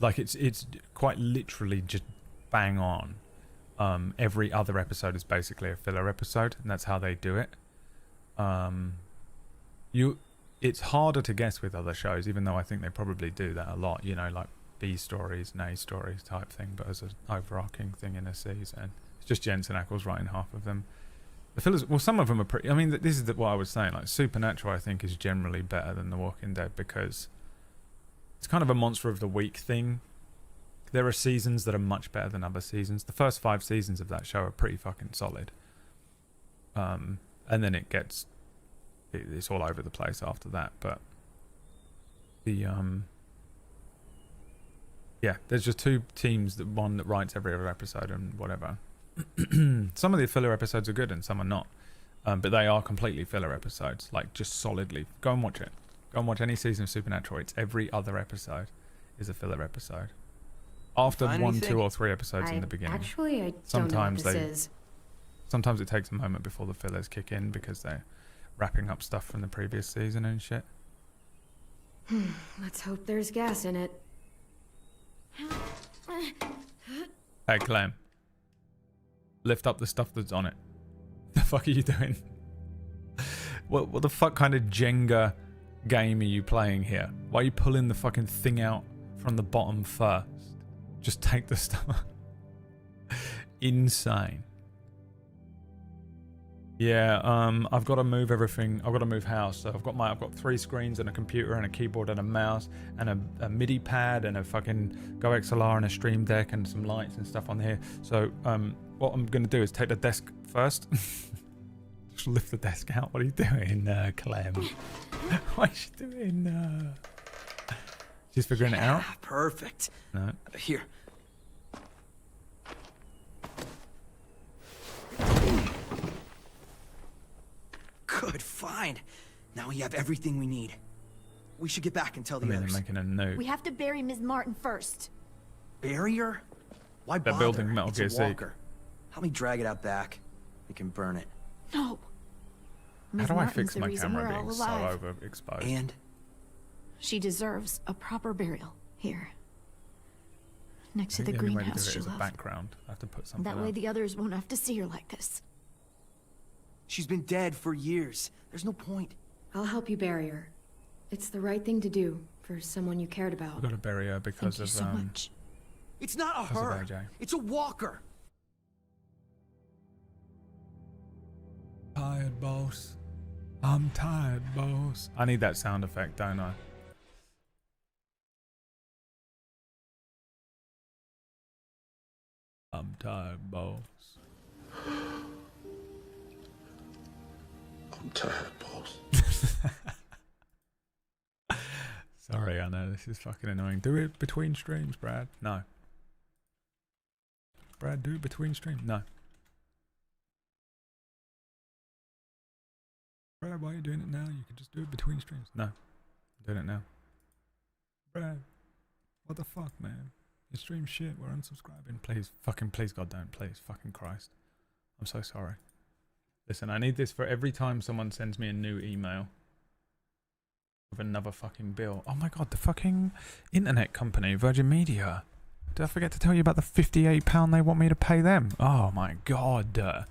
Like it's quite literally just bang on. Every other episode is basically a filler episode, and that's how they do it. It's harder to guess with other shows, even though I think they probably do that a lot, you know, like B stories and A stories type thing, but as an overarching thing in a season. It's just Jensen Ackles writing half of them. The fillers, well, some of them are pretty. I mean, this is what I was saying. Like Supernatural, I think is generally better than The Walking Dead because it's kind of a monster of the week thing. There are seasons that are much better than other seasons. The first 5 seasons of that show are pretty fucking solid. And then it's all over the place after that. But the yeah, there's just 2 teams. One that writes every other episode and whatever. Some of the filler episodes are good and some are not, but they are completely filler episodes, like just solidly. Go and watch it. Go and watch any season of Supernatural. It's every other episode is a filler episode. After 1, 2, or 3 episodes in the beginning. Actually, I don't know what this is. Sometimes it takes a moment before the fillers kick in because they're wrapping up stuff from the previous season and shit. Let's hope there's gas in it. Hey, Clem. Lift up the stuff that's on it. The fuck are you doing? What the fuck kind of Jenga game are you playing here? Why are you pulling the fucking thing out from the bottom first? Just take the stuff. Insane. Yeah, I've got to move everything. I've got to move house. So I've got 3 screens and a computer and a keyboard and a mouse and a MIDI pad and a fucking Go XLR and a Stream Deck and some lights and stuff on here. So what I'm going to do is take the desk first. Just lift the desk out. What are you doing, Clem? What is she doing? She's figuring it out? Perfect. No. Here. Good, fine. Now we have everything we need. We should get back and tell the others. Making a note. We have to bury Ms. Martin first. Bury her? Why They're bother? building Metal Gear It's a walker. Help me drag it out back. We can burn it. No. How do I fix my camera being so overexposed? And? She deserves a proper burial here. Next to I the think only way to greenhouse do it she is a loved. background. I have to put something That way up. the others won't have to see her like this. She's been dead for years. There's no point. I'll help you bury her. It's the right thing to do for someone you cared about. We've got to bury her because Thank you of so much. It's not a because of her. AJ. It's a walker. Tired, boss. I'm tired, boss. I need that sound effect, don't I? I'm tired, boss. I'm tired, boss. Sorry, I know this is fucking annoying. Do it between streams, Brad. No. Brad, do it between streams. No. Brad, why are you doing it now? You can just do it between streams. No. I'm doing it now. Brad, what the fuck, man? Your stream shit. We're unsubscribing. Please, fucking please, God don't. Please, fucking Christ. I'm so sorry. Listen, I need this for every time someone sends me a new email with another fucking bill. Oh my God, the fucking internet company, Virgin Media. Did I forget to tell you about the £58 they want me to pay them? Oh my God.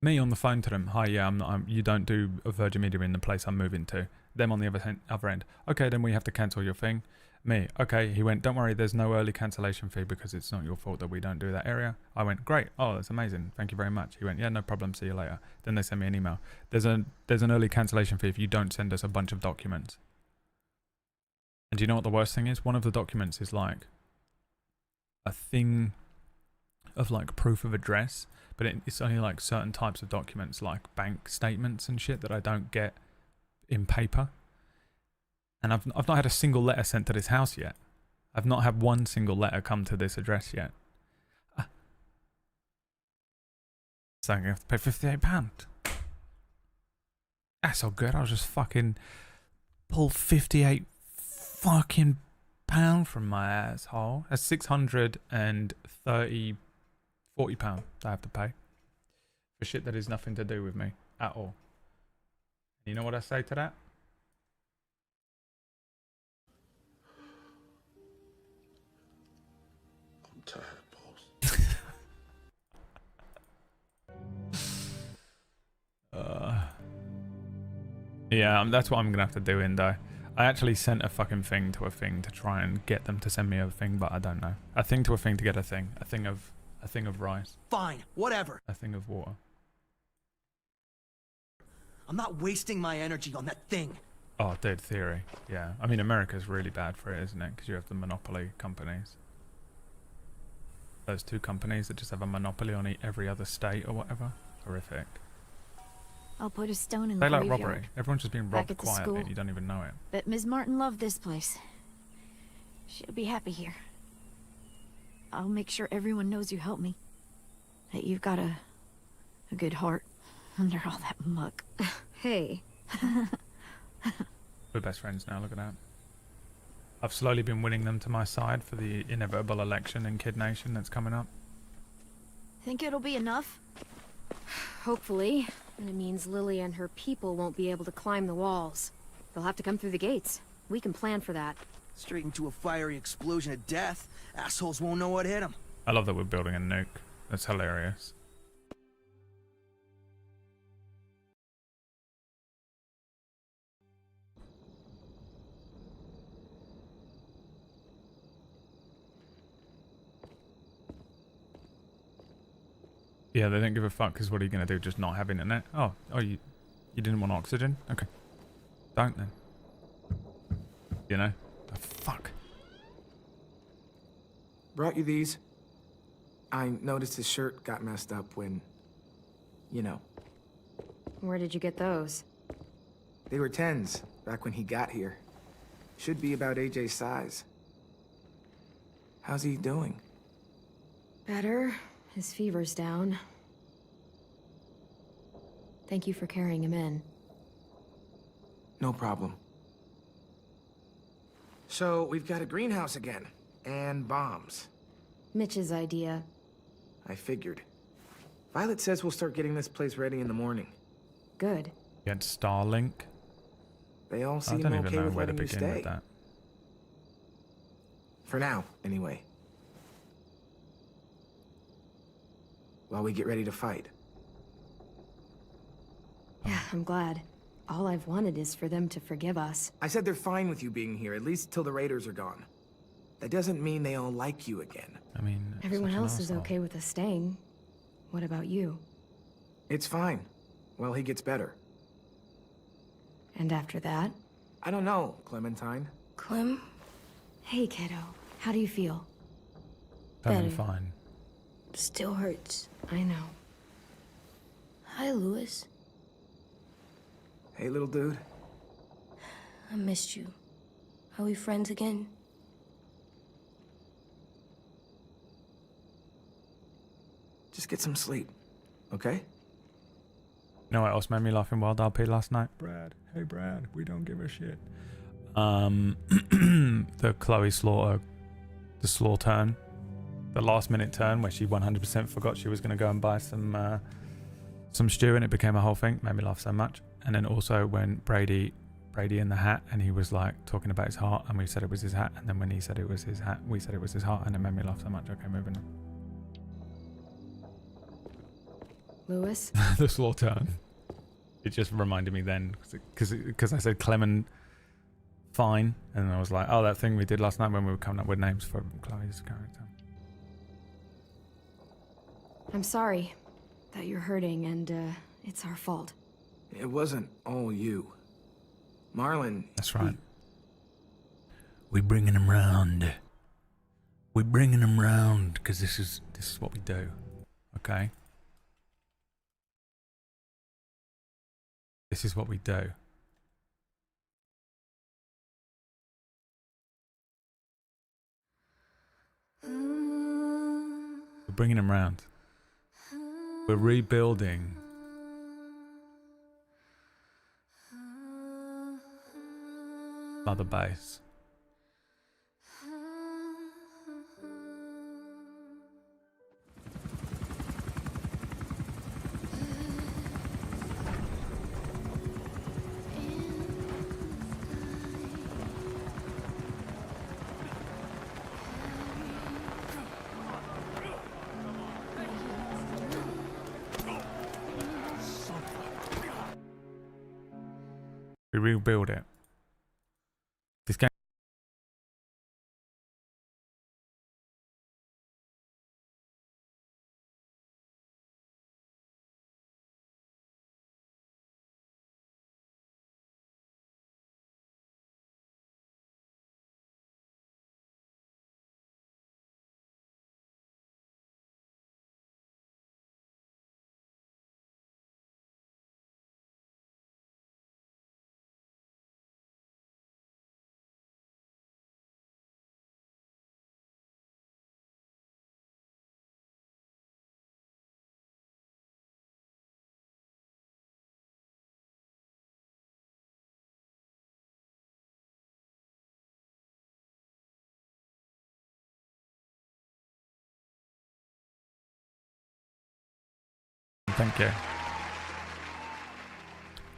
Me on the phone to them. Hi, yeah, you don't do a Virgin Media in the place I'm moving to. Them on the other end. Okay, then we have to cancel your thing. Me, okay. He went, don't worry, there's no early cancellation fee because it's not your fault that we don't do that area. I went, great. Oh, that's amazing. Thank you very much. He went, yeah, no problem. See you later. Then they sent me an email. There's an early cancellation fee if you don't send us a bunch of documents. And do you know what the worst thing is? One of the documents is like a thing of like proof of address, but it's only like certain types of documents like bank statements and shit that I don't get in paper. And I've not had a single letter sent to this house yet. I've not had one single letter come to this address yet. So I'm going to have to pay £58. That's all good. I'll just fucking pull 58 fucking pound from my asshole. That's 630, 40 pound I have to pay for shit that has nothing to do with me at all. You know what I say to that? I'm tired, boss. Yeah, that's what I'm gonna have to do, Indo. I actually sent a fucking thing to a thing to try and get them to send me a thing, but I don't know. A thing to a thing to get a thing. A thing of rice. Fine, whatever. A thing of water. I'm not wasting my energy on that thing. Oh, dude, theory. Yeah. I mean, America's really bad for it, isn't it? Because you have the monopoly companies. Those two companies that just have a monopoly on every other state or whatever. Horrific. I'll put a stone in the They like graveyard. robbery. Everyone's just being robbed Back at the quietly school. and you don't even know it. Bet Ms. Martin loved this place. She'll be happy here. I'll make sure everyone knows you helped me. That you've got a good heart under all that muck. Hey. We're best friends now, look at that. I've slowly been winning them to my side for the inevitable election in Kid Nation that's coming up. Think it'll be enough? Hopefully. And it means Lily and her people won't be able to climb the walls. They'll have to come through the gates. We can plan for that. Straight into a fiery explosion of death. Assholes won't know what hit them. I love that we're building a nuke. That's hilarious. Yeah, they don't give a fuck because what are you going to do? Just not have internet? Oh, you didn't want oxygen? Okay. Don't then. You know? Oh, fuck. Brought you these. I noticed his shirt got messed up when, you know. Where did you get those? They were 10s, back when he got here. Should be about AJ's size. How's he doing? Better. His fever's down. Thank you for carrying him in. No problem. So, we've got a greenhouse again. And bombs. Mitch's idea. I figured. Violet says we'll start getting this place ready in the morning. Good. Get Starlink. They all I seem don't even okay know with where to letting you begin stay. with that. For now, anyway. While we get ready to fight. Yeah, I'm glad. All I've wanted is for them to forgive us. I said they're fine with you being here, at least till the raiders are gone. That doesn't mean they all like you again. I mean, Everyone else is okay with us staying. What about you? It's fine. Well, he gets better. And after that? I don't know, Clementine. Clem? Hey, kiddo. How do you feel? Totally fine. Still hurts. I know. Hi, Louis. Hey, little dude. I missed you. Are we friends again? Just get some sleep, okay? You know what else made me laugh in Wild RP last night? Brad. Hey, Brad. We don't give a shit. The Chloe Slaughter, the Slaw turn. The last minute turn where she 100% forgot she was going to go and buy some stew and it became a whole thing. Made me laugh so much. And then also when Brady in the hat and he was like talking about his heart and we said it was his hat. And then when he said it was his hat, we said it was his heart and it made me laugh so much. Okay, moving on. Louis? The slow turn. It just reminded me then, because I said Clement fine, and I was like, oh, that thing we did last night when we were coming up with names for Chloe's character. I'm sorry that you're hurting, and it's our fault. It wasn't all you. Marlon... That's right. We're bringing him round. We're bringing him round, because this is what we do. Okay? This is what we do. We're bringing him round. We're rebuilding. Mother base. We rebuild it. This game. Thank you.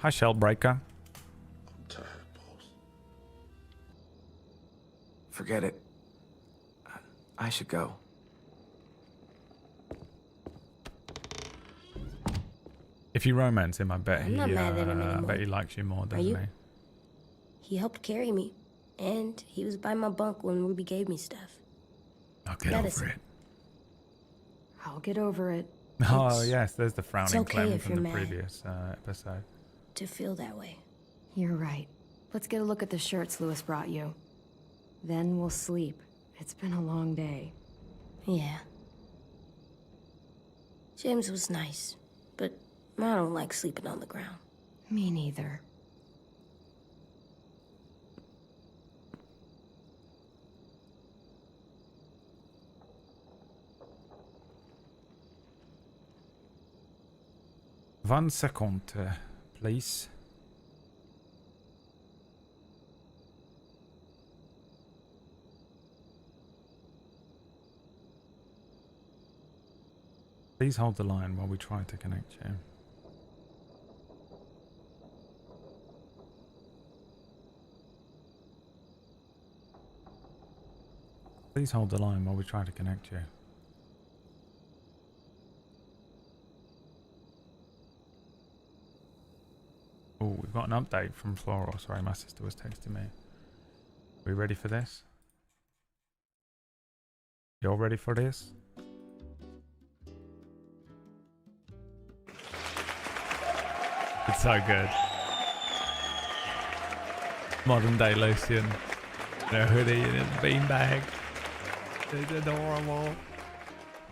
Hi, Shellbreaker. I'm tired, Pauls. Forget it. I should go. If you romance him, I bet I'm not mad at him I anymore. bet he likes you more, doesn't you? he? He helped carry me, and he was by my bunk when Ruby gave me stuff. I'll get Medicine. over it. I'll get over it. Oh yes, there's the frowning okay Clem if from you're the mad. previous episode. To feel that way. You're right. Let's get a look at the shirts Louis brought you. Then we'll sleep. It's been a long day. Yeah. James was nice, but I don't like sleeping on the ground. Me neither. One second, please. Please hold the line while we try to connect you. Please hold the line while we try to connect you. Oh, we've got an update from Floral. Sorry, my sister was texting me. Are we ready for this? Y'all ready for this? It's so good. Modern day Lucian. In a hoodie and a beanbag. It's adorable.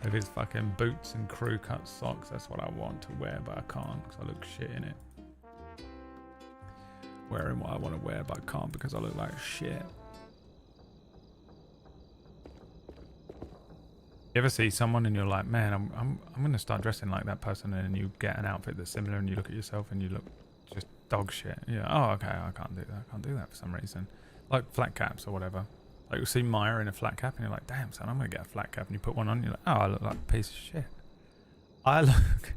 With his fucking boots and crew cut socks. That's what I want to wear, but I can't because I look shit in it. Wearing what I want to wear, but I can't because I look like shit. You ever see someone and you're like, man, I'm gonna start dressing like that person, and then you get an outfit that's similar, and you look at yourself and you look just dog shit. Yeah. Oh, okay. I can't do that. I can't do that for some reason. Like flat caps or whatever. Like you'll see Maya in a flat cap, and you're like, damn, son, I'm gonna get a flat cap, and you put one on, and you're like, oh, I look like a piece of shit. I look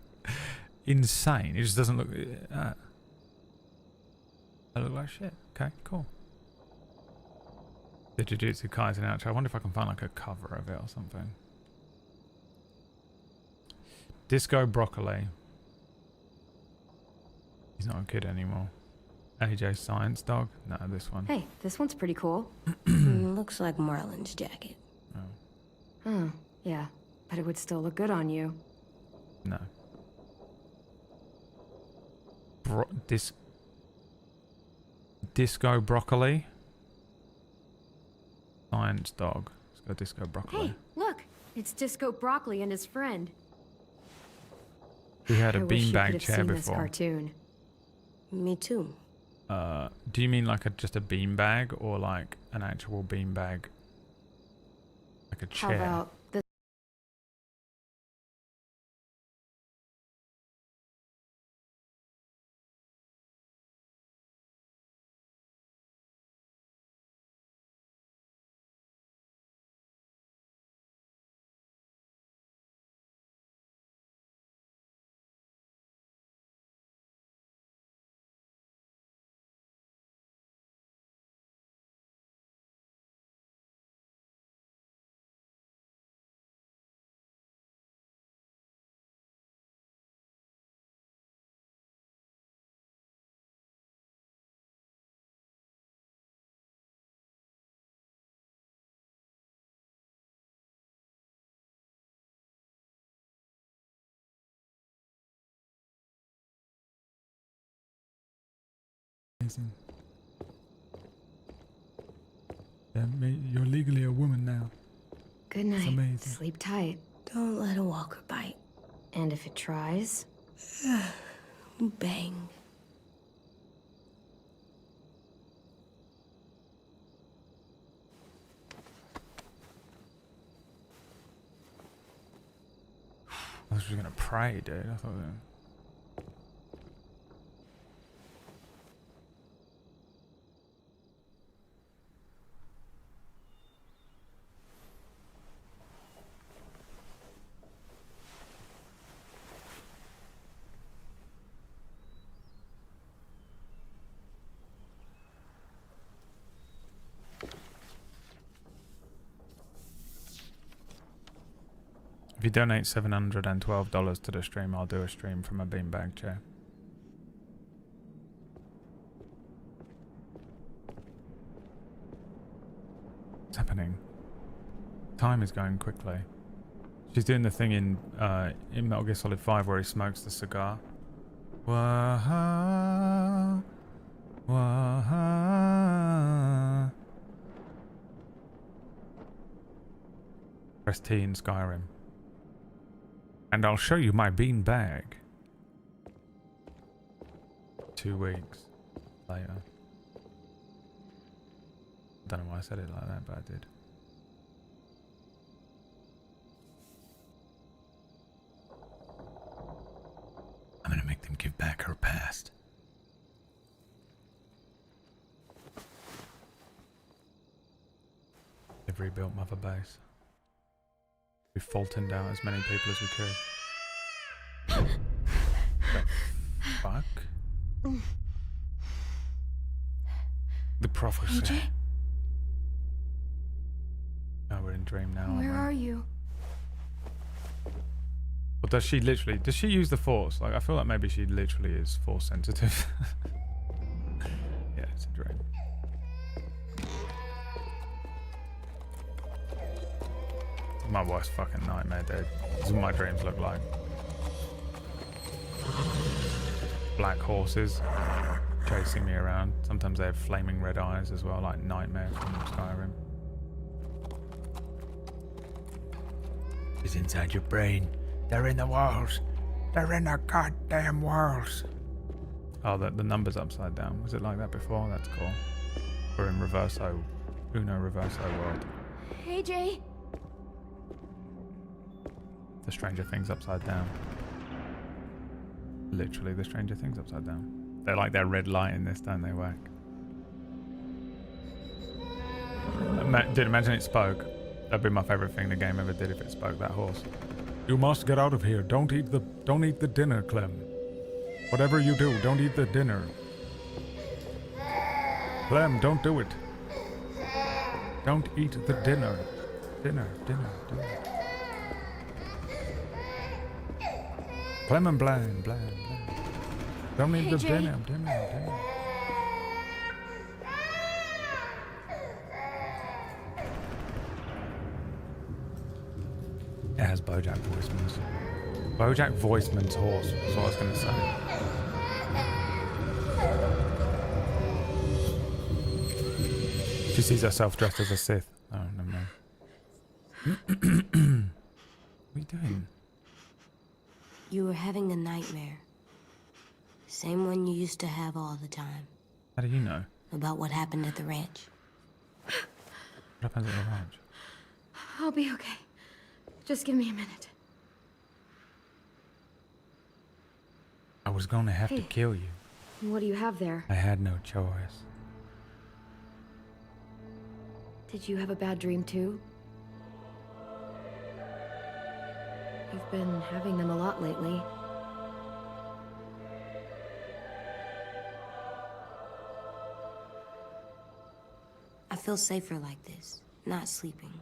insane. It just doesn't look. I look like shit. Okay, cool. The Jujutsu Kaisen outro. I wonder if I can find like a cover of it or something. Disco Broccoli. He's not a kid anymore. AJ Science Dog? No, this one. Hey, this one's pretty cool. Looks like Marlin's jacket. Oh, yeah. But it would still look good on you. No. Disco Broccoli. Science Dog. Let's go Disco Broccoli. Hey, look! It's Disco Broccoli and his friend. We had a I wish you could beanbag have chair seen before. This cartoon. Me too. Do you mean like just a beanbag or like an actual beanbag? Like a chair? How about this? Amazing. Yeah, you're legally a woman now. Good It's night. amazing. Sleep tight. Don't let a walker bite. And if it tries, bang. I was just gonna pray, dude. I thought. If you donate $712 to the stream, I'll do a stream from a beanbag chair. What's happening? Time is going quickly. She's doing the thing in Metal Gear Solid 5 where he smokes the cigar. Wah-ha, wah-ha. Press T in Skyrim. And I'll show you my bean bag. 2 weeks later. Don't know why I said it like that, but I did. I'm gonna make them give back her past. They've rebuilt Mother Base. We Fultoned out as many people as we could. The fuck? The prophecy. AJ? Oh, we're in Dream now. Where are you? Or does she literally? Does she use the Force? Like, I feel like maybe she literally is Force sensitive. Yeah, it's a dream. My worst fucking nightmare, dude. This is what my dreams look like. Black horses chasing me around. Sometimes they have flaming red eyes as well, like Nightmare from Skyrim. It's inside your brain. They're in the walls. They're in the goddamn walls. Oh, the number's upside down. Was it like that before? That's cool. We're in Reverso. Uno Reverso world. AJ? The Stranger Things upside down. Literally the Stranger Things upside down. They like their red light in this, don't they, Whack? Dude, imagine it spoke. That'd be my favourite thing the game ever did if it spoke, that horse. You must get out of here. Don't eat the dinner, Clem. Whatever you do, don't eat the dinner. Clem, don't do it. Don't eat the dinner. Dinner. Clem and Bland. Don't need Hey, the Jay. dinner. It has Bojack Voiceman's. Bojack Voiceman's horse is what I was going to say. She sees herself dressed as a Sith. Oh, never mind. What are you doing? You were having a nightmare. Same one you used to have all the time. How do you know? About what happened at the ranch. What happens at the ranch? I'll be okay. Just give me a minute. I was going to have to Hey. kill you. What do you have there? I had no choice. Did you have a bad dream too? You've been having them a lot lately. I feel safer like this, not sleeping.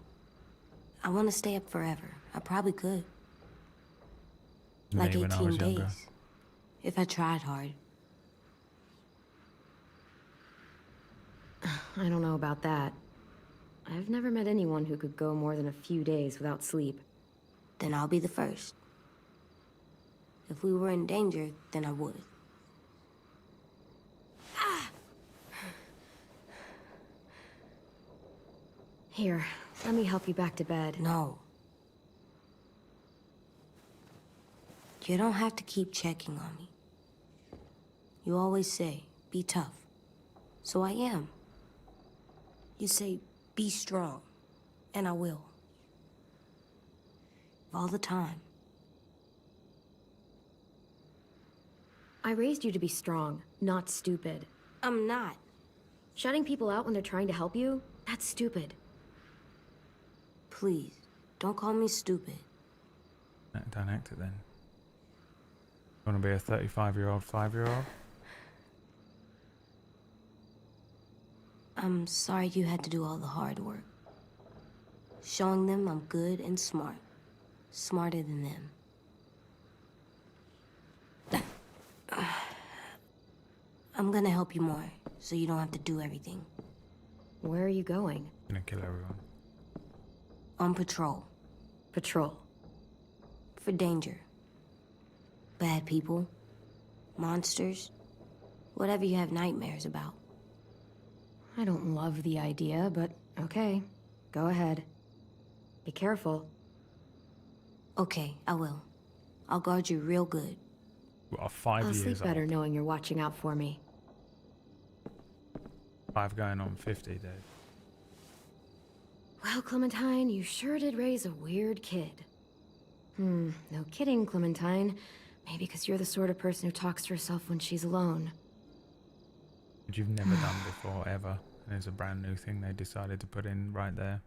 I want to stay up forever. I probably could. Like Me when I 18 was days. younger. If I tried hard. I don't know about that. I've never met anyone who could go more than a few days without sleep. Then I'll be the first. If we were in danger, then I would. Here, let me help you back to bed. No. You don't have to keep checking on me. You always say, be tough. So I am. You say, be strong. And I will. All the time. I raised you to be strong, not stupid. I'm not. Shutting people out when they're trying to help you? That's stupid. Please, don't call me stupid. Don't act it then. You want to be a 35-year-old, 5-year-old? I'm sorry you had to do all the hard work. Showing them I'm good and smart. Smarter than them. I'm gonna help you more, so you don't have to do everything. Where are you going? Gonna kill everyone. On patrol. Patrol. For danger. Bad people. Monsters. Whatever you have nightmares about. I don't love the idea, but okay. Go ahead. Be careful. Okay, I will. I'll guard you real good. You are 5 I'll years sleep better old. knowing you're watching out for me. 5 going on 50, dude. Well, Clementine, you sure did raise a weird kid. No kidding, Clementine. Maybe because you're the sort of person who talks to herself when she's alone. Which you've never done before, ever. And it's a brand new thing they decided to put in right there.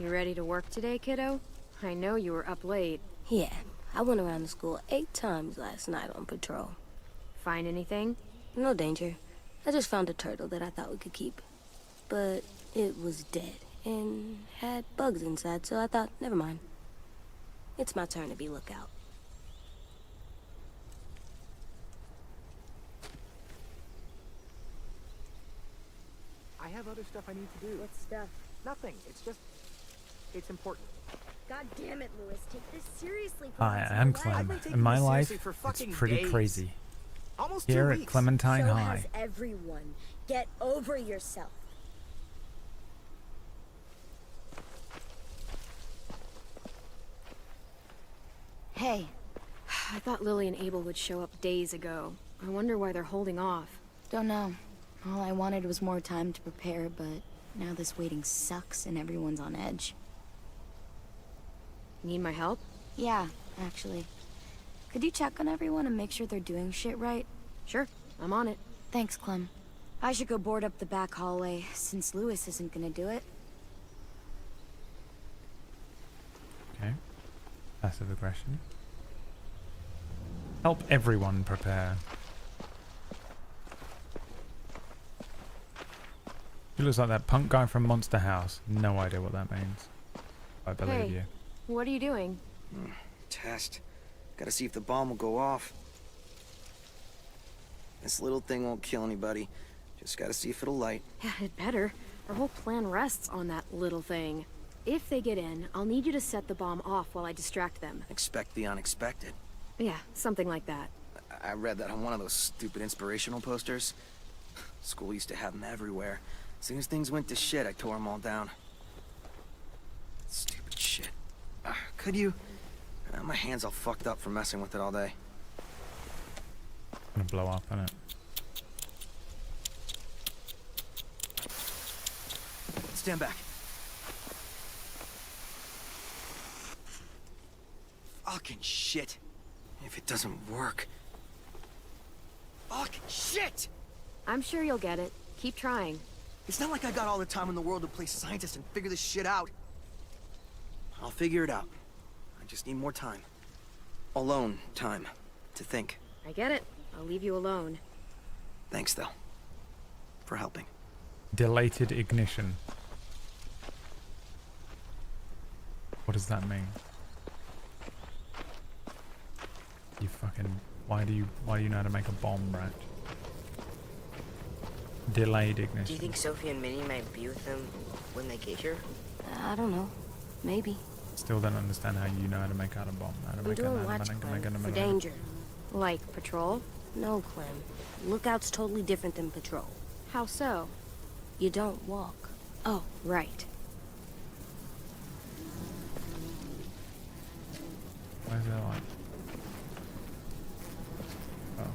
You ready to work today, kiddo? I know you were up late. Yeah, I went around the school 8 times last night on patrol. Find anything? No danger. I just found a turtle that I thought we could keep. But it was dead and had bugs inside, so I thought, never mind. It's my turn to be lookout. I have other stuff I need to do. What stuff? Nothing. It's important. God damn it, Lewis. Take this seriously. I am Clem. In my life, it's pretty crazy. Almost Here 2 at weeks. Clementine So High. has everyone. Get over yourself. Hey. I thought Lily and Abel would show up days ago. I wonder why they're holding off. Don't know. All I wanted was more time to prepare, but now this waiting sucks and everyone's on edge. Need my help? Yeah, actually. Could you check on everyone and make sure they're doing shit right? Sure, I'm on it. Thanks, Clem. I should go board up the back hallway, since Lewis isn't gonna do it. Okay. Passive aggression. Help everyone prepare. He looks like that punk guy from Monster House. No idea what that means. I believe you. What are you doing? Test. Gotta see if the bomb will go off. This little thing won't kill anybody. Just gotta see if it'll light. Yeah, it better. Our whole plan rests on that little thing. If they get in, I'll need you to set the bomb off while I distract them. Expect the unexpected. Yeah, something like that. I read that on one of those stupid inspirational posters. School used to have them everywhere. As soon as things went to shit, I tore them all down. Stupid shit. Could you? My hand's all fucked up from messing with it all day. Gonna blow up, isn't it? Stand back. Fucking shit. If it doesn't work. Fucking shit! I'm sure you'll get it. Keep trying. It's not like I got all the time in the world to play scientist and figure this shit out. I'll figure it out. I just need more time. Alone time. To think. I get it. I'll leave you alone. Thanks, though. For helping. Dilated ignition. What does that mean? You fucking... Why do you know how to make a bomb, Ratch? Delayed ignition. Do you think Sophie and Minnie might be with them when they get here? I don't know. Maybe. Still don't understand how you know how to make out a bomb. I'm doing watch, Clem, for danger. Like patrol? No, Clem. Lookout's totally different than patrol. How so? You don't walk. Oh, right. Why is that like? Oh.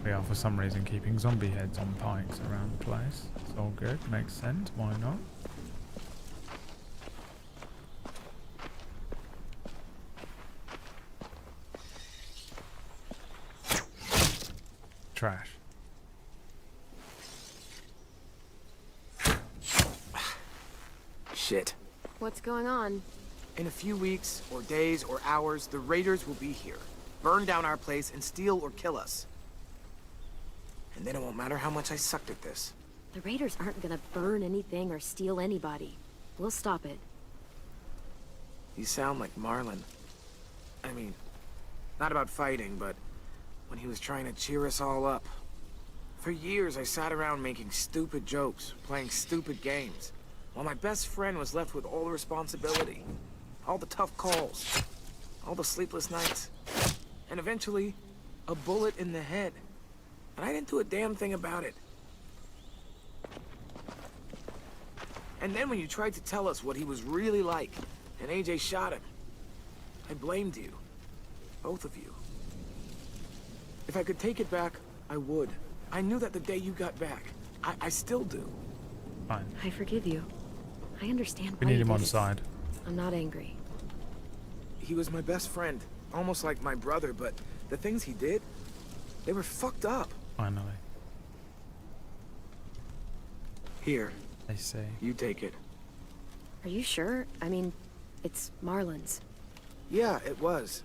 We are for some reason keeping zombie heads on pikes around the place. It's all good. Makes sense. Why not? Trash. Shit. What's going on? In a few weeks, or days, or hours, the raiders will be here. Burn down our place and steal or kill us. And then it won't matter how much I sucked at this. The raiders aren't gonna burn anything or steal anybody. We'll stop it. You sound like Marlon. I mean, not about fighting, but when he was trying to cheer us all up. For years, I sat around making stupid jokes, playing stupid games, while my best friend was left with all the responsibility, all the tough calls, all the sleepless nights, and eventually, a bullet in the head. And I didn't do a damn thing about it. And then when you tried to tell us what he was really like, and AJ shot him, I blamed you. Both of you. If I could take it back, I would. I knew that the day you got back. I still do. Fine. I forgive you. I understand We why need you him did on it. side. I'm not angry. He was my best friend, almost like my brother, but the things he did, they were fucked up. Finally. Here. I see. You take it. Are you sure? I mean, it's Marlon's. Yeah, it was.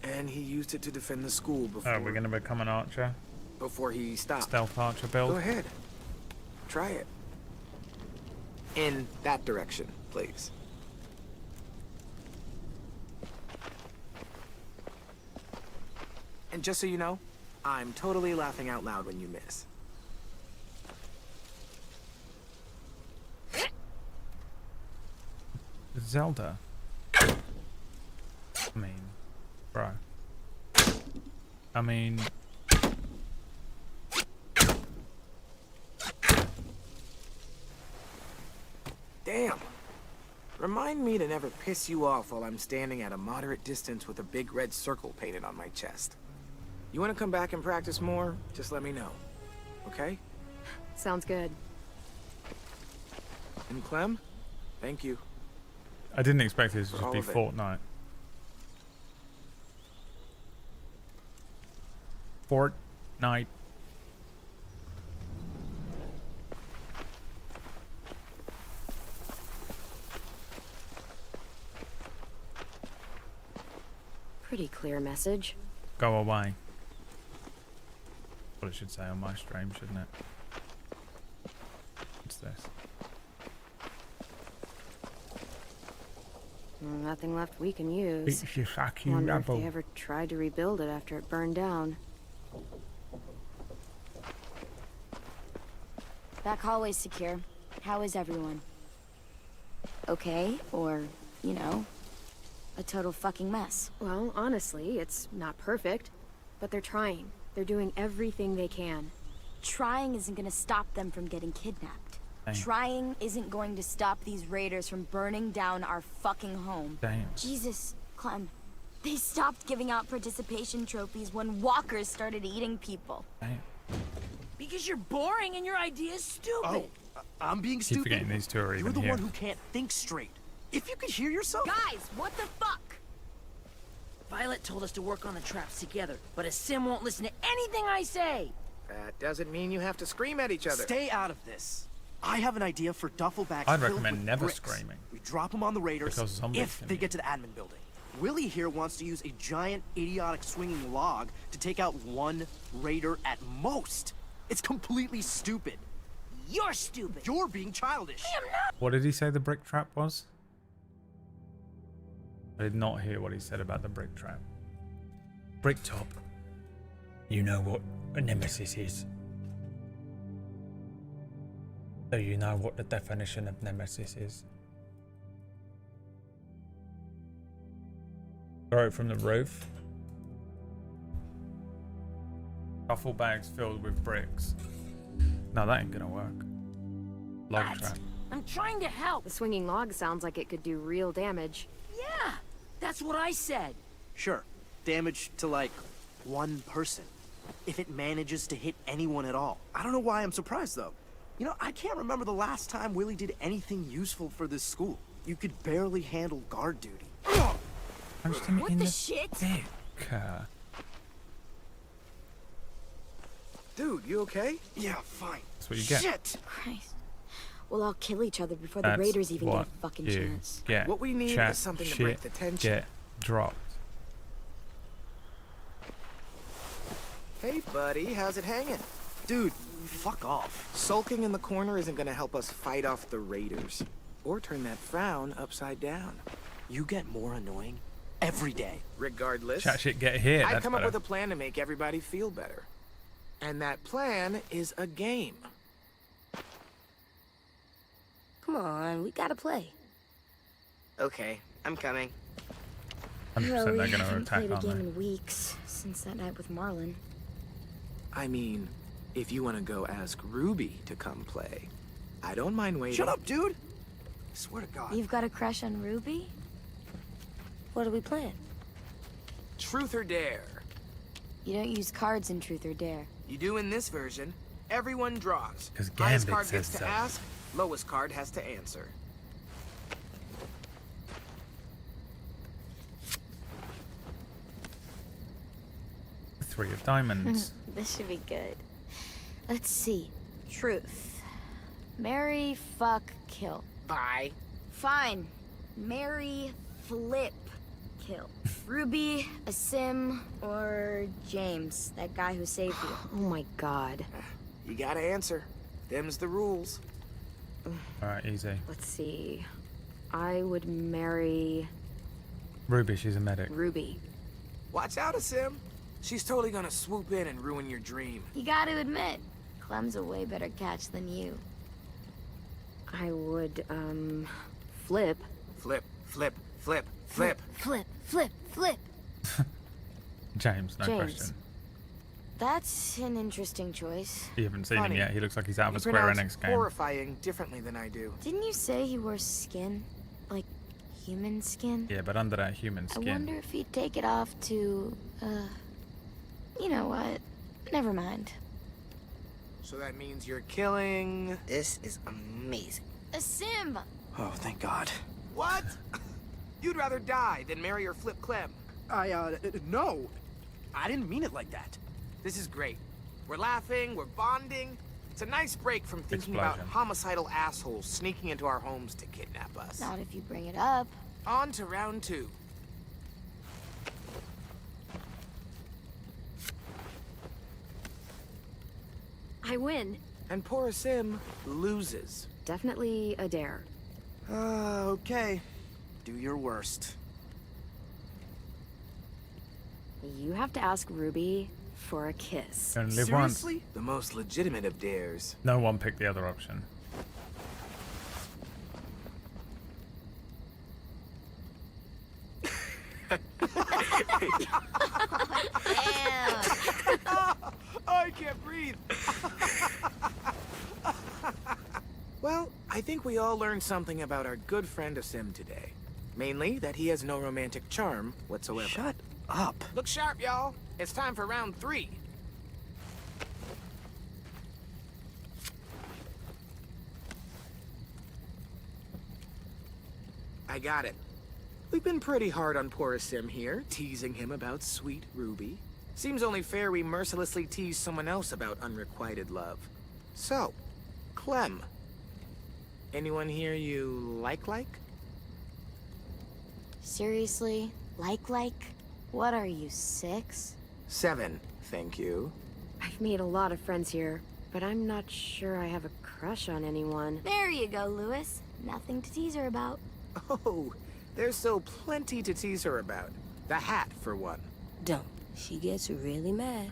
And he used it to defend the school before... Oh, we're gonna become an archer? Before he stopped. Stealth archer build? Go ahead. Try it. In that direction, please. And just so you know, I'm totally laughing out loud when you miss. Zelda. I mean, bro. I mean... Damn. Remind me to never piss you off while I'm standing at a moderate distance with a big red circle painted on my chest. You want to come back and practice more? Just let me know. Okay? Sounds good. And Clem, thank you. I didn't expect this to For just all be of it. Fortnite. Fortnite. pretty clear message. Go away. What it should say on my stream, shouldn't it? What's this? Nothing left we can use. It's your fucking Wonder if rubble. they ever tried to rebuild it after it burned down. Back hallway's secure. How is everyone? Okay, or, you know, a total fucking mess? Well, honestly, it's not perfect, but they're trying. They're doing everything they can. Trying isn't gonna stop them from getting kidnapped. Damn. Trying isn't going to stop these raiders from burning down our fucking home. Damn. Jesus, Clem. They stopped giving out participation trophies when walkers started eating people. Damn. Because you're boring and your idea's stupid. Oh, I'm being Keep stupid. forgetting these two are You're even the here. one who can't think straight. If you could hear yourself. Guys, what the fuck? Violet told us to work on the traps together, but Sim won't listen to anything I say. That doesn't mean you have to scream at each other. Stay out of this. I have an idea for duffel bags. I'd filled recommend with never bricks. screaming. We drop them on the raiders Because zombies if can they hear. get to the admin building. Willie here wants to use a giant, idiotic swinging log to take out one raider at most. It's completely stupid. You're stupid. You're being childish. I am not. What did he say the brick trap was? I did not hear what he said about the brick trap. Bricktop. You know what a nemesis is? Do you know what the definition of nemesis is? Throw it from the roof. Duffel bags filled with bricks. No, that ain't gonna work. Log trap. I'm trying to help. The swinging log sounds like it could do real damage. Yeah, that's what I said. Sure, damage to like one person. If it manages to hit anyone at all. I don't know why I'm surprised though. You know, I can't remember the last time Willie did anything useful for this school. You could barely handle guard duty. Punched him What in the the shit? dick. Dude, you okay? Yeah, fine. That's what you get. Shit! Christ. We'll all kill each other before That's the raiders even get what a fucking you chance. get. What we need Chat is something to shit break the tension. Get dropped. Hey, buddy, how's it hanging? Dude, fuck off. Sulking in the corner isn't gonna help us fight off the raiders. Or turn that frown upside down. You get more annoying every day. Regardless, Chat shit get here. I'd That's come better. up with a plan to make everybody feel better. And that plan is a game. Come on, we gotta play. Okay, I'm coming. 100% Well, they're we gonna haven't attack, played a aren't game they? in weeks since that night with Marlon. I mean, if you want to go ask Ruby to come play, I don't mind waiting. Shut up, dude! Swear to God. You've got a crush on Ruby? What are we playing? Truth or dare? You don't use cards in Truth or Dare. You do in this version. Everyone draws. 'Cause Highest Gambit card gets says to so. ask, lowest card has to answer. Three of diamonds. This should be good. Let's see. Truth. Marry, fuck, kill. Bye. Fine. Marry, flip, kill. Ruby, Sim, or James, that guy who saved you. Oh my god. You gotta answer. Them's the rules. Alright, easy. Let's see. I would marry Ruby, she's a medic. Ruby. Watch out, Sim. She's totally gonna swoop in and ruin your dream. You gotta admit, Clem's a way better catch than you. I would, flip. Flip, flip, flip, flip. Flip, flip, flip. James, no James. question. That's an interesting choice. You haven't seen Funny. him yet. He looks like he's out of You a Square pronounce Enix game. horrifying differently than I do. Didn't you say he wore skin? Like human skin? Yeah, but under that human I skin. wonder if he'd take it off to, you know what? Never mind. So that means you're killing... This is amazing. A Sim! Oh, thank God. What? You'd rather die than marry or flip Clem. No. I didn't mean it like that. This is great. We're laughing, we're bonding. It's a nice break from thinking about Explosion. homicidal assholes sneaking into our homes to kidnap us. Not if you bring it up. On to round 2. I win. And poor Sim loses. Definitely a dare. Okay. Do your worst. You have to ask Ruby for a kiss. Gonna live once. Seriously? The most legitimate of dares. No one picked the other option. I can't breathe. Well, I think we all learned something about our good friend Sim today. Mainly that he has no romantic charm whatsoever. Shut up. Look sharp, y'all. It's time for round 3. I got it. We've been pretty hard on poor Sim here, teasing him about sweet Ruby. Seems only fair we mercilessly tease someone else about unrequited love. So, Clem. Anyone here you like? Seriously? Like? What are you, 6? 7, thank you. I've made a lot of friends here, but I'm not sure I have a crush on anyone. There you go, Lewis. Nothing to tease her about. Oh, there's so plenty to tease her about. The hat, for one. Don't. She gets really mad.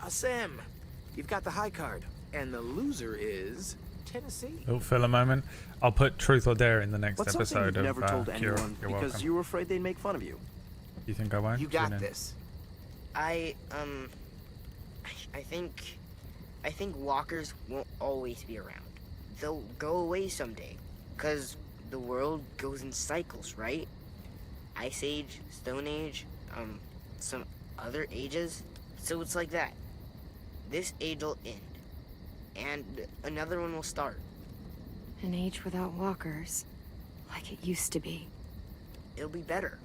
Sim, you've got the high card, and the loser is Tennessee. Little filler moment. I'll put Truth or Dare in the next What's something episode you've of never told Cure. anyone You're because welcome. you were afraid they'd make fun of you? You think I won't? You Tune got in. this. I think walkers won't always be around. They'll go away someday, 'cause the world goes in cycles, right? Ice Age, Stone Age, some other ages. So it's like that. This age will end, and another one will start. An age without walkers, like it used to be. It'll be better.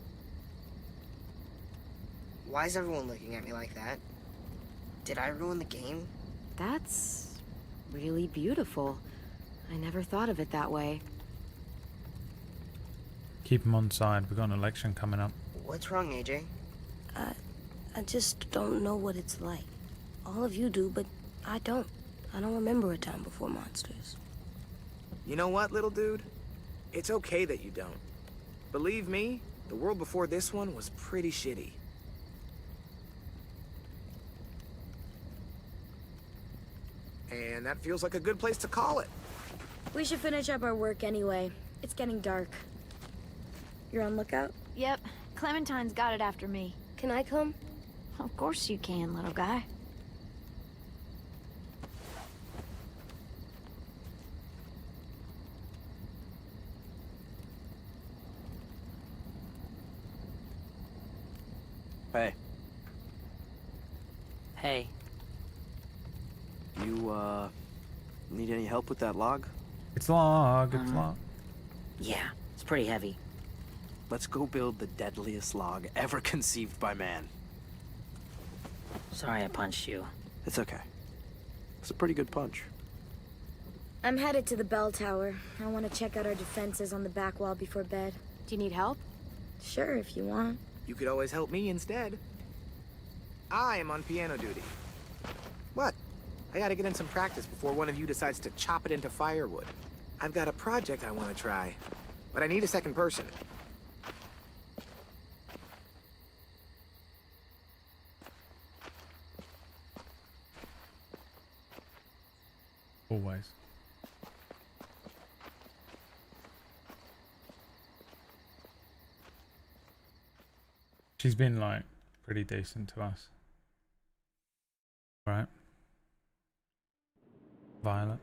Why is everyone looking at me like that? Did I ruin the game? That's really beautiful. I never thought of it that way. Keep him on side. We've got an election coming up. What's wrong, AJ? I just don't know what it's like. All of you do, but I don't. I don't remember a time before monsters. You know what, little dude? It's okay that you don't. Believe me, the world before this one was pretty shitty. And that feels like a good place to call it. We should finish up our work anyway. It's getting dark. You're on lookout? Yep. Clementine's got it after me. Can I come? Of course you can, little guy. Hey. Hey. You, need any help with that log? It's log. It's log. Yeah, it's pretty heavy. Let's go build the deadliest log ever conceived by man. Sorry I punched you. It's okay. It's a pretty good punch. I'm headed to the bell tower. I want to check out our defenses on the back wall before bed. Do you need help? Sure, if you want. You could always help me instead. I am on piano duty. What? I gotta get in some practice before one of you decides to chop it into firewood. I've got a project I want to try, but I need a second person. Always. She's been like pretty decent to us. Right? Violet.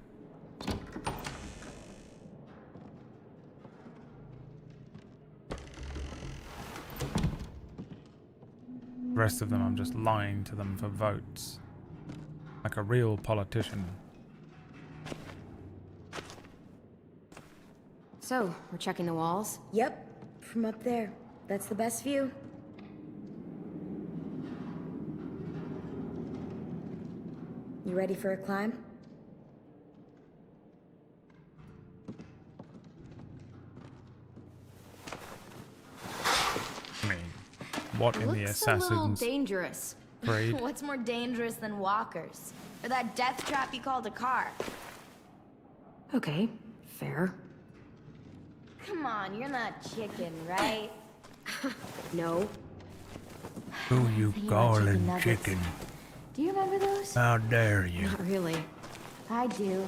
The rest of them, I'm just lying to them for votes. Like a real politician. So, we're checking the walls? Yep, from up there. That's the best view. You ready for a climb? I mean, What in the Looks a little Assassin's dangerous. Creed? What's more dangerous than walkers? Or that death trap you called a car? Okay, fair. Come on, you're not chicken, right? No. Who you calling chicken? Do you remember those? How dare you? Not really. I do.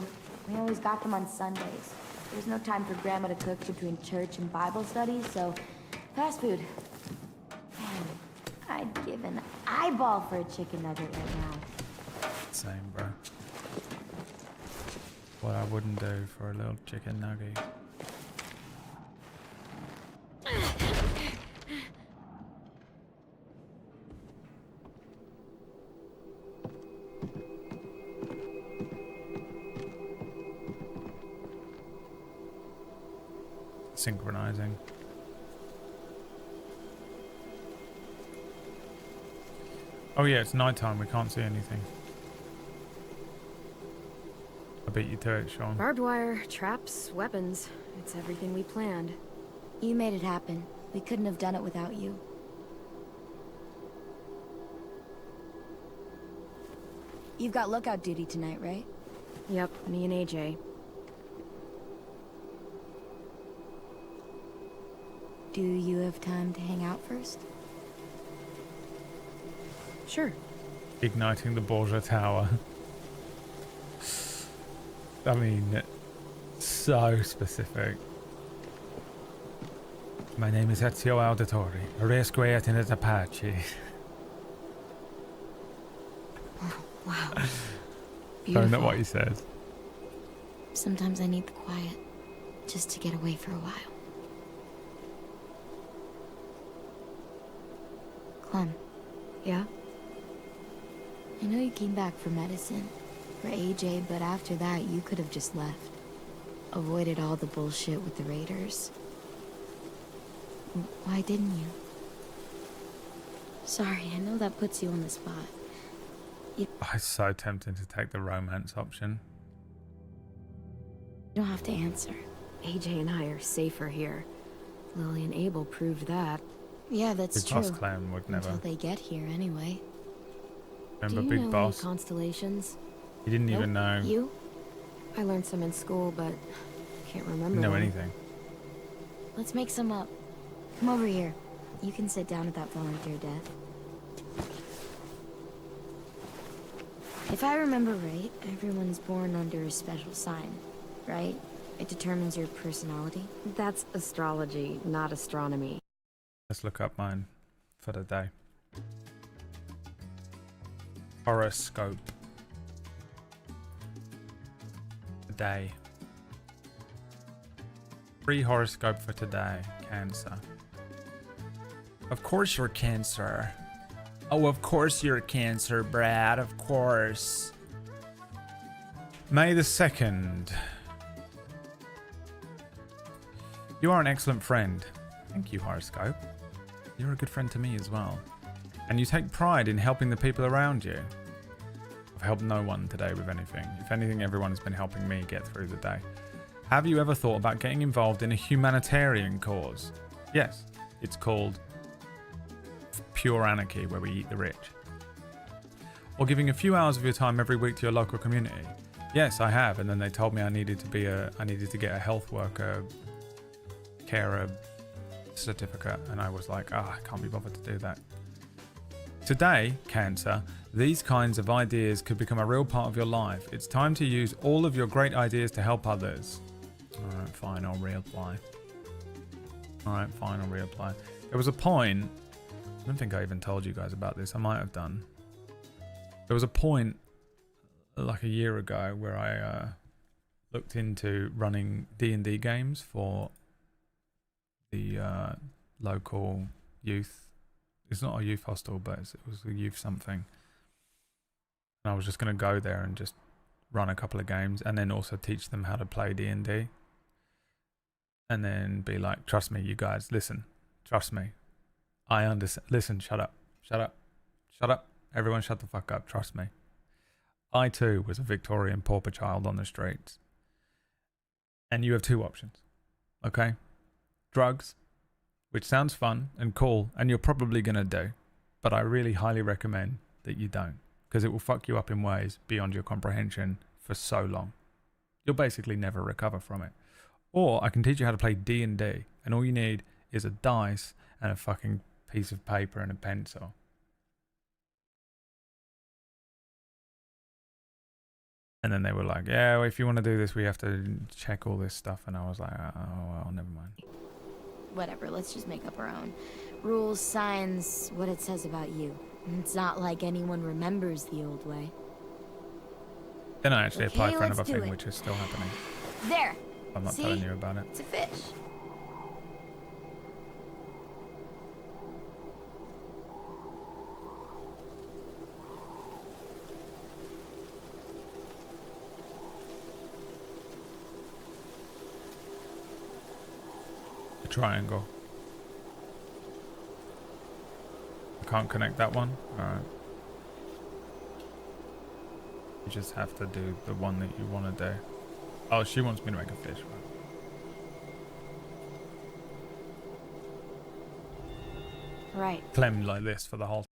We always got them on Sundays. There's no time for Grandma to cook between church and Bible studies, so fast food. Man, I'd give an eyeball for a chicken nugget right now. Same, bro. What I wouldn't do for a little chicken nugget. Synchronizing. Oh yeah, it's nighttime. We can't see anything. I beat you to it, Sean. Barbed wire, traps, weapons. It's everything we planned. You made it happen. We couldn't have done it without you. You've got lookout duty tonight, right? Yep, me and AJ. Do you have time to hang out first? Sure. Igniting the Borgia Tower. I mean, so specific. My name is Ezio Auditore, a race creatinate Apache. Wow. Don't know what he says. Sometimes I need the quiet, just to get away for a while. Clem. Yeah? I know you came back for medicine, for AJ, but after that, you could have just left. Avoided all the bullshit with the Raiders. Why didn't you? Sorry, I know that puts you on the spot. You I'm so tempted to take the romance option. don't have to answer. AJ and I are safer here. Lily and Abel proved that. Yeah, that's Big true. Boss Clan would never. Until they get here, anyway. Remember Do you Big know Boss? any constellations? He didn't even know. You? I learned some in school, but can't remember. Didn't know them. anything. Let's make some up. Come over here. You can sit down at that volunteer desk. If I remember right, everyone's born under a special sign, right? It determines your personality. That's astrology, not astronomy. Let's look up mine for the day. Horoscope. Today. Free horoscope for today. Cancer. Of course you're Cancer. Oh, of course you're Cancer, Brad. Of course. May the 2nd. You are an excellent friend. Thank you, horoscope. You're a good friend to me as well. And you take pride in helping the people around you. I've helped no one today with anything. If anything, everyone's been helping me get through the day. Have you ever thought about getting involved in a humanitarian cause? Yes, it's called Pure Anarchy, where we eat the rich. Or giving a few hours of your time every week to your local community? Yes, I have. And then they told me I needed to get a health worker carer certificate, and I was like, I can't be bothered to do that. Today, Cancer, these kinds of ideas could become a real part of your life. It's time to use all of your great ideas to help others. Alright, fine, I'll reapply. Alright, fine, I'll reapply. There was a point, I don't think I even told you guys about this, I might have done. There was a point, like a year ago, where I looked into running D&D games for the local youth. It's not a youth hostel, but it was a youth something. And I was just going to go there and just run a couple of games and then also teach them how to play D&D. And then be like, trust me, you guys, listen, trust me. I understand. Listen, shut up, shut up, shut up. Everyone shut the fuck up, trust me. I too was a Victorian pauper child on the streets. And you have two options, okay? Drugs, which sounds fun and cool, and you're probably going to do, but I really highly recommend that you don't, because it will fuck you up in ways beyond your comprehension for so long. You'll basically never recover from it. Or I can teach you how to play D&D, and all you need is a dice and a fucking piece of paper and a pencil. And then they were like, yeah, well, if you want to do this, we have to check all this stuff. And I was like, oh, well, never mind. Whatever, let's just make up our own. Rules, signs, what it says about you. It's not like anyone remembers the old way. Then I actually Okay, applied for let's another do thing, it. which is still happening. There! I'm not See? telling you about it. It's a fish. A triangle. I can't connect that one? Alright. You just have to do the one that you want to do. Oh, she wants me to make a fish, right? Right. Clem like this for the whole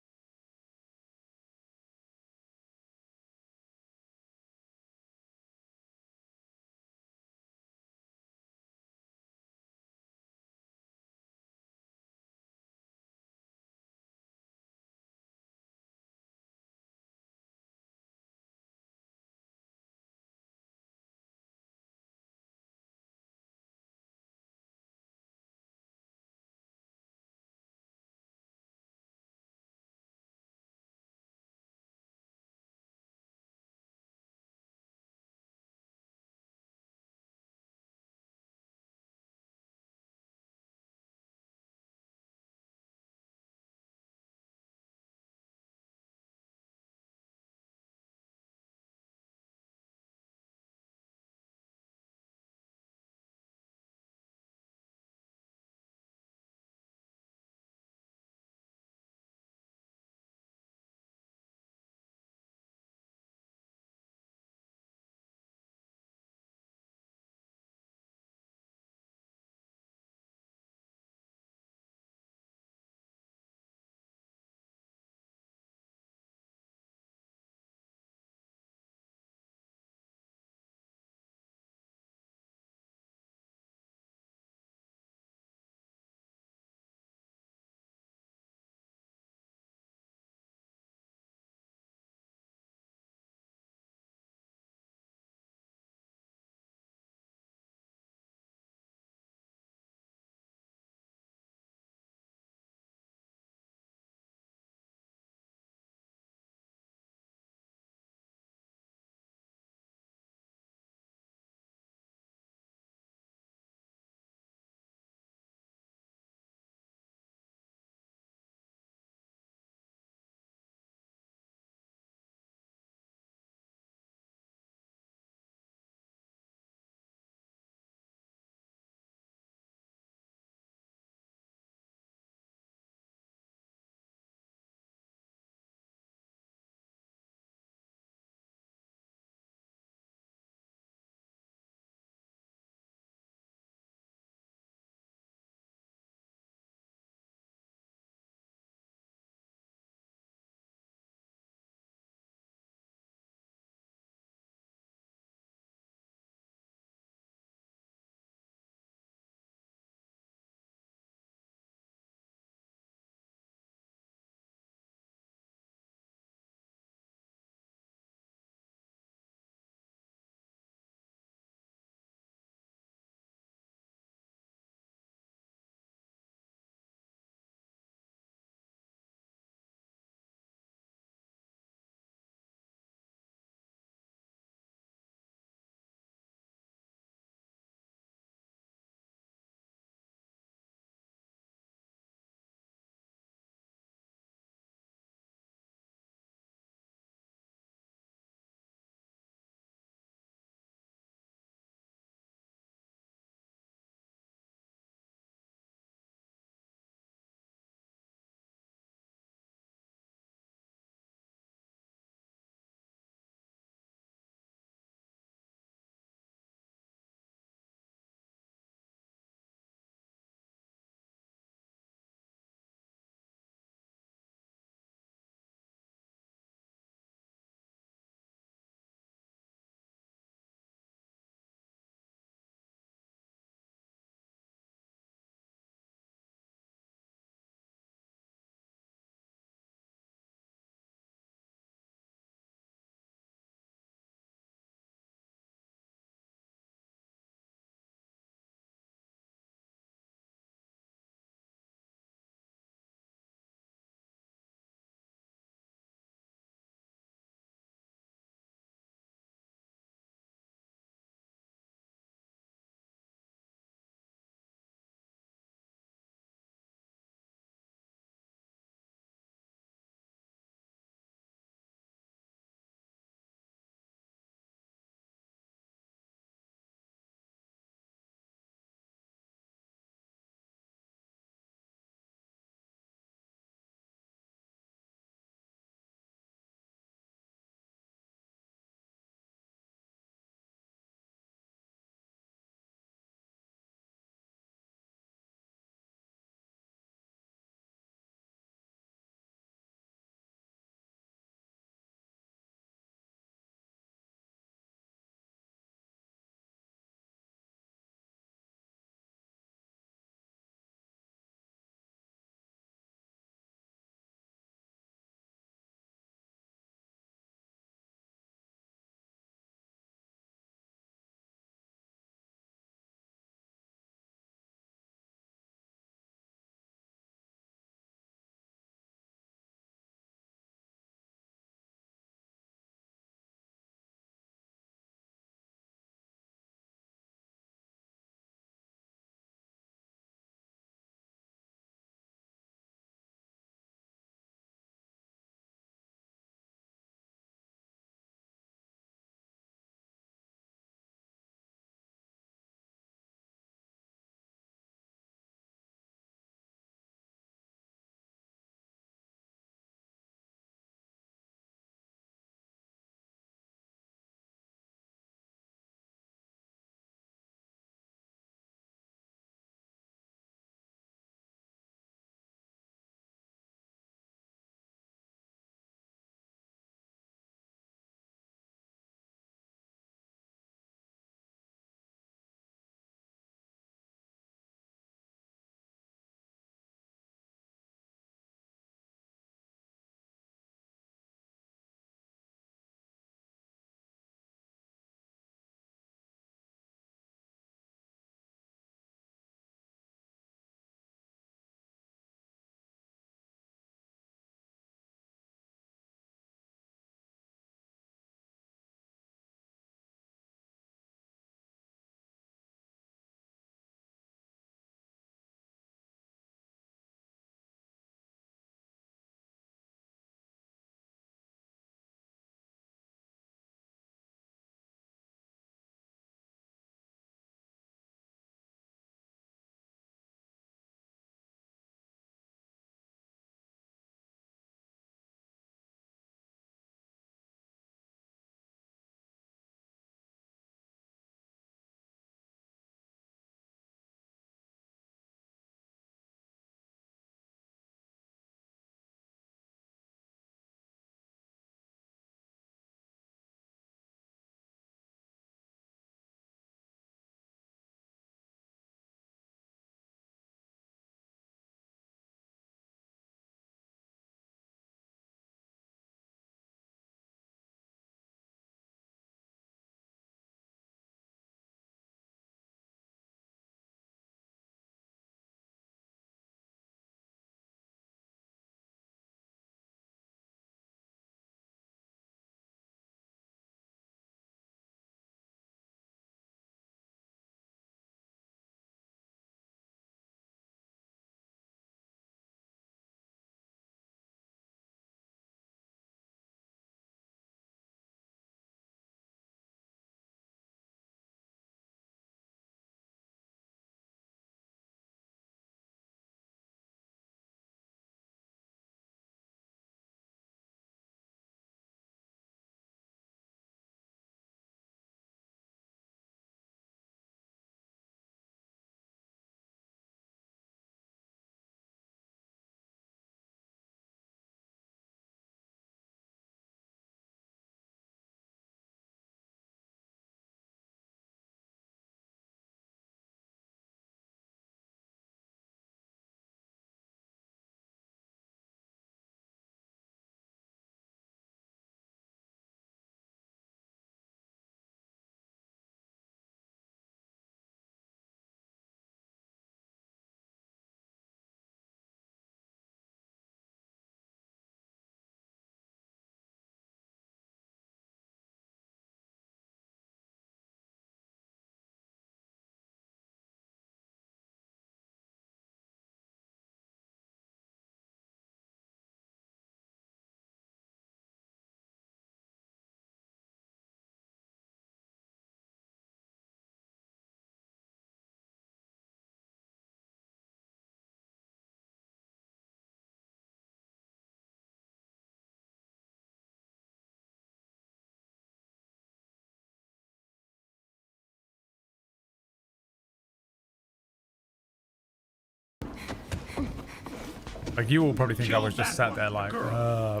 Like, you all probably think I was just sat there like, I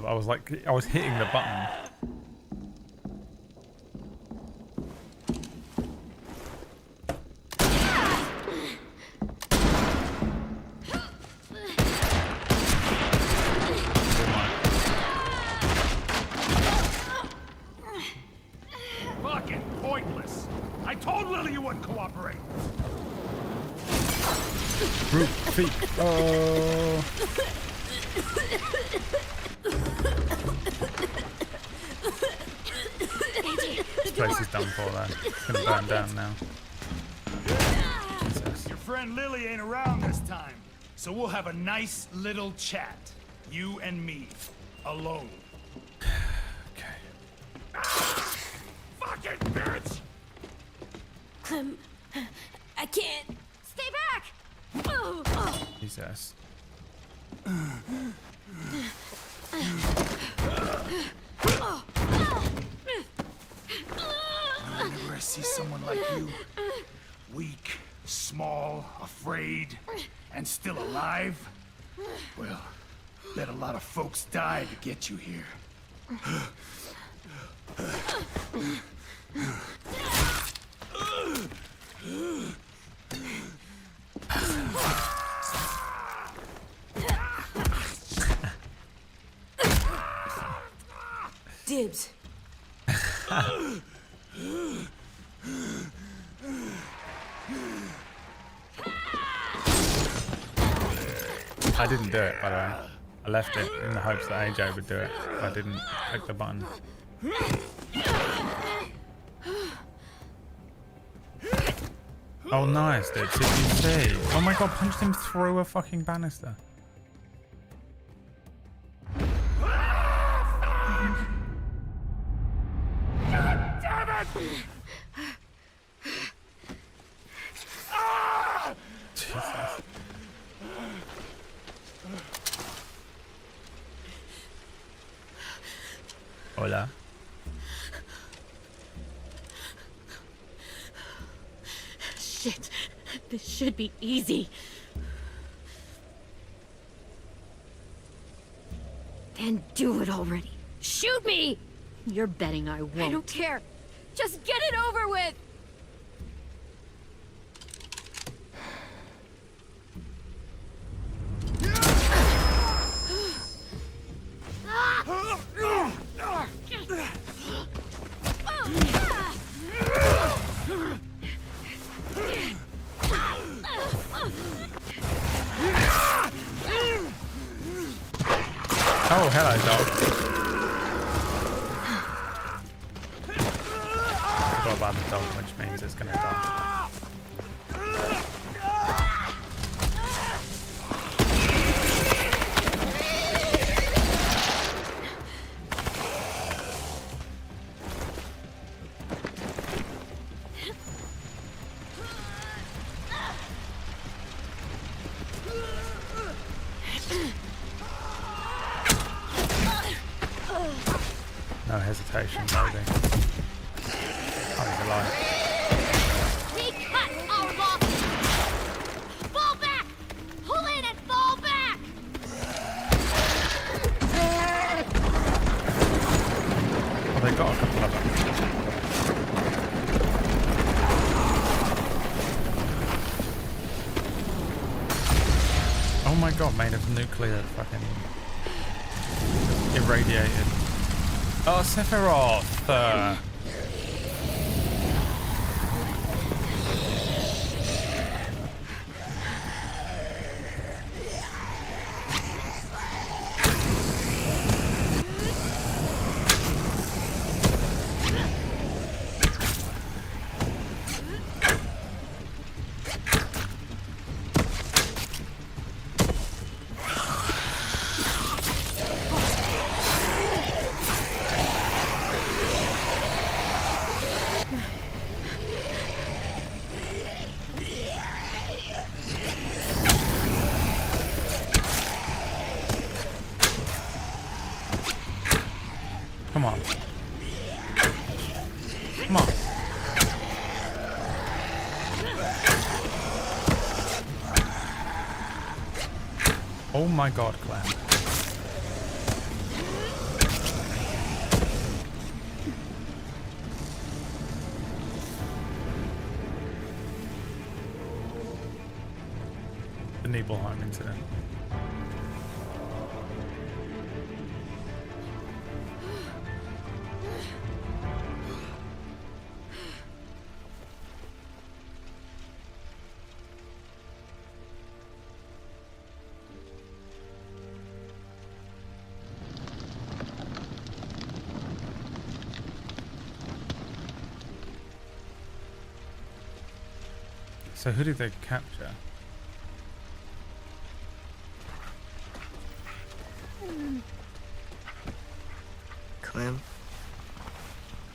was hitting the button. Fucking pointless. I told Lily you wouldn't cooperate. Brute feet. Oh. This place is done for, though. It's gonna burn down now. Jesus. Your friend Lily ain't around this time, so we'll have a nice little chat. You and me. Alone. Okay. Ah, fucking bitch! Clem, I can't. Stay back! Jesus. Whenever I see someone like you, weak, small, afraid, and still alive, well, let a lot of folks die to get you here. Dibs. I didn't do it, by the way. I left it in the hopes that AJ would do it. I didn't click the button. Oh, nice, dude. Did you see? Oh my god, punched him through a fucking banister. Damn it! Jesus. Hola. Shit. This should be easy. Then do it already. Shoot me! You're betting I won't. I don't care. Just get it over with! Oh, hello, dog. I forgot about the dog, which means it's gonna die. No hesitation, baby. Oh, he's alive. We cut our losses! Fall back! Pull in and fall back! Oh, they got a couple of them. Oh my god, made of nuclear fucking irradiated. Oh, Sephiroth! Come on. Come on. Oh Oh my god, Clem. The Nibelheim incident. So who did they capture? Clem,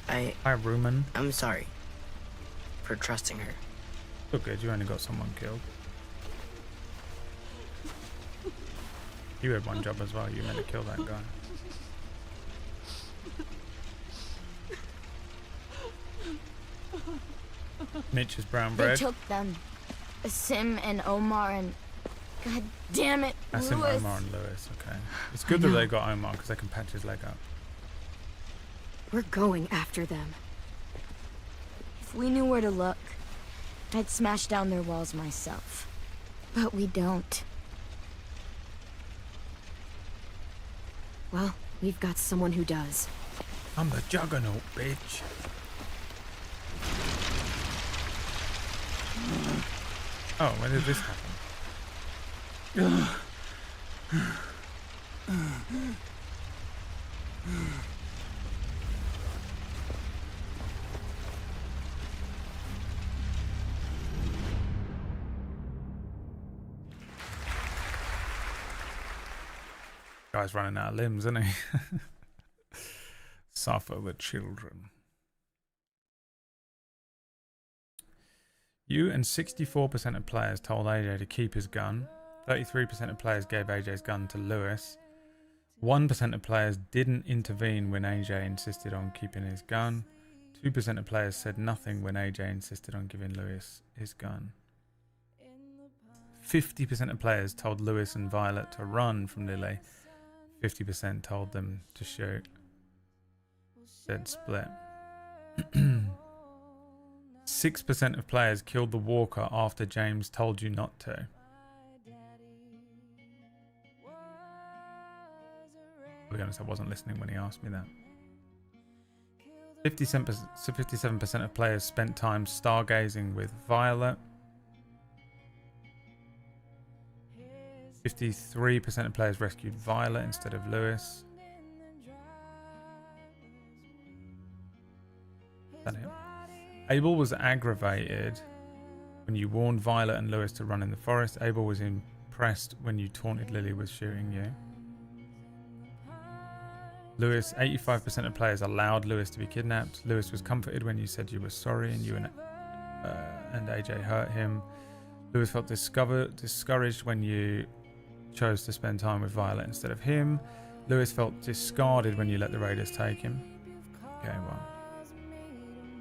Hi, Rumen. I'm sorry for trusting her. Oh good, you only got someone killed. You had one job as well, you meant to kill that guy. Mitch's brown They bread. took them. Sim and Omar and... God damn it, That's him, Louis. Omar and Lewis, okay. It's good that they got Omar because they can patch his leg up. We're going after them. If we knew where to look, I'd smash down their walls myself. But we don't. Well, we've got someone who does. I'm the Juggernaut, bitch. Oh, when did this happen? Guy's running out of limbs, isn't he? Suffer the children. You and 64% of players told AJ to keep his gun. 33% of players gave AJ's gun to Lewis. 1% of players didn't intervene when AJ insisted on keeping his gun. 2% of players said nothing when AJ insisted on giving Lewis his gun. 50% of players told Lewis and Violet to run from Lily. 50% told them to shoot. Dead split. 6% of players killed the walker after James told you not to. To be honest, I wasn't listening when he asked me that. 57% of players spent time stargazing with Violet. 53% of players rescued Violet instead of Lewis. Is that it? Abel was aggravated when you warned Violet and Lewis to run in the forest. Abel was impressed when you taunted Lily with shooting you. Lewis, 85% of players allowed Lewis to be kidnapped. Lewis was comforted when you said you were sorry and you and AJ hurt him. Lewis felt discouraged when you chose to spend time with Violet instead of him. Lewis felt discarded when you let the raiders take him. Okay, well.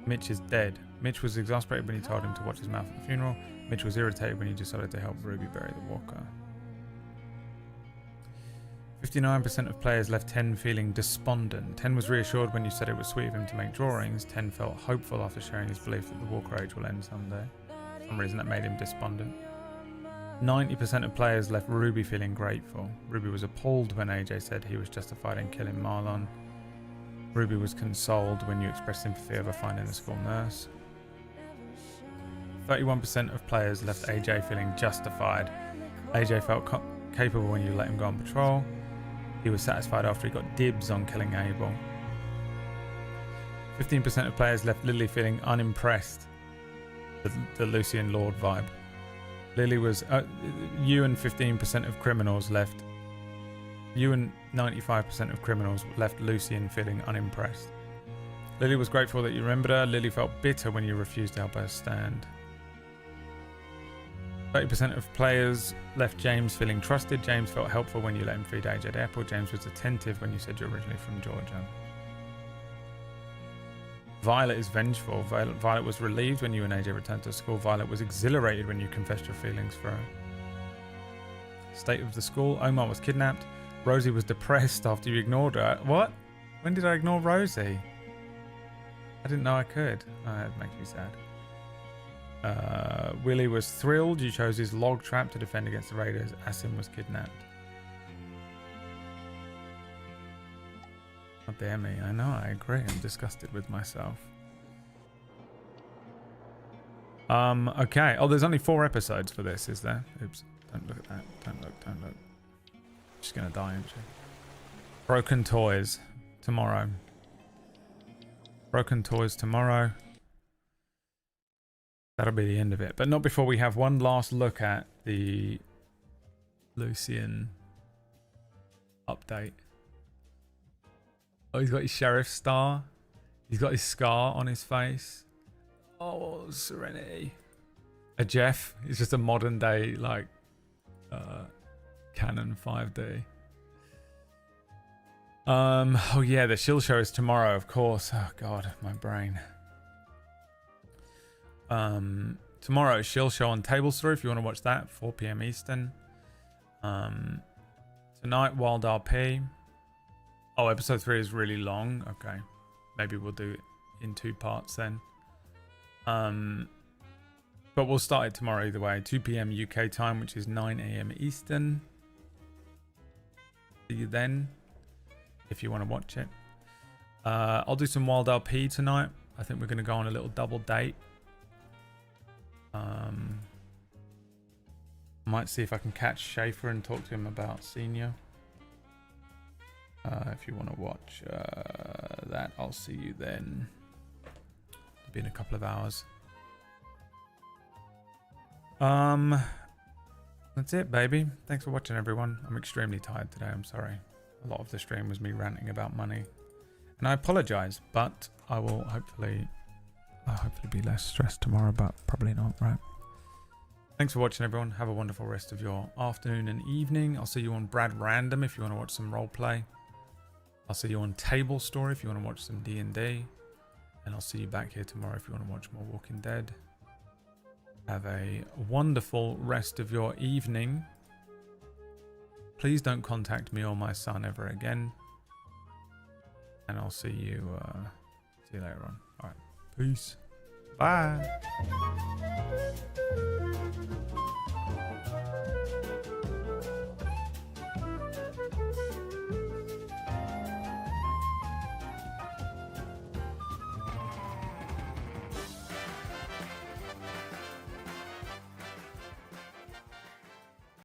Mitch is dead. Mitch was exasperated when you told him to watch his mouth at the funeral. Mitch was irritated when you decided to help Ruby bury the walker. 59% of players left 10 feeling despondent. 10 was reassured when you said it was sweet of him to make drawings. 10 felt hopeful after sharing his belief that the walker age will end someday. For some reason that made him despondent. 90% of players left Ruby feeling grateful. Ruby was appalled when AJ said he was justified in killing Marlon. Ruby was consoled when you expressed sympathy over finding the school nurse. 31% of players left AJ feeling justified. AJ felt capable when you let him go on patrol. He was satisfied after he got dibs on killing Abel. 15% of players left Lily feeling unimpressed with the Lucian Lord vibe. Lily was... you and 15% of criminals left... You and 95% of criminals left Lucian feeling unimpressed. Lily was grateful that you remembered her. Lily felt bitter when you refused to help her stand. 30% of players left James feeling trusted. James felt helpful when you let him feed AJ at the airport. James was attentive when you said you're originally from Georgia. Violet is vengeful. Violet was relieved when you and AJ returned to school. Violet was exhilarated when you confessed your feelings for her. State of the school. Omar was kidnapped. Rosie was depressed after you ignored her. What? When did I ignore Rosie? I didn't know I could. It makes me sad. Willie was thrilled. You chose his log trap to defend against the raiders. Asim was kidnapped. Oh, dare me. I know, I agree. I'm disgusted with myself. Okay. Oh, there's only 4 episodes for this, is there? Oops. Don't look at that. Don't look. She's gonna die, isn't she? Broken Toys. Tomorrow. Broken Toys tomorrow. That'll be the end of it. But not before we have one last look at the Lucian update. Oh, he's got his sheriff star. He's got his scar on his face. Oh, Serenity. A Jeff. He's just a modern day, like, Canon 5D. Oh yeah, the Shield show is tomorrow, of course. Oh god, my brain. Tomorrow, Shield show on Table Story if you want to watch that, 4 PM Eastern. Tonight, Wild RP. Oh, episode 3 is really long. Okay, maybe we'll do it in 2 parts then. But we'll start it tomorrow either way. 2 PM UK time, which is 9 AM Eastern. See you then, if you want to watch it. I'll do some Wild RP tonight. I think we're going to go on a little double date. Might see if I can catch Schaefer and talk to him about Senior. If you want to watch that, I'll see you then. It'll be in a couple of hours. That's it, baby. Thanks for watching, everyone. I'm extremely tired today. I'm sorry. A lot of the stream was me ranting about money, and I apologize. But I will hopefully be less stressed tomorrow. But probably not, right? Thanks for watching, everyone. Have a wonderful rest of your afternoon and evening. I'll see you on Brad Random if you want to watch some roleplay. I'll see you on Table Story if you want to watch some D&D. And I'll see you back here tomorrow if you want to watch more Walking Dead. Have a wonderful rest of your evening. Please don't contact me or my son ever again. And I'll see you later on. All right. Peace. Bye.